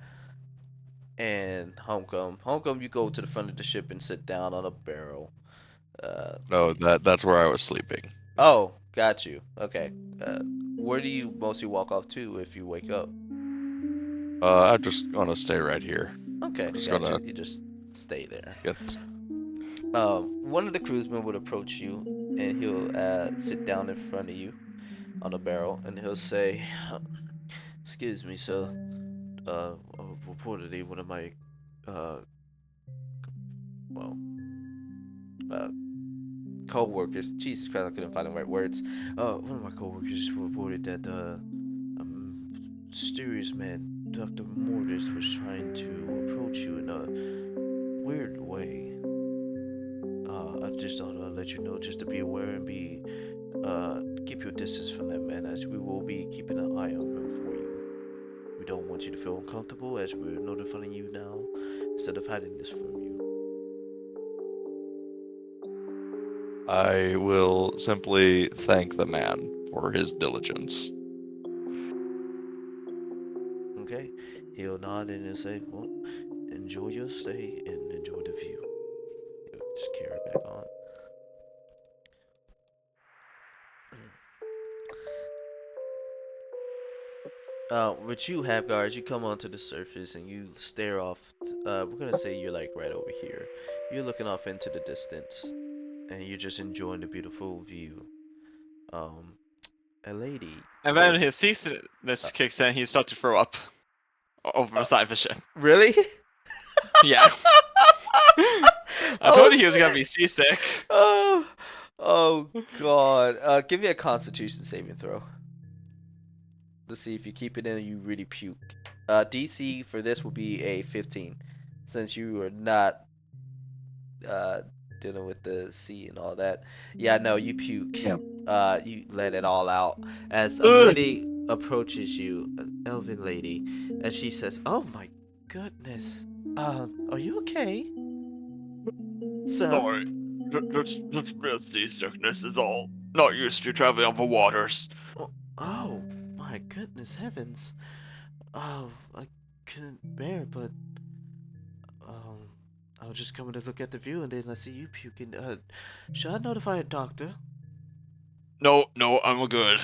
and Homecomb. Homecomb, you go to the front of the ship and sit down on a barrel. No, that's where I was sleeping. Oh, got you. Okay. Where do you mostly walk off to if you wake up? I'm just gonna stay right here. Okay, I'm just got gonna you. You just stay there. get this. One of the crewsmen would approach you, and he'll sit down in front of you on a barrel, and he'll say, "Excuse me, sir. Reportedly one of my, uh, well, uh, co-workers. Jesus Christ, I couldn't find the right words. One of my co-workers reported that a mysterious man, Dr. Mortis, was trying to approach you in a weird way. I just thought I'd let you know, just to be aware and keep your distance from that man, as we will be keeping an eye on him for you. We don't want you to feel uncomfortable, as we're notifying you now instead of hiding this from you." I will simply thank the man for his diligence. Okay? He'll nod and he'll say, "Well, enjoy your stay and enjoy the view." He'll Just carry it back on. What you have, guards, you come onto the surface and you stare off. We're gonna say you're like right over here. You're looking off into the distance, and you're just enjoying the beautiful view. Um, a lady. And then his seasickness kicks in, he starts to throw up over the side of the ship. Really? Yeah. I told you he was gonna be seasick. Oh, oh God. Give me a Constitution saving throw. Let's see if you keep it in and you really puke. DC for this will be a 15, since you are not dealing with the sea and all that. Yeah, no, you puke. Yeah. You let it all out as a lady approaches you, an elven lady, and she says, "Oh my goodness, are you okay, sir?" Sorry. Just real seasickness is all. Not used to traveling on the waters. Oh my goodness heavens. Oh, I couldn't bear, but I was just coming to look at the view and then I see you puking. Should I notify a doctor? No, I'm good.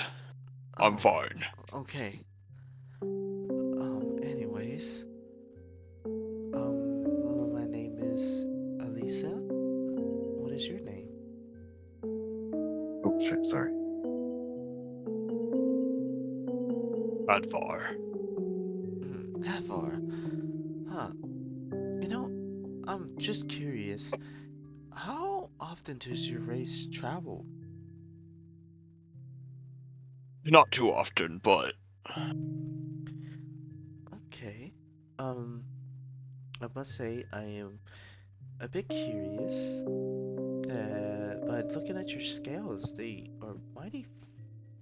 I'm Oh, fine. okay. Anyways, my name is Elisa. What is your name? Oh shit, sorry. Advar. Havar. Huh. You know, I'm just curious. How often does your race travel? Not too often, but Okay. I must say I am a bit curious that by looking at your scales, they are mighty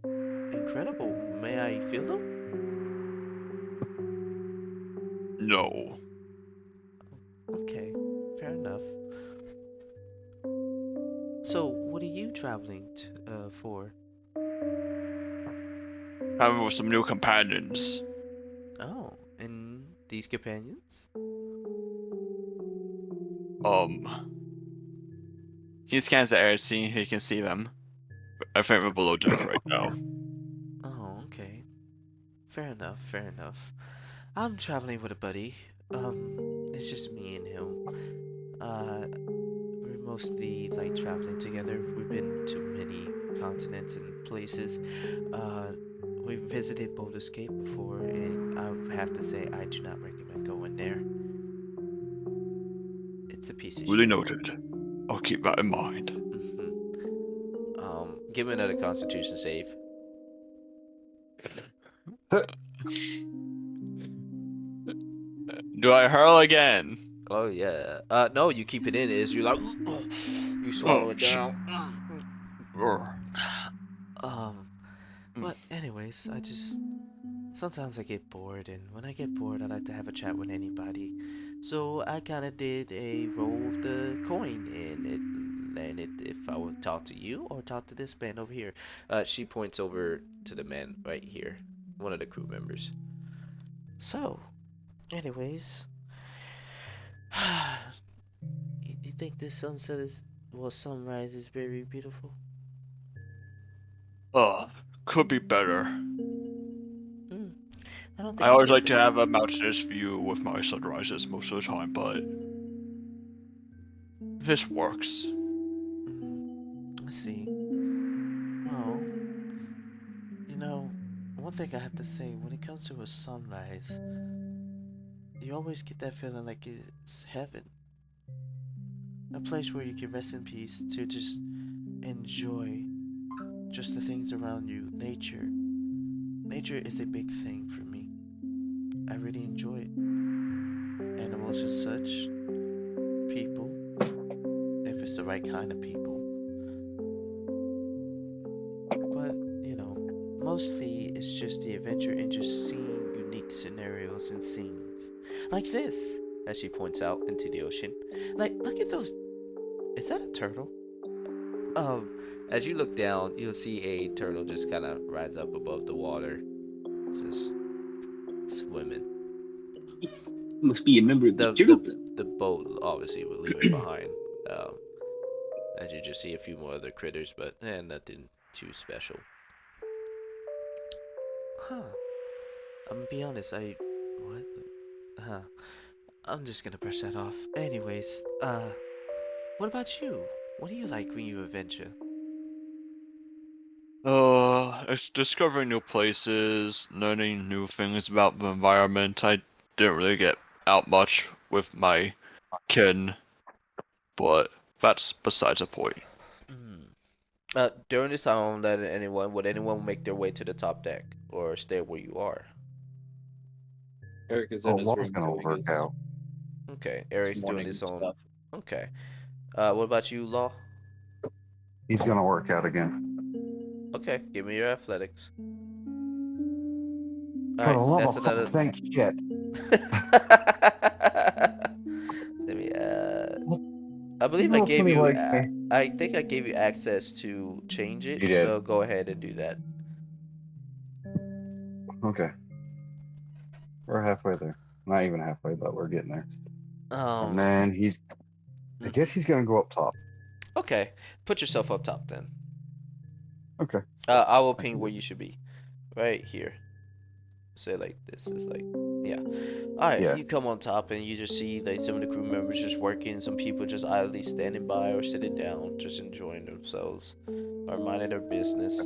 incredible. May I feel them? no. Okay, fair enough. So, what are you traveling for? Having with some new companions. Oh, and these companions? He scans the area, seeing if he can see them. I think we're below deck right now. Oh, okay. Fair enough, fair enough. I'm traveling with a buddy. It's just me and him. We're mostly like traveling together. We've been to many continents and places. We've visited Baldur's Gate before, and I have to say I do not recommend going there. It's a piece of Really shit. noted. I'll keep that in mind. Give me another Constitution save. Do I hurl again? Oh yeah. No, you keep it in. Is you like you swallow Oh, it down. Urgh. But anyways, sometimes I get bored, and when I get bored, I like to have a chat with anybody. So I kind of did a roll of the coin, and it landed if I would talk to you or talk to this man over here. She points over to the man right here, one of the crew members. So, anyways, you think this sunrise is very beautiful? Could be better. I don't I think it always gets like to have a mountainous view with my sunrises most of the time, but this works. I see. Well, one thing I have to say, when it comes to a sunrise, you always get that feeling like it's heaven. A place where you can rest in peace to just enjoy just the things around you. Nature. Nature is a big thing for me. I really enjoy it. Animals and such. People. If it's the right kind of people. But, mostly it's just the adventure and just seeing unique scenarios and scenes. Like this, as she points out into the ocean. Like, look at those. Is that a turtle? As you look down, you'll see a turtle just kind of rise up above the water. Just swimming. Must be a member of the The, turtle the, club. the boat obviously will leave it behind. as you just see a few more other critters, but nothing too special. Huh. I'm gonna be honest, what? Huh. I'm just gonna brush that off. Anyways, what about you? What do you like when you adventure? It's discovering new places, learning new things about the environment. I didn't really get out much with my kin, but that's besides the point. Hmm. During this time, I won't let anyone. Would anyone make their way to the top deck or stay where you are? Eric is Oh, in his law's room gonna doing work his, out. Okay, his Eric's doing morning his own. stuff. Okay. What about you, Law? He's gonna work out again. Okay, give me your athletics. All For right, the love that's of fuck, another. thank shit. Let me. I believe I Little gave Timmy you. likes me. I think I gave you access to change it, You did. so go ahead and do that. Okay. We're halfway there. Not even halfway, but we're getting there. And then I mhm. guess he's gonna go up top. Okay, put yourself up top then. Okay. I will I ping can where do you should be. Right here. Say like this is like, yeah. All right, Yeah. you come on top and you just see like some of the crew members just working, some people just idly standing by or sitting down, just enjoying themselves or minding their business.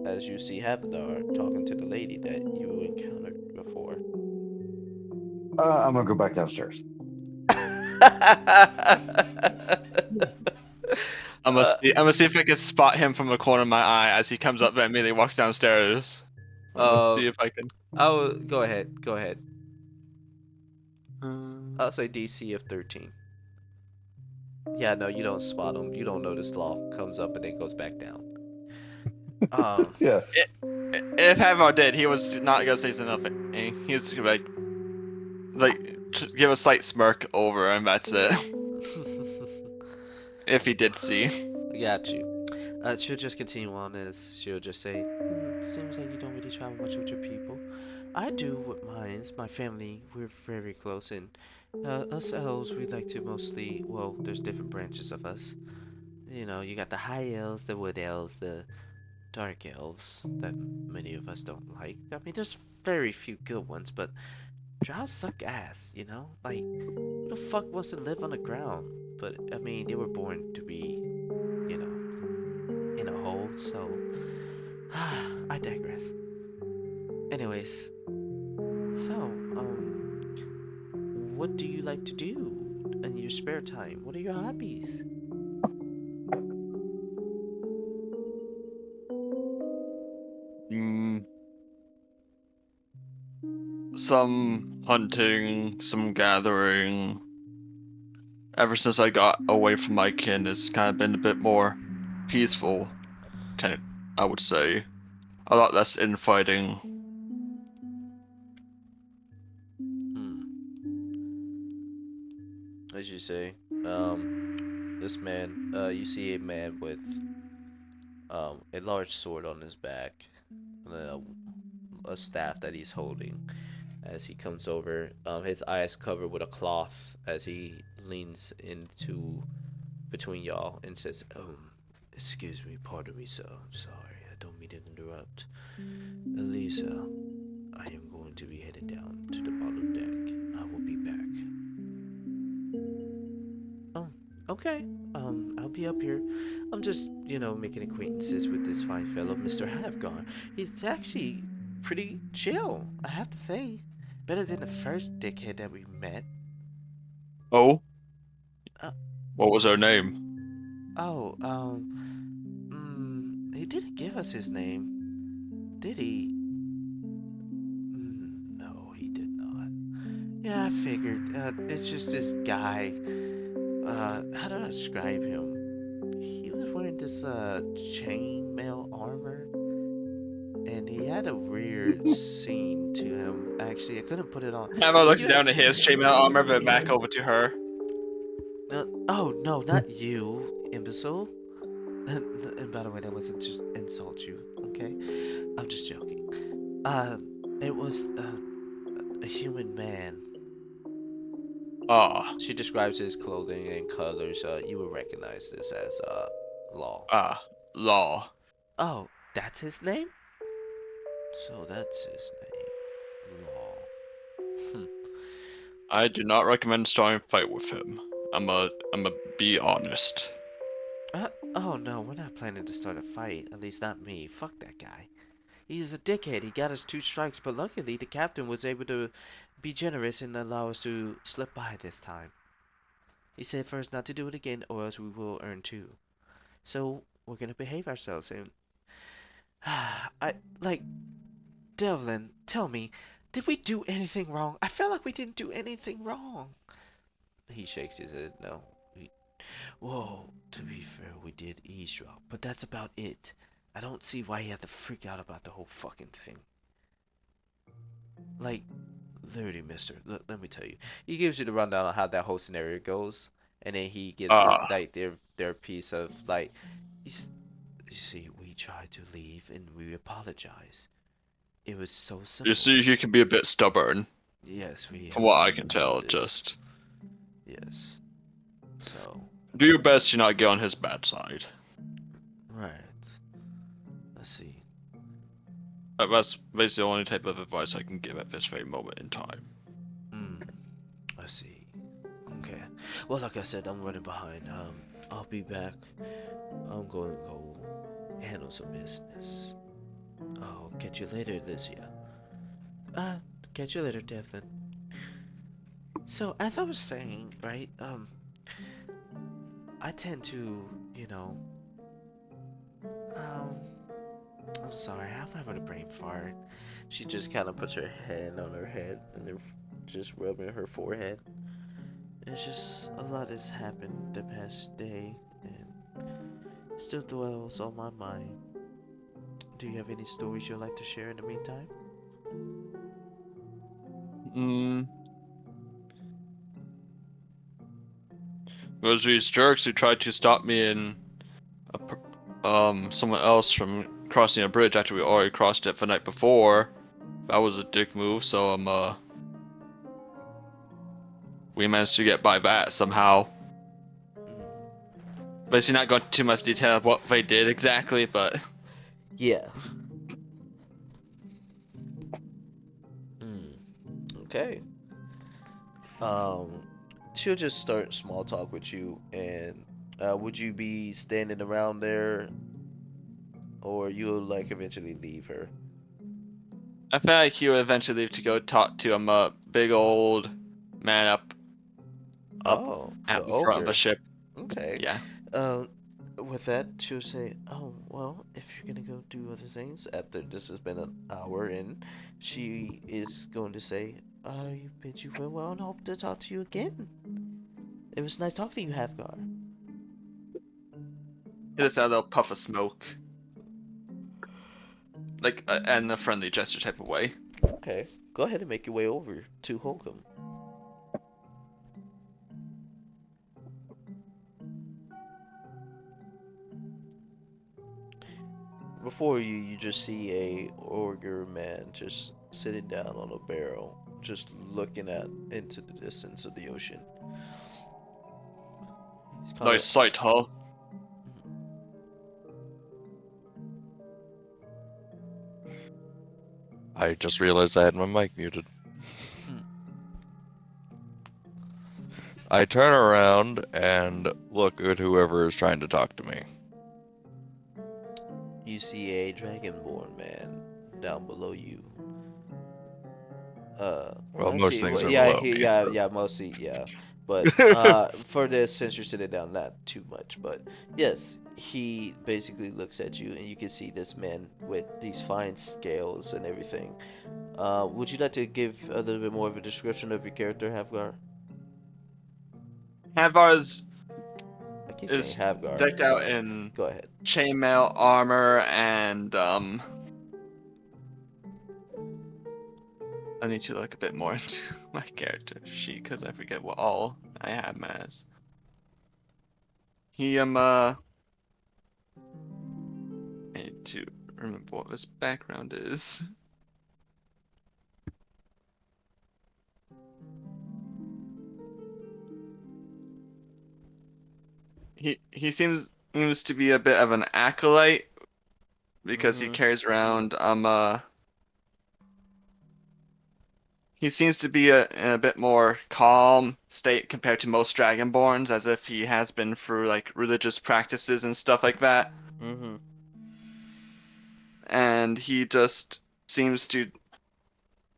As you see Havadar talking to the lady that you encountered before. I'm gonna go back downstairs. uh, I'm gonna see if I can spot him from the corner of my eye as he comes up and immediately walks downstairs. I'm gonna uh, see if I can. I'll go ahead. Go ahead. Hmm. I'll say DC of 13. Yeah, no, you don't spot him. You don't notice Law comes up and then goes back down. Um, Yeah. If Havar did, he was not gonna say nothing. He was give a slight smirk over, and that's it. If he did see. got you. She'll just continue on as she'll just say, seems like you don't really travel much with your people. I do with mine. My family, we're very close, and us elves, we like to mostly, well, there's different branches of us. You know, you got the high elves, the wood elves, the dark elves that many of us don't like. I mean, there's very few good ones, but drows suck ass, you know? Like, who the fuck wants to live on the ground? But, I mean, they were born to be, you know, in a hole, so I digress. Anyways, so, what do you like to do in your spare time? What are your hobbies? Mm, some hunting, some gathering. Ever since I got away from my kin, it's kind of been a bit more peaceful, I would say. A lot less infighting. Hmm. As you say, this man, you see a man with, a large sword on his back, and a staff that he's holding. As he comes over, his eyes covered with a cloth as he leans into between y'all and says, excuse me, pardon me, sir. I'm sorry, I don't mean to interrupt. Elisa, I am going to be headed down to the bottom deck. I will be back. Oh, okay. I'll be up here. I'm just, making acquaintances with this fine fellow, Mr. Havgar. He's actually pretty chill, I have to say. Better than the first dickhead that we met. Oh? Uh, What was her name? oh, he didn't give us his name, did he? No, he did not. Yeah, I figured. It's just this guy. How do I describe him? He was wearing this chainmail armor, and he had a weird scene to him. Actually, I couldn't put it on. Havar If looks you had, down at his chainmail armor, but back over to her. oh no, not you, imbecile. And by the way, that wasn't just insult you, okay? I'm just joking. It was a human man. Ah, She describes his clothing and colors. You will recognize this as Law. Law. Oh, that's his name? So that's his name. Law. Hmm. I do not recommend starting a fight with him. I'ma be honest. Oh no, we're not planning to start a fight. At least not me. Fuck that guy. He's a dickhead. He got us 2 strikes, but luckily the captain was able to be generous and allow us to slip by this time. He said first not to do it again or else we will earn 2. So we're gonna behave ourselves and I like Devlin, tell me, did we do anything wrong? I felt like we didn't do anything wrong. He shakes his head. No. Whoa, to be fair, we did eavesdrop, but that's about it. I don't see why he had to freak out about the whole fucking thing. Like, literally, mister, let me tell you. He gives you the rundown on how that whole scenario goes, and then he gives you, Ah, like, their piece of, like, he's, you see, we tried to leave and we apologize. It was so you simple. see, you can be a bit stubborn, Yes, we from have what I learned can about tell. this. Just Yes. So, do your best to not get on his bad side. right. Let's see. That's basically the only type of advice I can give at this very moment in time. I see. Okay. Well, like I said, I'm running behind. I'll be back. I'm going to go handle some business. I'll catch you later, Alicia. Uh, catch you later, Devlin. So, as I was saying, right, I tend to, you know, um, I'm sorry, I'm having a brain fart. She just kind of puts her hand on her head and then just rubbing her forehead. It's just a lot has happened the past day and still dwells on my mind. Do you have any stories you'd like to share in the meantime? Those these jerks who tried to stop me and someone else from crossing a bridge after we already crossed it the night before. That was a dick move. So we managed to get by that somehow. Basically, not going into too much detail of what they did exactly, but Yeah. Okay. Um, she'll just start small talk with you, and would you be standing around there, or you'll like eventually leave her? I feel like he would eventually leave to go talk to a big old man up Oh, the at the front of the ogre. ship. Okay. Yeah. Um, with that, she'll say, "Oh, well, if you're gonna go do other things after this has been an hour in, she is going to say, you bid you farewell and hope to talk to you again. It was nice talking to you, Havgar." He lets out a little puff of smoke, like in a friendly gesture type of way. Okay, go ahead and make your way over to Holcomb. Before you, you just see a ogre man just sitting down on a barrel, just looking at into the distance of the ocean. He's kind Nice of sight, huh? I just realized I had my mic muted. I turn around and look at whoever is trying to talk to me. you see a dragonborn man down below you. Well, most Actually, things are yeah, below me. yeah, mostly, yeah. But for this, since you're sitting down, not too much. But yes, he basically looks at you, and you can see this man with these fine scales and everything. Would you like to give a little bit more of a description of your character, Havgar? Havar's I keep saying is Havgar. decked out Sorry. in Go ahead. chainmail armor and I need to look a bit more into my character sheet because I forget what all I have him as. He I need to remember what his background is. he seems to be a bit of an acolyte because he Mhm. carries around he seems to be in a bit more calm state compared to most Dragonborns, as if he has been through like religious practices and stuff like that. Mhm. And he just seems to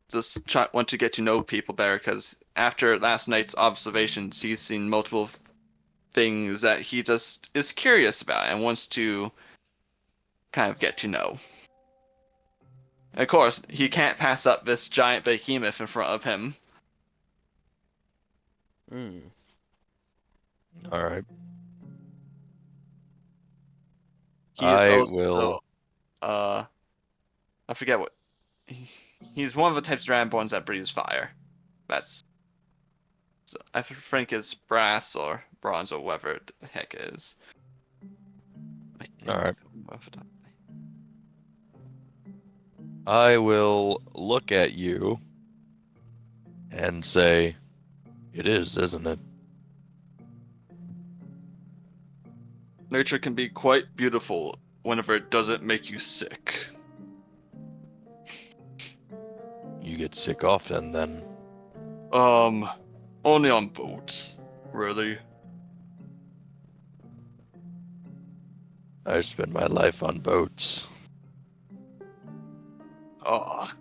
just want to get to know people better because after last night's observations, he's seen multiple things that he just is curious about and wants to kind of get to know. Of course, he can't pass up this giant behemoth in front of him. Mm. All right. He is I also, will. I forget what. He's one of the types of Dragonborns that breathes fire. That's, I think it's brass or bronze or whatever the heck it is. All right. I will look at you and say, "It is, isn't it?" Nature can be quite beautiful whenever it doesn't make you sick. You get sick often, then. Only on boats, really. I spend my life on boats. Ah.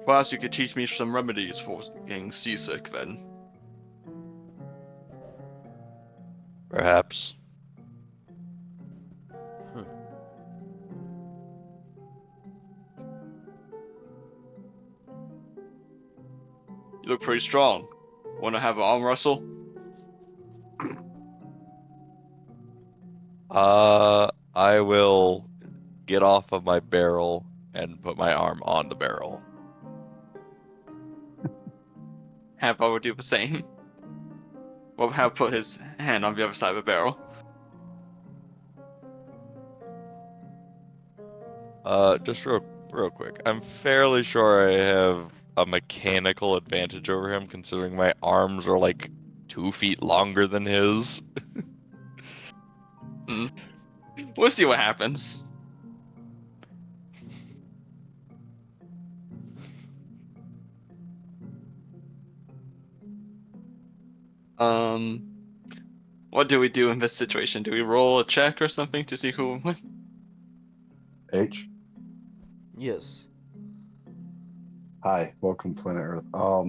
Perhaps you could teach me some remedies for getting seasick then. Perhaps. You look pretty strong. Wanna have an arm wrestle? I will get off of my barrel and put my arm on the barrel. Have Bubba do the same. Well, have put his hand on the other side of the barrel. Just real quick. I'm fairly sure I have a mechanical advantage over him, considering my arms are like 2 feet longer than his. We'll see what happens. What do we do in this situation? Do we roll a check or something to see who will win? H. Yes. Hi, welcome to Planet Earth.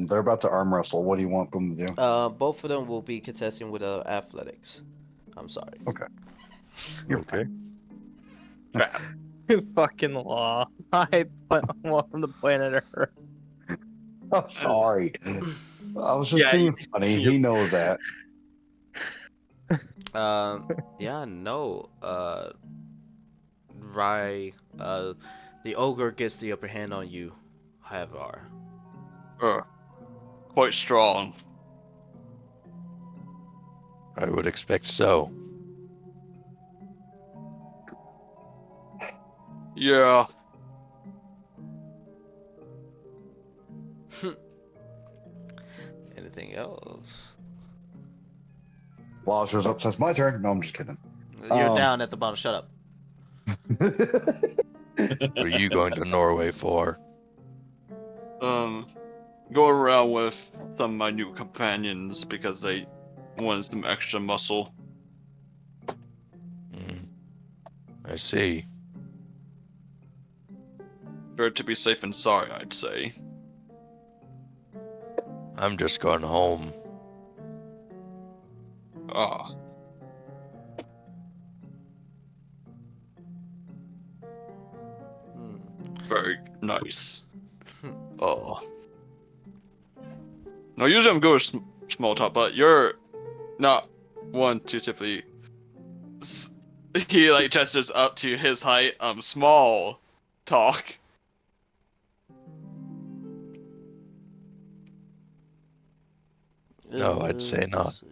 They're about to arm wrestle. What do you want them to do? Both of them will be contesting with athletics. I'm sorry. Okay. You're Okay. Crap. Fucking law. Welcome to Planet Earth. Oh, sorry. I was just Yeah, being funny. He knows that. Yeah, no. Rai, the ogre gets the upper hand on you, Havar. Quite strong. I would expect so. Yeah. Anything else? Well, shows up, says my turn. No, I'm just kidding. You're down at the bottom. Shut up. What are you going to Norway for? Go around with some of my new companions because they wanted some extra muscle. Hmm. I see. Better to be safe than sorry, I'd say. I'm just going home. Ah. Hmm. Very nice. Oh. No, usually I'm good with small talk, but you're not one to typically. He like gestures up to his height. Small talk. No, I'd say not. Let's see.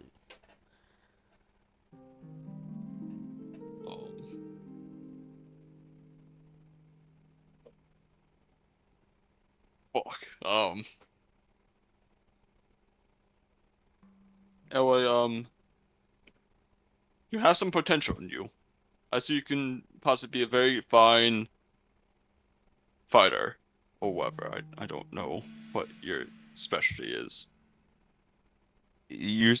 Fuck. Anyway, You have some potential in you. I see you can possibly be a very fine fighter, or whatever. I don't know what your specialty is. You,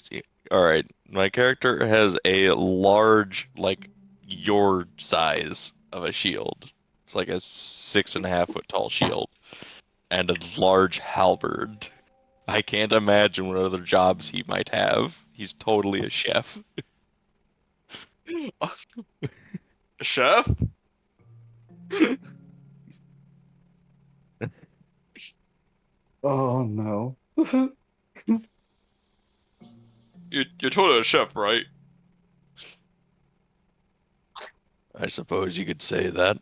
all right. My character has a large, like your size of a shield. It's like a 6.5 foot tall shield, and a large halberd. I can't imagine what other jobs he might have. He's totally a chef. Chef? Oh no. You're totally a chef, right? I suppose you could say that.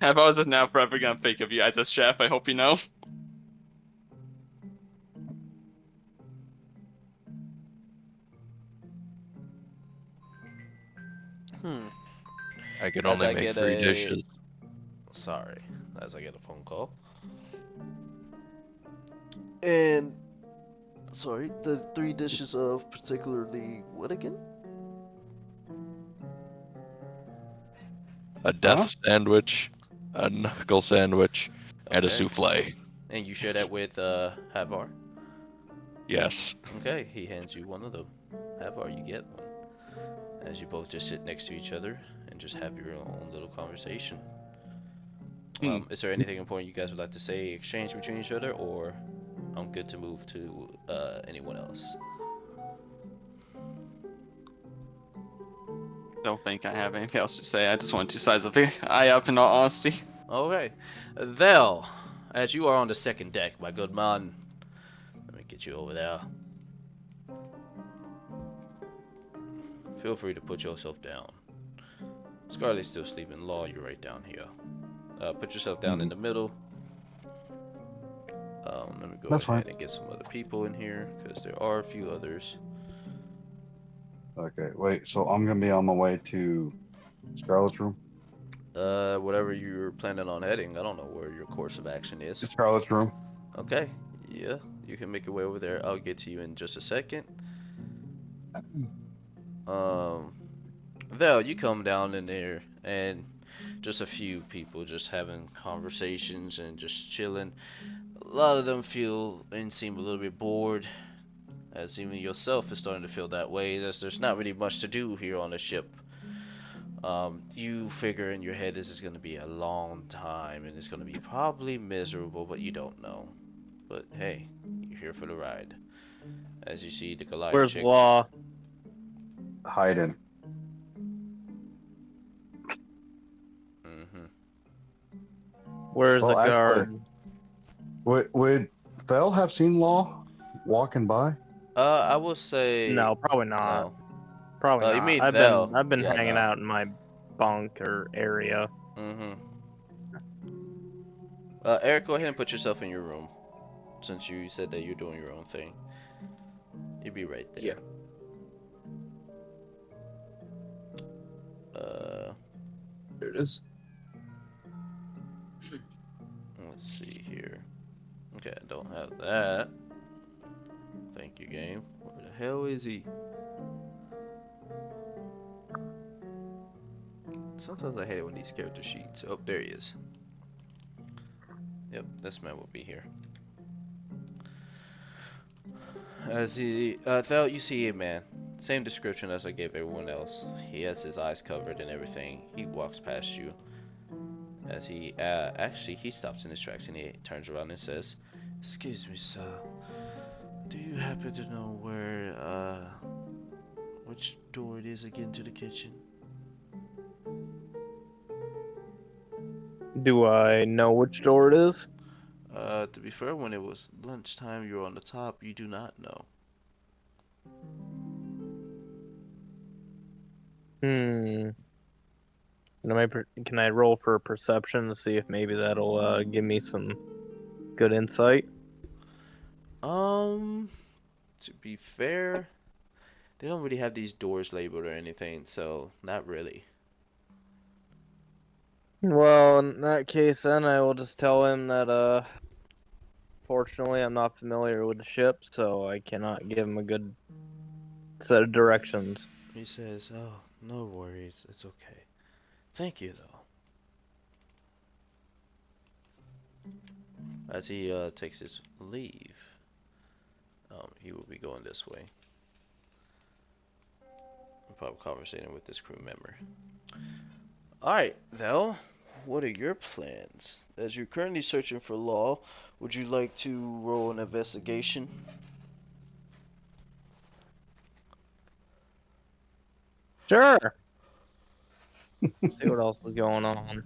Have I was now forever gonna think of you as a chef, I hope you know. Hmm. I can As only I make get 3 a dishes. sorry, as I get a phone call. And sorry, the 3 dishes of particularly what again? A death sandwich, a knuckle sandwich, and a Okay. souffle. And you share that with Havar? Yes. Okay, he hands you one of them. Havar, you get one. As you both just sit next to each other and just have your own little conversation. Is there anything important you guys would like to say, exchange between each other, or I'm good to move to anyone else? Don't think I have anything else to say. I just want to size of the eye up in all honesty. Okay. Vel, as you are on the second deck, my good man. Let me get you over there. Feel free to put yourself down. Scarlet's still sleeping. Law, you're right down here. Put yourself down in the middle. Let me go That's ahead fine. and get some other people in here, because there are a few others. Okay, wait. So I'm gonna be on my way to Scarlet's room. Whatever you're planning on heading, I don't know where your course of action is. Scarlet's room. Okay, yeah, you can make your way over there. I'll get to you in just a second. Val, you come down in there, and just a few people just having conversations and just chilling. A lot of them feel and seem a little bit bored, as even yourself is starting to feel that way. There's not really much to do here on the ship. You figure in your head this is going to be a long time, and it's going to be probably miserable, but you don't know. But hey, you're here for the ride. As you see, the Goliath Where's chick. Law? Hiding. Mm-hmm. Where's Well, the actually, guard? would Fel have seen Law walking by? I will say No, probably not. no. Probably You not. mean I've Vel? been Yeah, hanging no. out in my bunk or area. Mm-hmm. Eric, go ahead and put yourself in your room, since you said that you're doing your own thing. You'd be right there. Yeah. There it is. Let's see here. Okay, I don't have that. Thank you, game. Where the hell is he? Sometimes I hate it when these character sheets. Oh, there he is. Yep, this man will be here. As he, Thel, you see a man. Same description as I gave everyone else. He has his eyes covered and everything. He walks past you. As he, actually, he stops in his tracks and he turns around and says, "Excuse me, sir. Do you happen to know where, which door it is again to the kitchen?" Do I know which door it is? To be fair, when it was lunchtime, you were on the top. You do not know. Can I roll for perception to see if maybe that'll give me some good insight? To be fair, they don't really have these doors labeled or anything, so not really. Well, in that case, then I will just tell him that fortunately I'm not familiar with the ship, so I cannot give him a good set of directions. He says, "Oh, no worries. It's okay. Thank you, though." As he takes his leave, he will be going this way. Probably conversating with this crew member. Alright, Val, what are your plans? As you're currently searching for Law, would you like to roll an investigation? Sure. See what else is going on.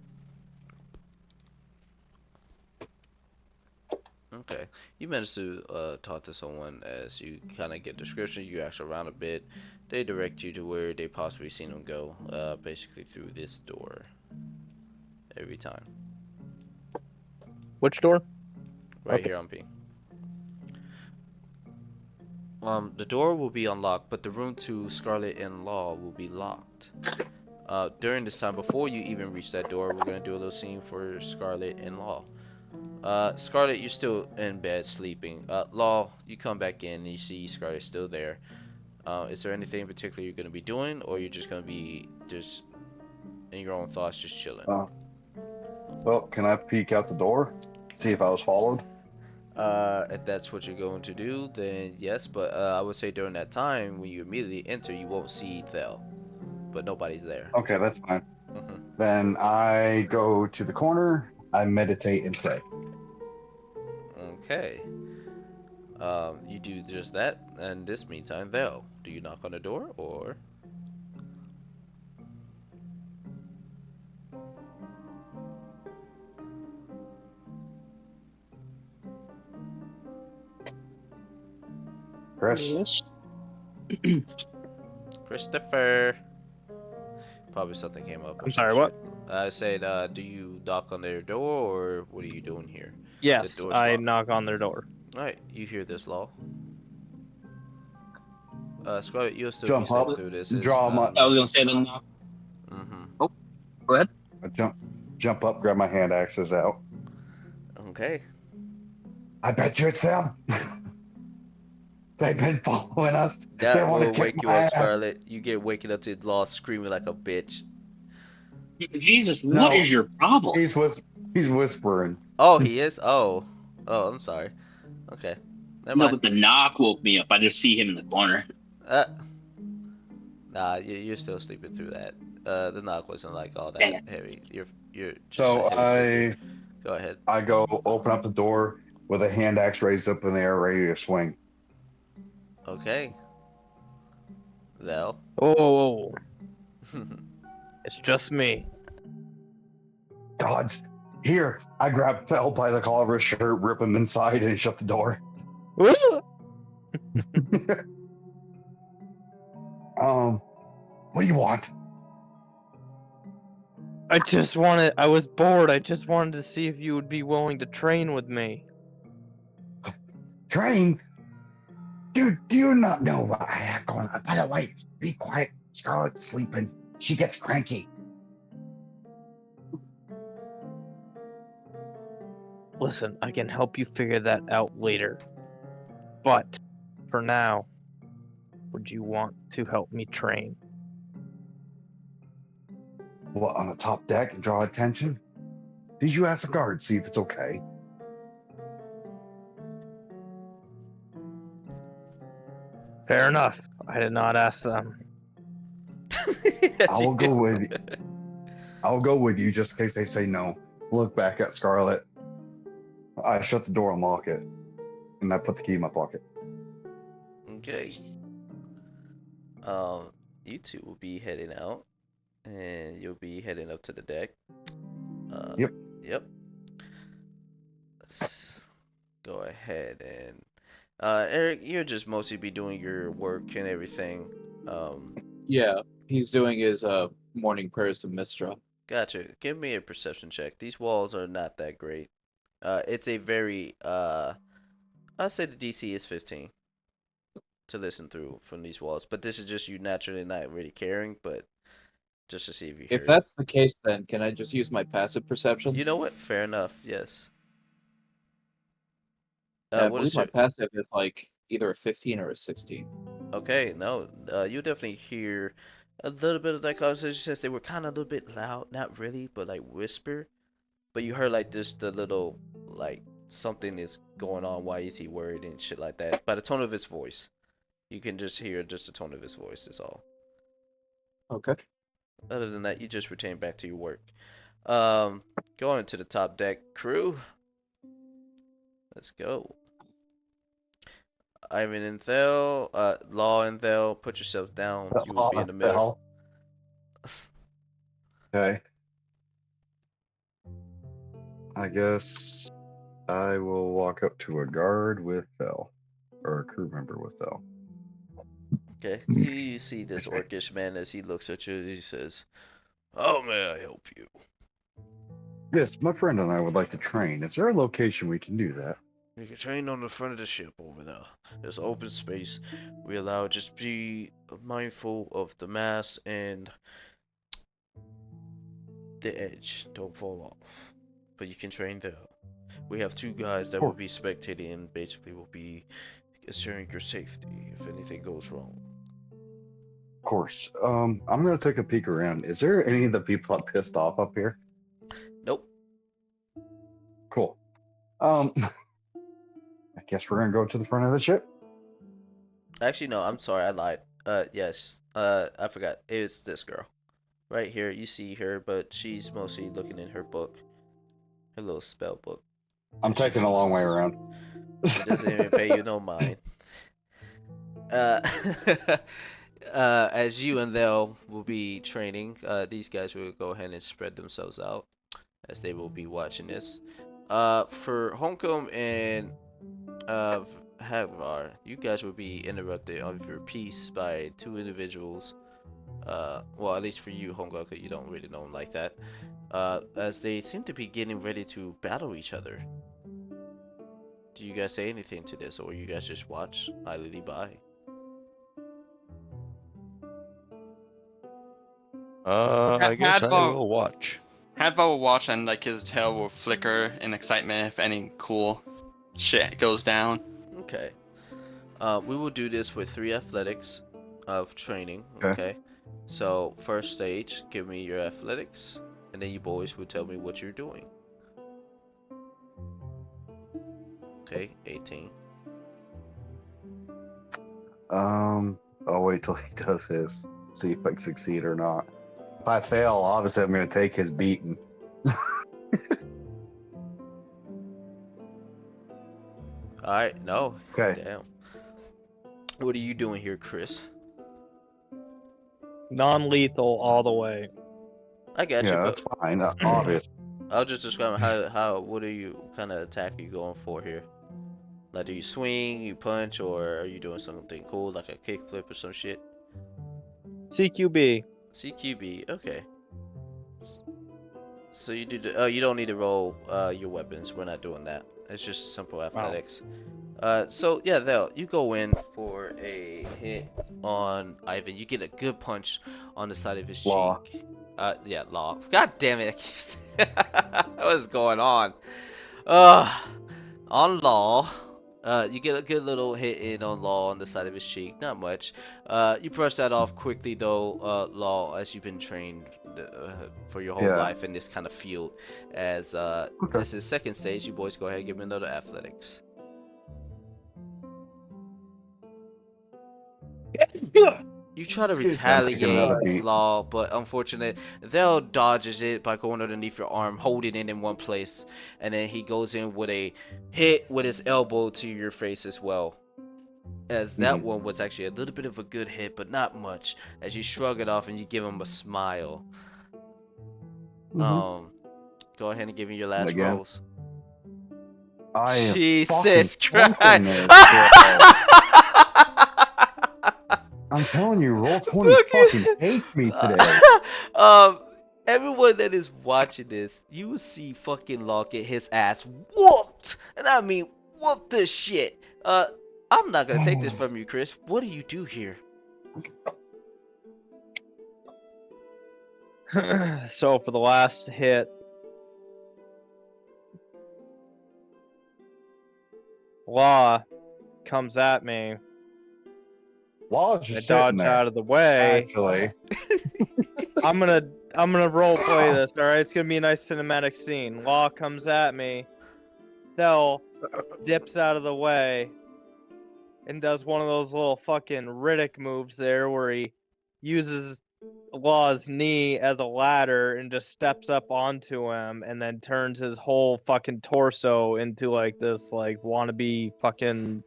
Okay. You managed to talk to someone as you kind of get description. You ask around a bit. They direct you to where they possibly seen him go. Basically through this door. Every time. Which door? Right Okay. here on P. The door will be unlocked, but the room to Scarlet and Law will be locked. During this time, before you even reach that door, we're gonna do a little scene for Scarlet and Law. Scarlet, you're still in bed sleeping. Law, you come back in and you see Scarlet still there. Is there anything in particular you're gonna be doing, or you're just gonna be just in your own thoughts, just chilling? Well, can I peek out the door, see if I was followed? If that's what you're going to do, then yes. But I would say during that time, when you immediately enter, you won't see Thel, but nobody's there. Okay, that's fine. Mhm. Then I go to the corner, I meditate and pray. Okay. You do just that, and this meantime, Thel, do you knock on the door, or? Chris? Yes. Christopher. Probably something came up. I'm sorry, what? I said, do you knock on their door, or what are you doing here? Yes, door's I locked. knock on their door. Alright, you hear this, Law. Scarlet, you'll still Jump be safe up, through this. draw my- I was gonna say then. Mm-hmm. Go ahead. I jump up, grab my hand axes out. Okay. I bet you it's them. They've been following us. They That want to will kick wake you my up, ass. Scarlet. You get waking up to Law screaming like a bitch. Jesus, No. what is your problem? He's whispering. Oh, he is? Oh, I'm sorry. Okay. Never No, mind. but the knock woke me up. I just see him in the corner. Nah, you're still sleeping through that. The knock wasn't like all that Dang it. heavy. You're just So a heavy sleeper. Go ahead. I go open up the door with a hand axe raised up in the air, ready to swing. Okay. Val. Oh, it's just me. Dodge. Here, I grab Phil by the collar of his shirt, rip him inside, and shut the door. What do you want? I was bored. I just wanted to see if you would be willing to train with me. Train? Dude, do you not know what I have going on? By the way, be quiet. Scarlet's sleeping. She gets cranky. Listen, I can help you figure that out later. But, for now, would you want to help me train? What, on the top deck and draw attention? Did you ask the guard, see if it's okay? Fair enough. I did not ask them. Yes, I you will go did. with you. I'll go with you just in case they say no. Look back at Scarlet. I shut the door and lock it. And I put the key in my pocket. Okay. You two will be heading out, and you'll be heading up to the deck. Yep. Yep. Let's go ahead and Eric, you'll just mostly be doing your work and everything. Yeah, he's doing his morning prayers to Mistra. Gotcha. Give me a perception check. These walls are not that great. It's a very I'd say the DC is 15 to listen through from these walls, but this is just you naturally not really caring, but just to see if you hear If it. that's the case, then can I just use my passive perception? You know what? Fair enough. Yes. Yeah, I What believe is my your? passive is like either a 15 or a 16. Okay, no, you definitely hear a little bit of that conversation since they were kind of a little bit loud, not really, but like whisper. But you heard like just the little like something is going on. Why is he worried and shit like that? By the tone of his voice, you can just hear just the tone of his voice. Is all. Okay. Other than that, you just return back to your work. Um, Going to the top deck, crew. Let's go. Ivan and Thel, Law and Thel, put yourself down. You will be in the middle. Hell. Okay. I guess I will walk up to a guard with Thel, or a crew member with Thel. Okay, you see this orcish man as he looks at you. He says, "How may I help you?" Yes, my friend and I would like to train. Is there a location we can do that? You can train on the front of the ship over there. There's open space. We allow just be mindful of the mass and the edge. Don't fall off. But you can train there. We have two guys that will be spectating and basically will be assuring your safety if anything goes wrong. Of course. I'm gonna take a peek around. Is there any of the people that pissed off up here? Nope. Cool. I guess we're gonna go to the front of the ship. Actually, no. I'm sorry. I lied. Yes. I forgot. It's this girl. Right here. You see her, but she's mostly looking in her book. Her little spell book. I'm taking a long way around. She doesn't even pay you no mind. Uh, as you and they'll will be training, these guys will go ahead and spread themselves out as they will be watching this. For Honkum and Havar, you guys will be interrupted on your piece by two individuals. Well, at least for you, Hongo, because you don't really know them like that. As they seem to be getting ready to battle each other. Do you guys say anything to this, or you guys just watch idly by? I guess I Hadvar- will watch. Hadvar will watch and like his tail will flicker in excitement if any cool shit goes down. Okay. We will do this with 3 athletics of training. Okay. Okay. So first stage, give me your athletics, and then you boys will tell me what you're doing. Okay, 18. I'll wait till he does his. See if I can succeed or not. If I fail, obviously I'm gonna take his beating. All right. No. Okay. Damn. What are you doing here, Chris? Non-lethal all the way. I got you, Yeah, but that's fine. Obvious. I'll just describe what are you kind of attack are you going for here? Like, do you swing, you punch, or are you doing something cool like a kickflip or some shit? CQB. CQB, okay. So you do the, you don't need to roll your weapons. We're not doing that. It's just simple athletics. So yeah, Vel, you go in for a hit on Ivan. You get a good punch on the side of his Law. cheek. Yeah, Law. God damn it! I keep saying what is going on? On Law. You get a good little hit in on Law on the side of his cheek. Not much. You brush that off quickly though, Law, as you've been trained for your whole Yeah. life in this kind of field. As this is second stage, you boys go ahead and give me another athletics. You try to Excuse me, I'm taking another retaliate, beat. Law, but unfortunately, Thel dodges it by going underneath your arm, holding it in one place, and then he goes in with a hit with his elbow to your face as well. As that one was actually a little bit of a good hit, but not much. As you shrug it off and you give him a smile. Go ahead and give me your last Again? rolls. I am Jesus fucking Christ! pumping this shit. I'm telling you, roll 20 fucking hates me today. Everyone that is watching this, you will see fucking Law get his ass whooped, and I mean whooped the shit. I'm not gonna take this from you, Chris. What do you do here? So for the last hit, Law comes at me Law's I just sitting dodge there. out of the way. Actually, I'm gonna role play this. All right, it's gonna be a nice cinematic scene. Law comes at me. Thel dips out of the way and does one of those little fucking Riddick moves there, where he uses Law's knee as a ladder and just steps up onto him, and then turns his whole fucking torso into like this like wannabe fucking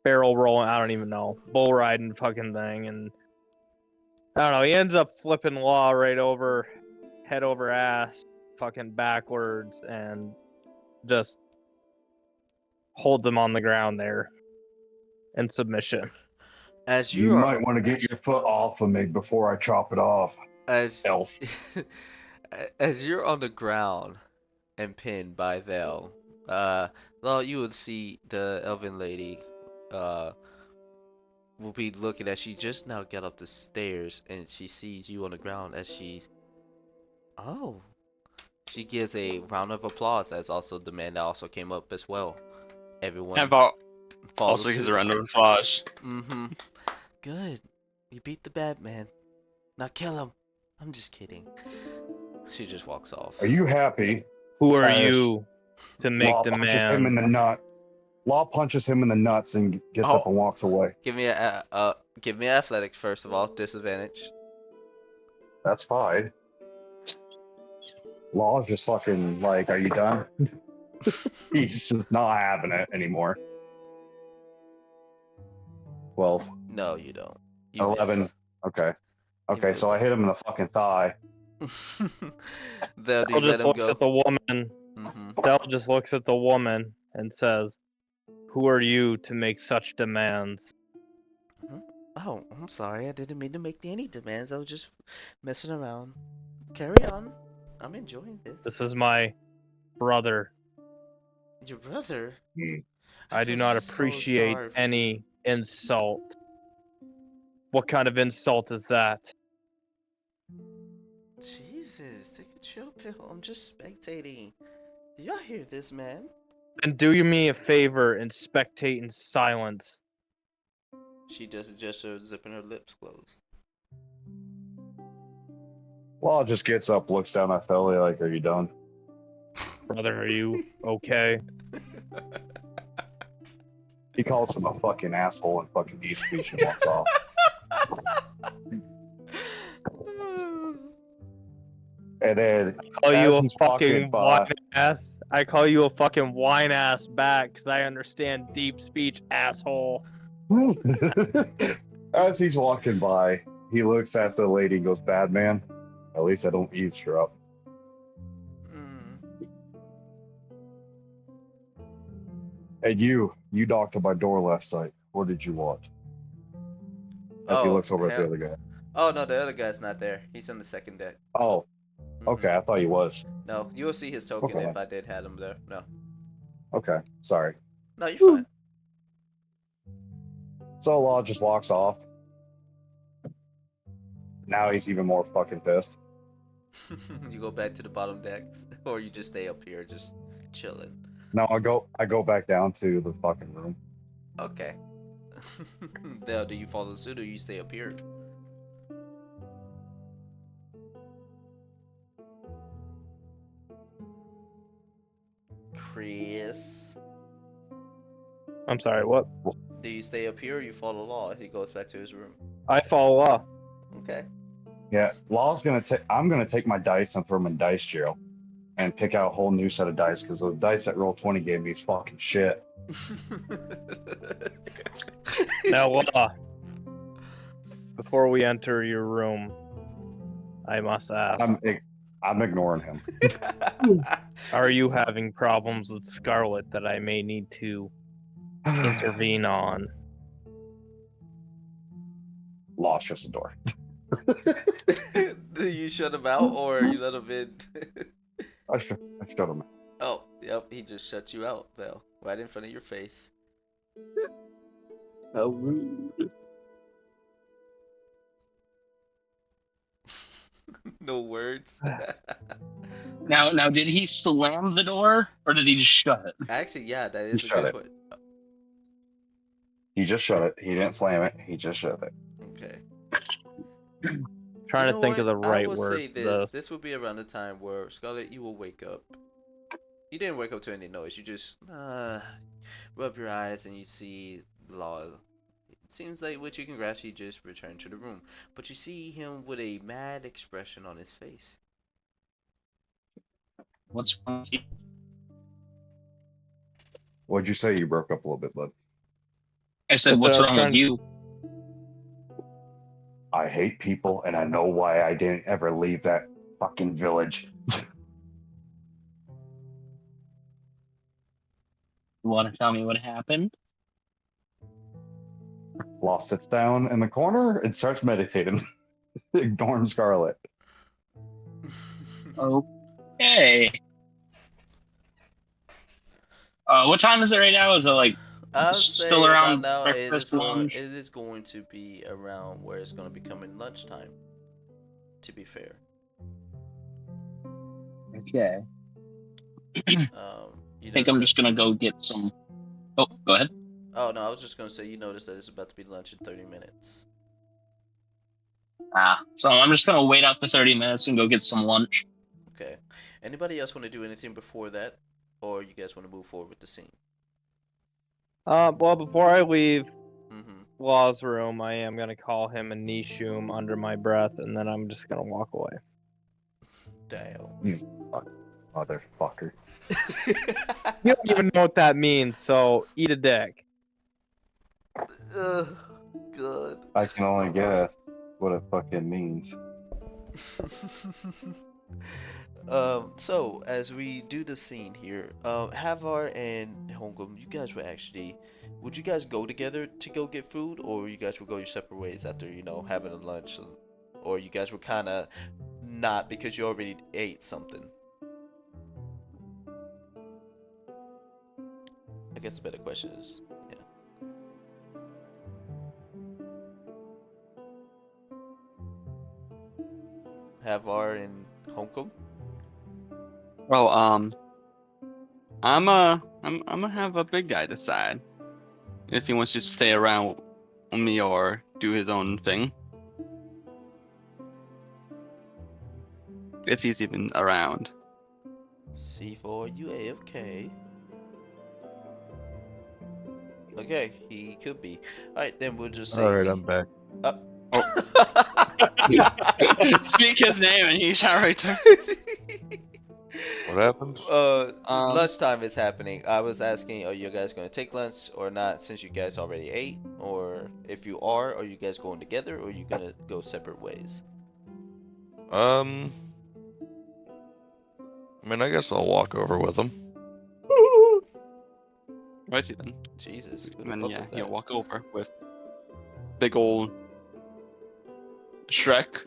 barrel rolling. I don't even know, bull riding fucking thing, and I don't know. He ends up flipping Law right over, head over ass, fucking backwards, and just holds him on the ground there in submission. As you you are, might want to get your foot off of me before I chop it off, as elf. as you're on the ground and pinned by Vel, well, you would see the elven lady, will be looking as she just now got up the stairs, and she sees you on the ground as oh, she gives a round of applause, as also the man that also came up as well. Everyone How about follows also gives suit. a round of applause? Mm-hmm. Good. You beat the bad man. Now kill him. I'm just kidding. She just walks off. Are you happy? Who are As you to make Law punches him in demands? the nuts. Law punches him in the nuts and gets up Oh. and walks away. Give me give me athletics first of all. Disadvantage. That's fine. Law's just fucking like, are you done? He's just not having it anymore. 12, No, you don't. You 11. Okay. Okay, miss so I it. hit him in the fucking thigh. miss. They'll do Del let just him looks go. at the woman. Mm-hmm. Del just looks at the woman and says, "Who are you to make such demands?" Oh, I'm sorry. I didn't mean to make any demands. I was just messing around. Carry on. I'm enjoying this. This is my brother. Your brother? I do feel not so appreciate sorry for any insult. What kind of insult is that? Jesus, take a chill pill. I'm just spectating. Do y'all hear this, man? And do me a favor and spectate in silence. She does a gesture of zipping her lips closed. Law just gets up, looks down at Felly like, are you done? Brother, are you okay? He calls him a fucking asshole and fucking eat speech and walks off. And then I call you as a he's walking fucking by- wine ass. I call you a fucking wine ass back because I understand deep speech, asshole. as he's walking by, he looks at the lady and goes, bad man. At least I don't eavesdrop. Mm. And you knocked on my door last night. What did you want? As he looks over at the hell- other guy. Oh no, the other guy's not there. He's on the second deck. Oh, Mhm. okay. I thought he was. No, you will see his token Okay. if I did have him there. No. Okay, sorry. No, you're fine. So Law just walks off. Now he's even more fucking pissed. You go back to the bottom decks, or you just stay up here just chilling. No, I go back down to the fucking room. Okay. Now, do you follow suit or you stay up here? Chris, I'm sorry, what? do you stay up here or you follow Law if he goes back to his room? I follow law. Okay. Yeah, Law's gonna take. I'm gonna take my dice and throw them in dice jail, and pick out a whole new set of dice because the dice that Roll20 gave me is fucking shit. Now, law. Before we enter your room, I must ask: I'm ignoring him. are you having problems with Scarlet that I may need to intervene on? Law shuts the door. Do you shut him out or you let him in? I shut him. Oh, yep, he just shut you out, Val, right in front of your face. How rude. No words. Now, did he slam the door or did he just shut it? Actually, yeah, that is He a shut good it. question. He just shut it. He didn't slam it. He just shut it. Okay. Trying You to know think of what? the I right will word say for this. this. This will be around the time where Scarlet, you will wake up. You didn't wake up to any noise. You just rub your eyes and you see Law. It seems like what you can grasp, he just returned to the room, but you see him with a mad expression on his face. What's wrong with you? What'd you say? You broke up a little bit, bud. I said, I what's was wrong with trying- you? I hate people, and I know why I didn't ever leave that fucking village. You want to tell me what happened? Law sits down in the corner and starts meditating, ignoring Scarlet. Okay. What time is it right now? Is it like I'll still say about around now breakfast, lunch? it is going to be around where it's going to be coming lunchtime. To be fair, Okay. you I think I'm just gonna go get some. Oh, go ahead. Oh no, I was just going to say you noticed that it's about to be lunch in 30 minutes. So I'm just gonna wait out the 30 minutes and go get some lunch. Okay. Anybody else want to do anything before that, or you guys want to move forward with the scene? Well, before I leave Mm-hmm. Law's room, I am gonna call him a Nishum under my breath, and then I'm just gonna walk away. Damn. Motherfucker. You don't even know what that means, so eat a dick. Ugh, good. I can only guess what it fucking means. So as we do the scene here, Havar and Hongum, you guys were actually, would you guys go together to go get food, or you guys would go your separate ways after, having a lunch, or you guys were kind of not because you already ate something? I guess the better question is, yeah. Havar and Hongum? Well, I'm gonna have a big guy decide if he wants to stay around with me or do his own thing. If he's even around. C4, you AFK. Okay, he could be. Alright, then we'll just say. Alright, I'm back. Speak his name and he shall return. What happened? Lunchtime is happening. I was asking, are you guys going to take lunch or not, since you guys already ate? Or if you are you guys going together, or are you going to go separate ways? I mean, I guess I'll walk over with him. Righty then. Jesus, who the And fuck yeah, was he'll that? walk over with big old Shrek.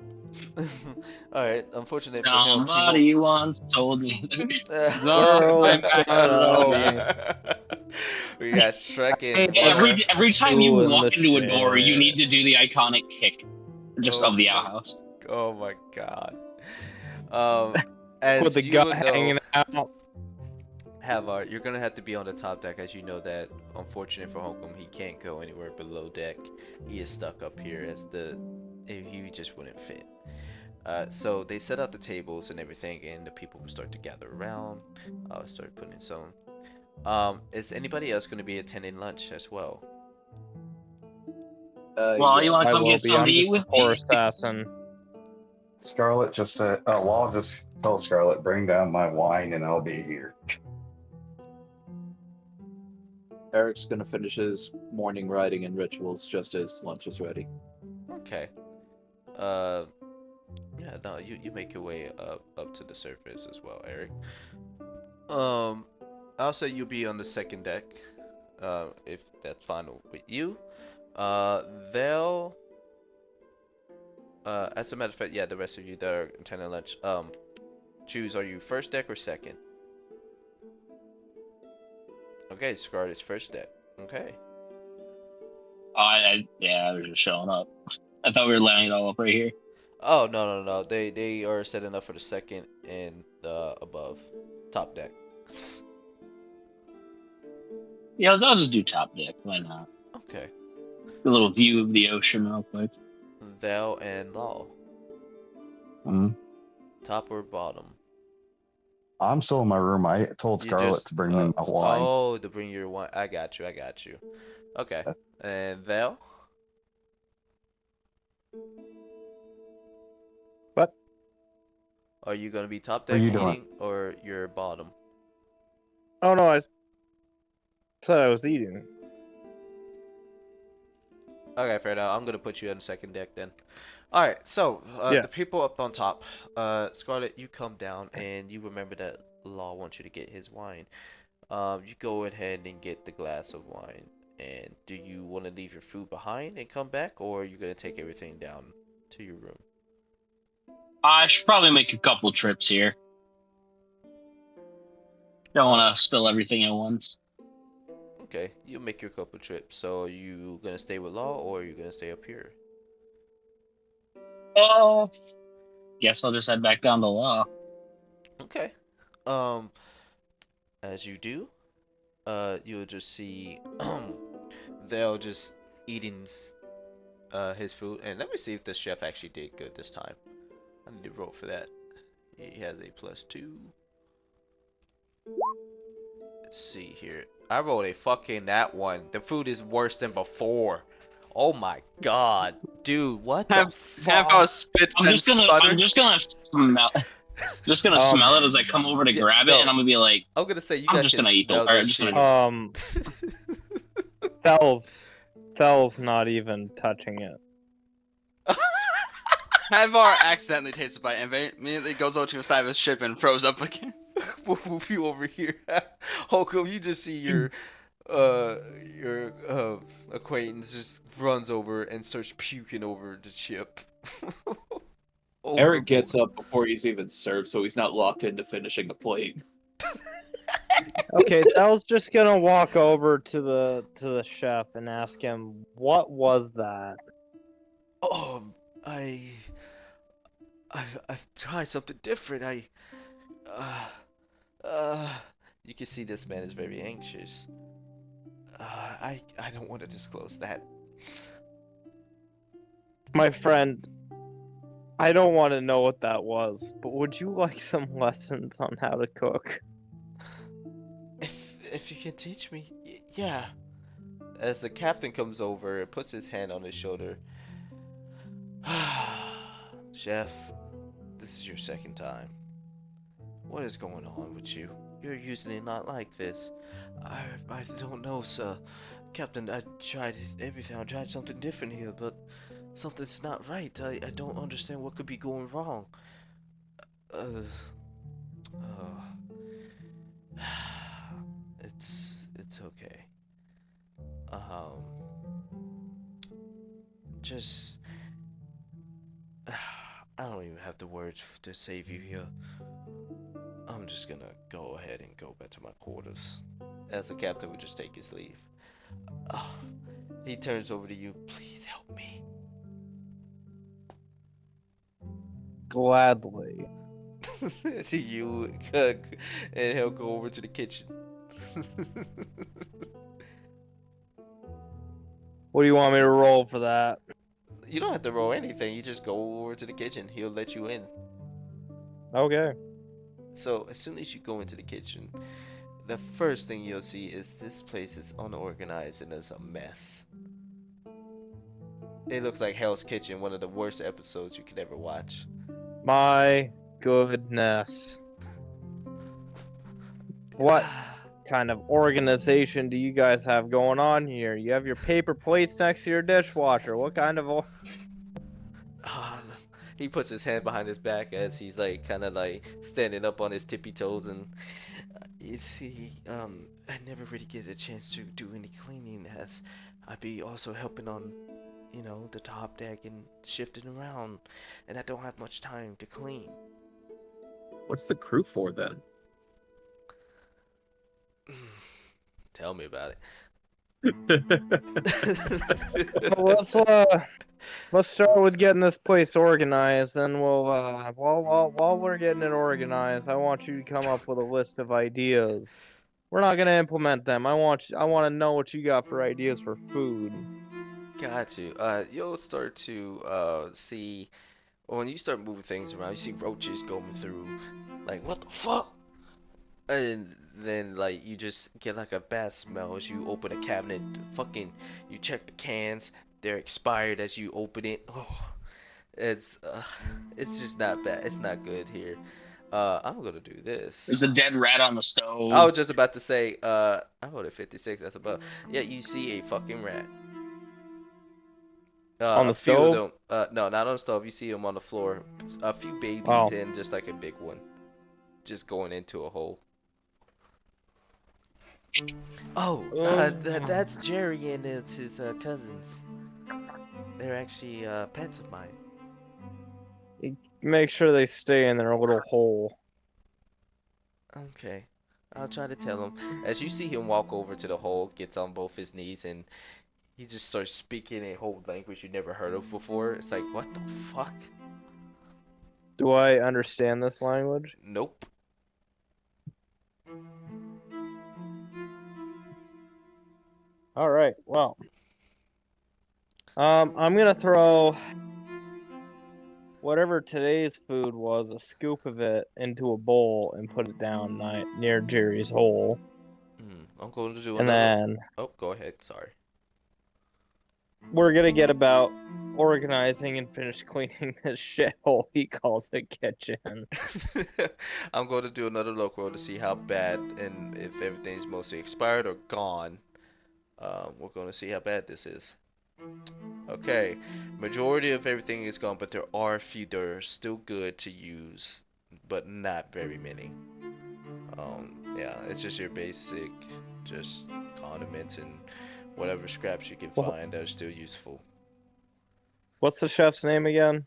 Alright, unfortunate for him. Somebody once told me. World's gonna We got Shrek and Every time you Ooh, in walk the into a door, you shit. need to do the iconic kick, just Oh of the my- outhouse. Oh my god. with As the you gut would know, hanging out. Havar, you're gonna have to be on the top deck, as you know that, unfortunate for Holcomb, he can't go anywhere below deck. He is stuck up here as he just wouldn't fit. So they set out the tables and everything, and the people will start to gather around. Start putting in some. Is anybody else gonna be attending lunch as well? Well, you want I to come will get be. some I'm to eat just a with poor me? assassin. Scarlet just said, Law just tell Scarlet, bring down my wine and I'll be here. Eric's gonna finish his morning writing and rituals just as lunch is ready. Okay. Yeah, no, you make your way up to the surface as well, Eric. I'll say you'll be on the second deck, if that's fine with you. They'll, as a matter of fact, yeah, the rest of you that are attending lunch, choose, are you first deck or second? Okay, Scarlet is first deck. Okay. Yeah, I was just showing up. I thought we were laying it all up right here. Oh, no. They are setting up for the second and above, top deck. Yeah, I'll just do top deck. Why not? Okay. A little view of the ocean, real quick. Val and Law. Mhm. Top or bottom? I'm still in my room. I told You Scarlet just to bring me my wine. oh, to bring your wine. I got you. I got you. Okay. And Val? What? Are you gonna be top What are deck you doing? eating or your bottom? Oh no, I said I was eating. Okay, fair enough. I'm gonna put you on second deck then. All right. So Yeah. the people up on top. Scarlet, you come down and you remember that Law wants you to get his wine. You go ahead and get the glass of wine. And do you want to leave your food behind and come back, or are you gonna take everything down to your room? I should probably make a couple trips here. Don't want to spill everything at once. Okay, you'll make your couple trips. So are you gonna stay with Law, or are you gonna stay up here? Oh, guess I'll just head back down to Law. Okay. As you do, you'll just see they'll just eating his food. And let me see if the chef actually did good this time. I need to roll for that. He has a +2. Let's see here. I rolled a fucking that one. The food is worse than before. Oh my god, dude, what the Have our fuck? spits I'm and just gonna smell. Just gonna smell it as I come over to yeah, grab it, no. and I'm gonna be like, I'm gonna say you I'm guys just can gonna eat the. smell Or that just shit. gonna. Thel's not even touching it. Havar accidentally takes a bite and immediately goes over to the side of his ship and froze up again. We'll move you over here. Holcomb, you just see your acquaintance just runs over and starts puking over the chip. Eric gets Overboard. up before he's even served, so he's not locked into finishing the plate. Okay, Thel's just gonna walk over to the chef and ask him, "What was that?" Oh, I've tried something different. Uh, you can see this man is very anxious. I don't want to disclose that. My friend, I don't want to know what that was, but would you like some lessons on how to cook? If you can teach me, yeah. As the captain comes over and puts his hand on his shoulder. Chef, this is your second time. What is going on with you? You're usually not like this. I don't know, sir. Captain, I tried everything. I tried something different here, but something's not right. I don't understand what could be going wrong. Uh, it's okay. Um, just I don't even have the words to save you here. I'm just gonna go ahead and go back to my quarters. As the captain would just take his leave. He turns over to you. Please help me. Gladly. To you, and he'll go over to the kitchen. What do you want me to roll for that? You don't have to roll anything. You just go over to the kitchen. He'll let you in. Okay. So as soon as you go into the kitchen, the first thing you'll see is this place is unorganized and there's a mess. It looks like Hell's Kitchen, one of the worst episodes you could ever watch. My goodness. What kind of organization do you guys have going on here? You have your paper plates next to your dishwasher. What kind of He puts his hand behind his back as he's like kind of like standing up on his tippy toes, and you see, I never really get a chance to do any cleaning, as I'd be also helping on, you know, the top deck and shifting around, and I don't have much time to clean. What's the crew for then? Tell me about it. Well, let's start with getting this place organized, and we'll while we're getting it organized, I want you to come up with a list of ideas. We're not gonna implement them. I want to know what you got for ideas for food. Got you. You'll start to see when you start moving things around, you see roaches going through. Like, what the fuck? And then like you just get like a bad smell as you open a cabinet. Fucking, you check the cans. They're expired as you open it. Oh, it's uh, it's just not bad. It's not good here. I'm gonna do this. There's a dead rat on the I stove. was just about to say, I voted 56. That's above. Yeah, you see a fucking rat. On A the few of stove? them. No, not on the stove. You see them on the floor. A few babies Oh. and just like a big one, just going into a hole. Oh, that's Jerry and it's his cousins. They're actually pets of mine. Make sure they stay in their little hole. Okay, I'll try to tell him. As you see him walk over to the hole, gets on both his knees, and he just starts speaking a whole language you never heard of before. It's like, what the fuck? Do I understand this language? Nope. All right. Well, I'm gonna throw whatever today's food was, a scoop of it, into a bowl and put it down near Jerry's hole, I'm going to do and another. then Oh, go ahead. Sorry. we're gonna get about organizing and finish cleaning this shithole he calls a kitchen. I'm going to do another local roll to see how bad and if everything's mostly expired or gone. We're going to see how bad this is. Okay, majority of everything is gone, but there are a few that are still good to use, but not very many. Yeah, it's just your basic, just condiments and whatever scraps you can Well- find that are still useful. What's the chef's name again?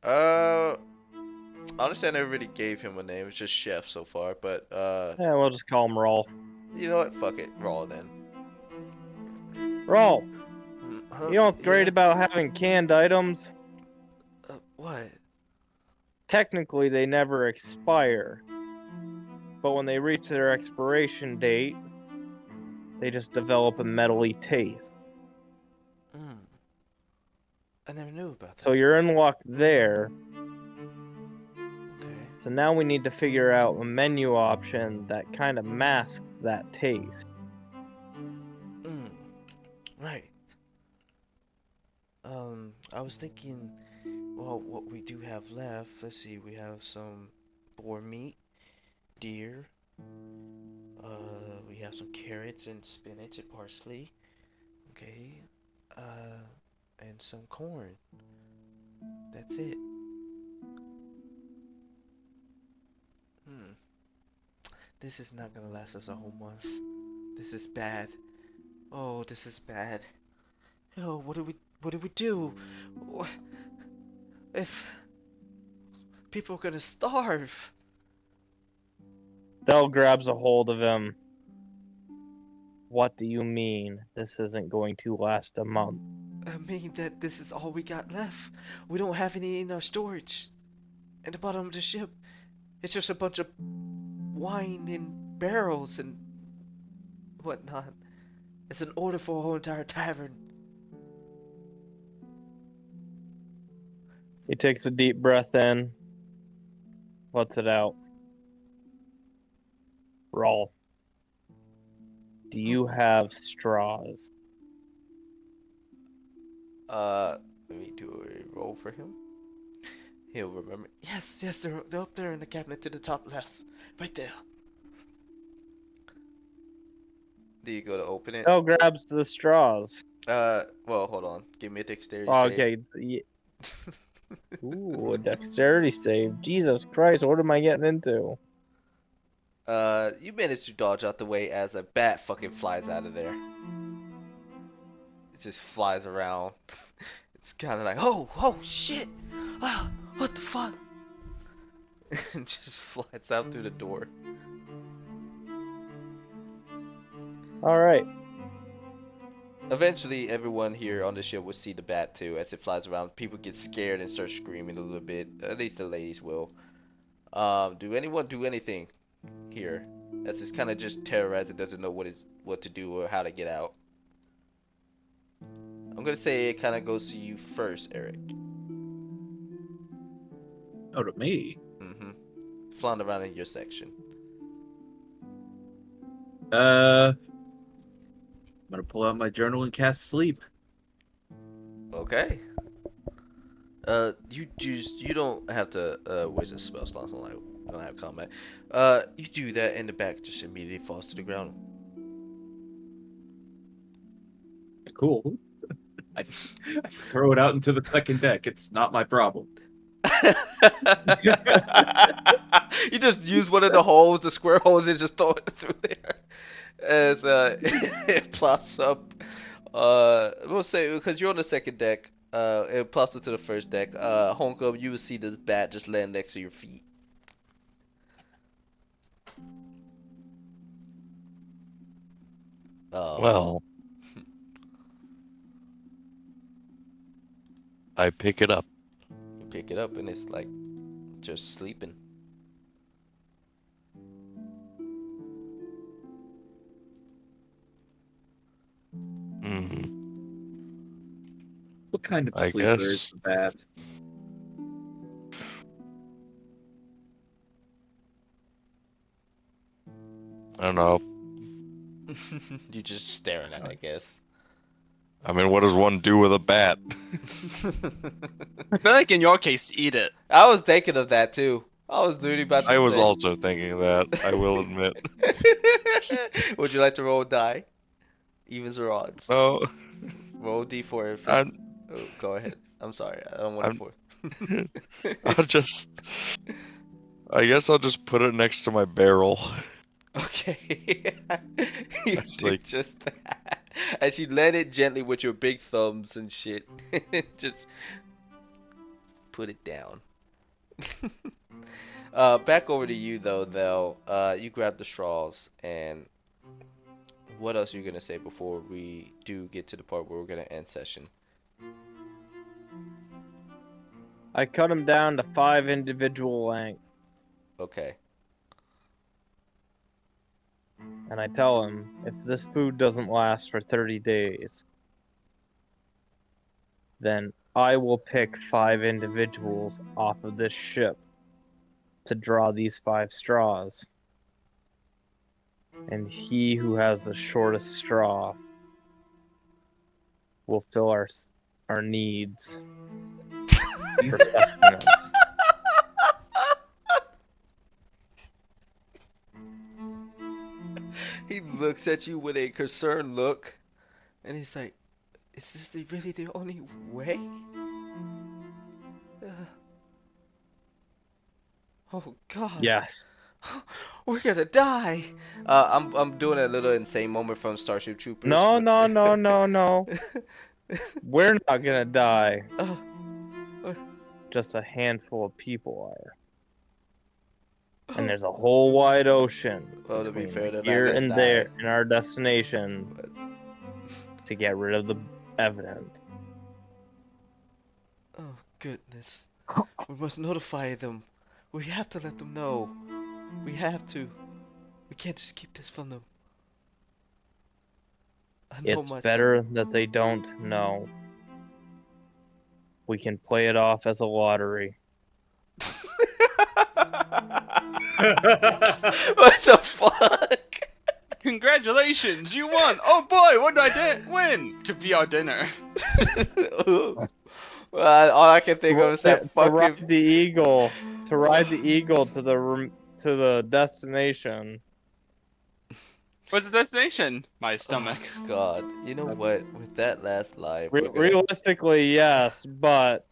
Honestly, I never really gave him a name. It's just chef so far, but Yeah, we'll just call him Rolf. you know what? Fuck it, Raw then. Rolf, Huh? you know what's great Yeah? about having canned items? What? Technically, they never expire. But when they reach their expiration date, they just develop a metally taste. I never knew about that. So you're in luck there. Okay. So now we need to figure out a menu option that kind of masks that taste. Right. I was thinking, well, what we do have left, let's see, we have some boar meat, deer, we have some carrots and spinach and parsley, okay, and some corn. That's it. This is not gonna last us a whole month. This is bad. Oh, this is bad. Oh, what do we do? What if people are gonna starve? Thel grabs a hold of him. What do you mean this isn't going to last a month? I mean that this is all we got left. We don't have any in our storage. At the bottom of the ship, it's just a bunch of wine in barrels and whatnot. It's an order for a whole entire tavern. He takes a deep breath in, lets it out. Rolf, do you have straws? Let me do a roll for him. He'll remember. Yes, they're up there in the cabinet to the top left, right there. Do you go to open it? Thel grabs the straws. Well, hold on. Give me a dexterity Oh, save. okay. Ooh, a dexterity save. Jesus Christ, what am I getting into? You managed to dodge out the way as a bat fucking flies out of there. It just flies around. It's kind of like, oh shit, ah, what the fuck? And just flies out through the door. Alright. Eventually, everyone here on the ship will see the bat too as it flies around. People get scared and start screaming a little bit. At least the ladies will. Do anyone do anything here? As it's kind of just terrorized. It doesn't know what to do or how to get out. I'm gonna say it kind of goes to you first, Eric. Oh, to me. Mm-hmm. Flying around in your section. I'm gonna pull out my journal and cast sleep. Okay. You don't have to waste a spell slots on like when I have combat. You do that, and the back just immediately falls to the ground. Cool. I throw it out into the second deck. It's not my problem. You just use one of the holes, the square holes, and just throw it through there. As it plops up. We'll say because you're on the second deck. It plops up to the first deck. Honko, you will see this bat just land next to your feet. Well, I pick it up. You pick it up and it's like just sleeping. Hmm. What kind of I sleeper guess. is the bat? I don't know. You just staring at it, I guess. I mean, what does one do with a bat? I feel like in your case, eat it. I was thinking of that too. I was literally about to I was say. also thinking of that, I will admit. Would you like to roll a die? Evens or odds? No, Roll D4 if it's. I'm- Oh, go ahead. I'm sorry. I don't want I'm- D4. I'll just. I guess I'll just put it next to my barrel. Okay. You That's do like- just that. As you land it gently with your big thumbs and shit. Just put it down. Back over to you though, you grab the straws, and what else are you gonna say before we do get to the part where we're gonna end session? I cut them down to 5 individual lengths, Okay. and I tell him if this food doesn't last for 30 days, then I will pick 5 individuals off of this ship to draw these 5 straws. And he who has the shortest straw will fill our needs for sustenance. He looks at you with a concerned look, and he's like, "Is this really the only way?" Oh God. Yes. We're gonna die. I'm doing a little insane moment from Starship Troopers. No, but- no, no, no, no. We're not gonna die. Just a handful of people are. And there's a whole wide ocean Well, to be between fair, they're not here gonna and die. there in our destination But- to get rid of the evidence. Oh goodness. We must notify them. We have to let them know. We have to. We can't just keep this from them. I know It's myself. better that they don't know. We can play it off as a lottery. What the fuck? Congratulations, you won! Oh boy, what did I win? To be our dinner. Well, all I can think of is that to fucking. ride the eagle, to ride the eagle to the destination. What's the destination? My stomach. God, you know what? With that last line, Realistically, yes, but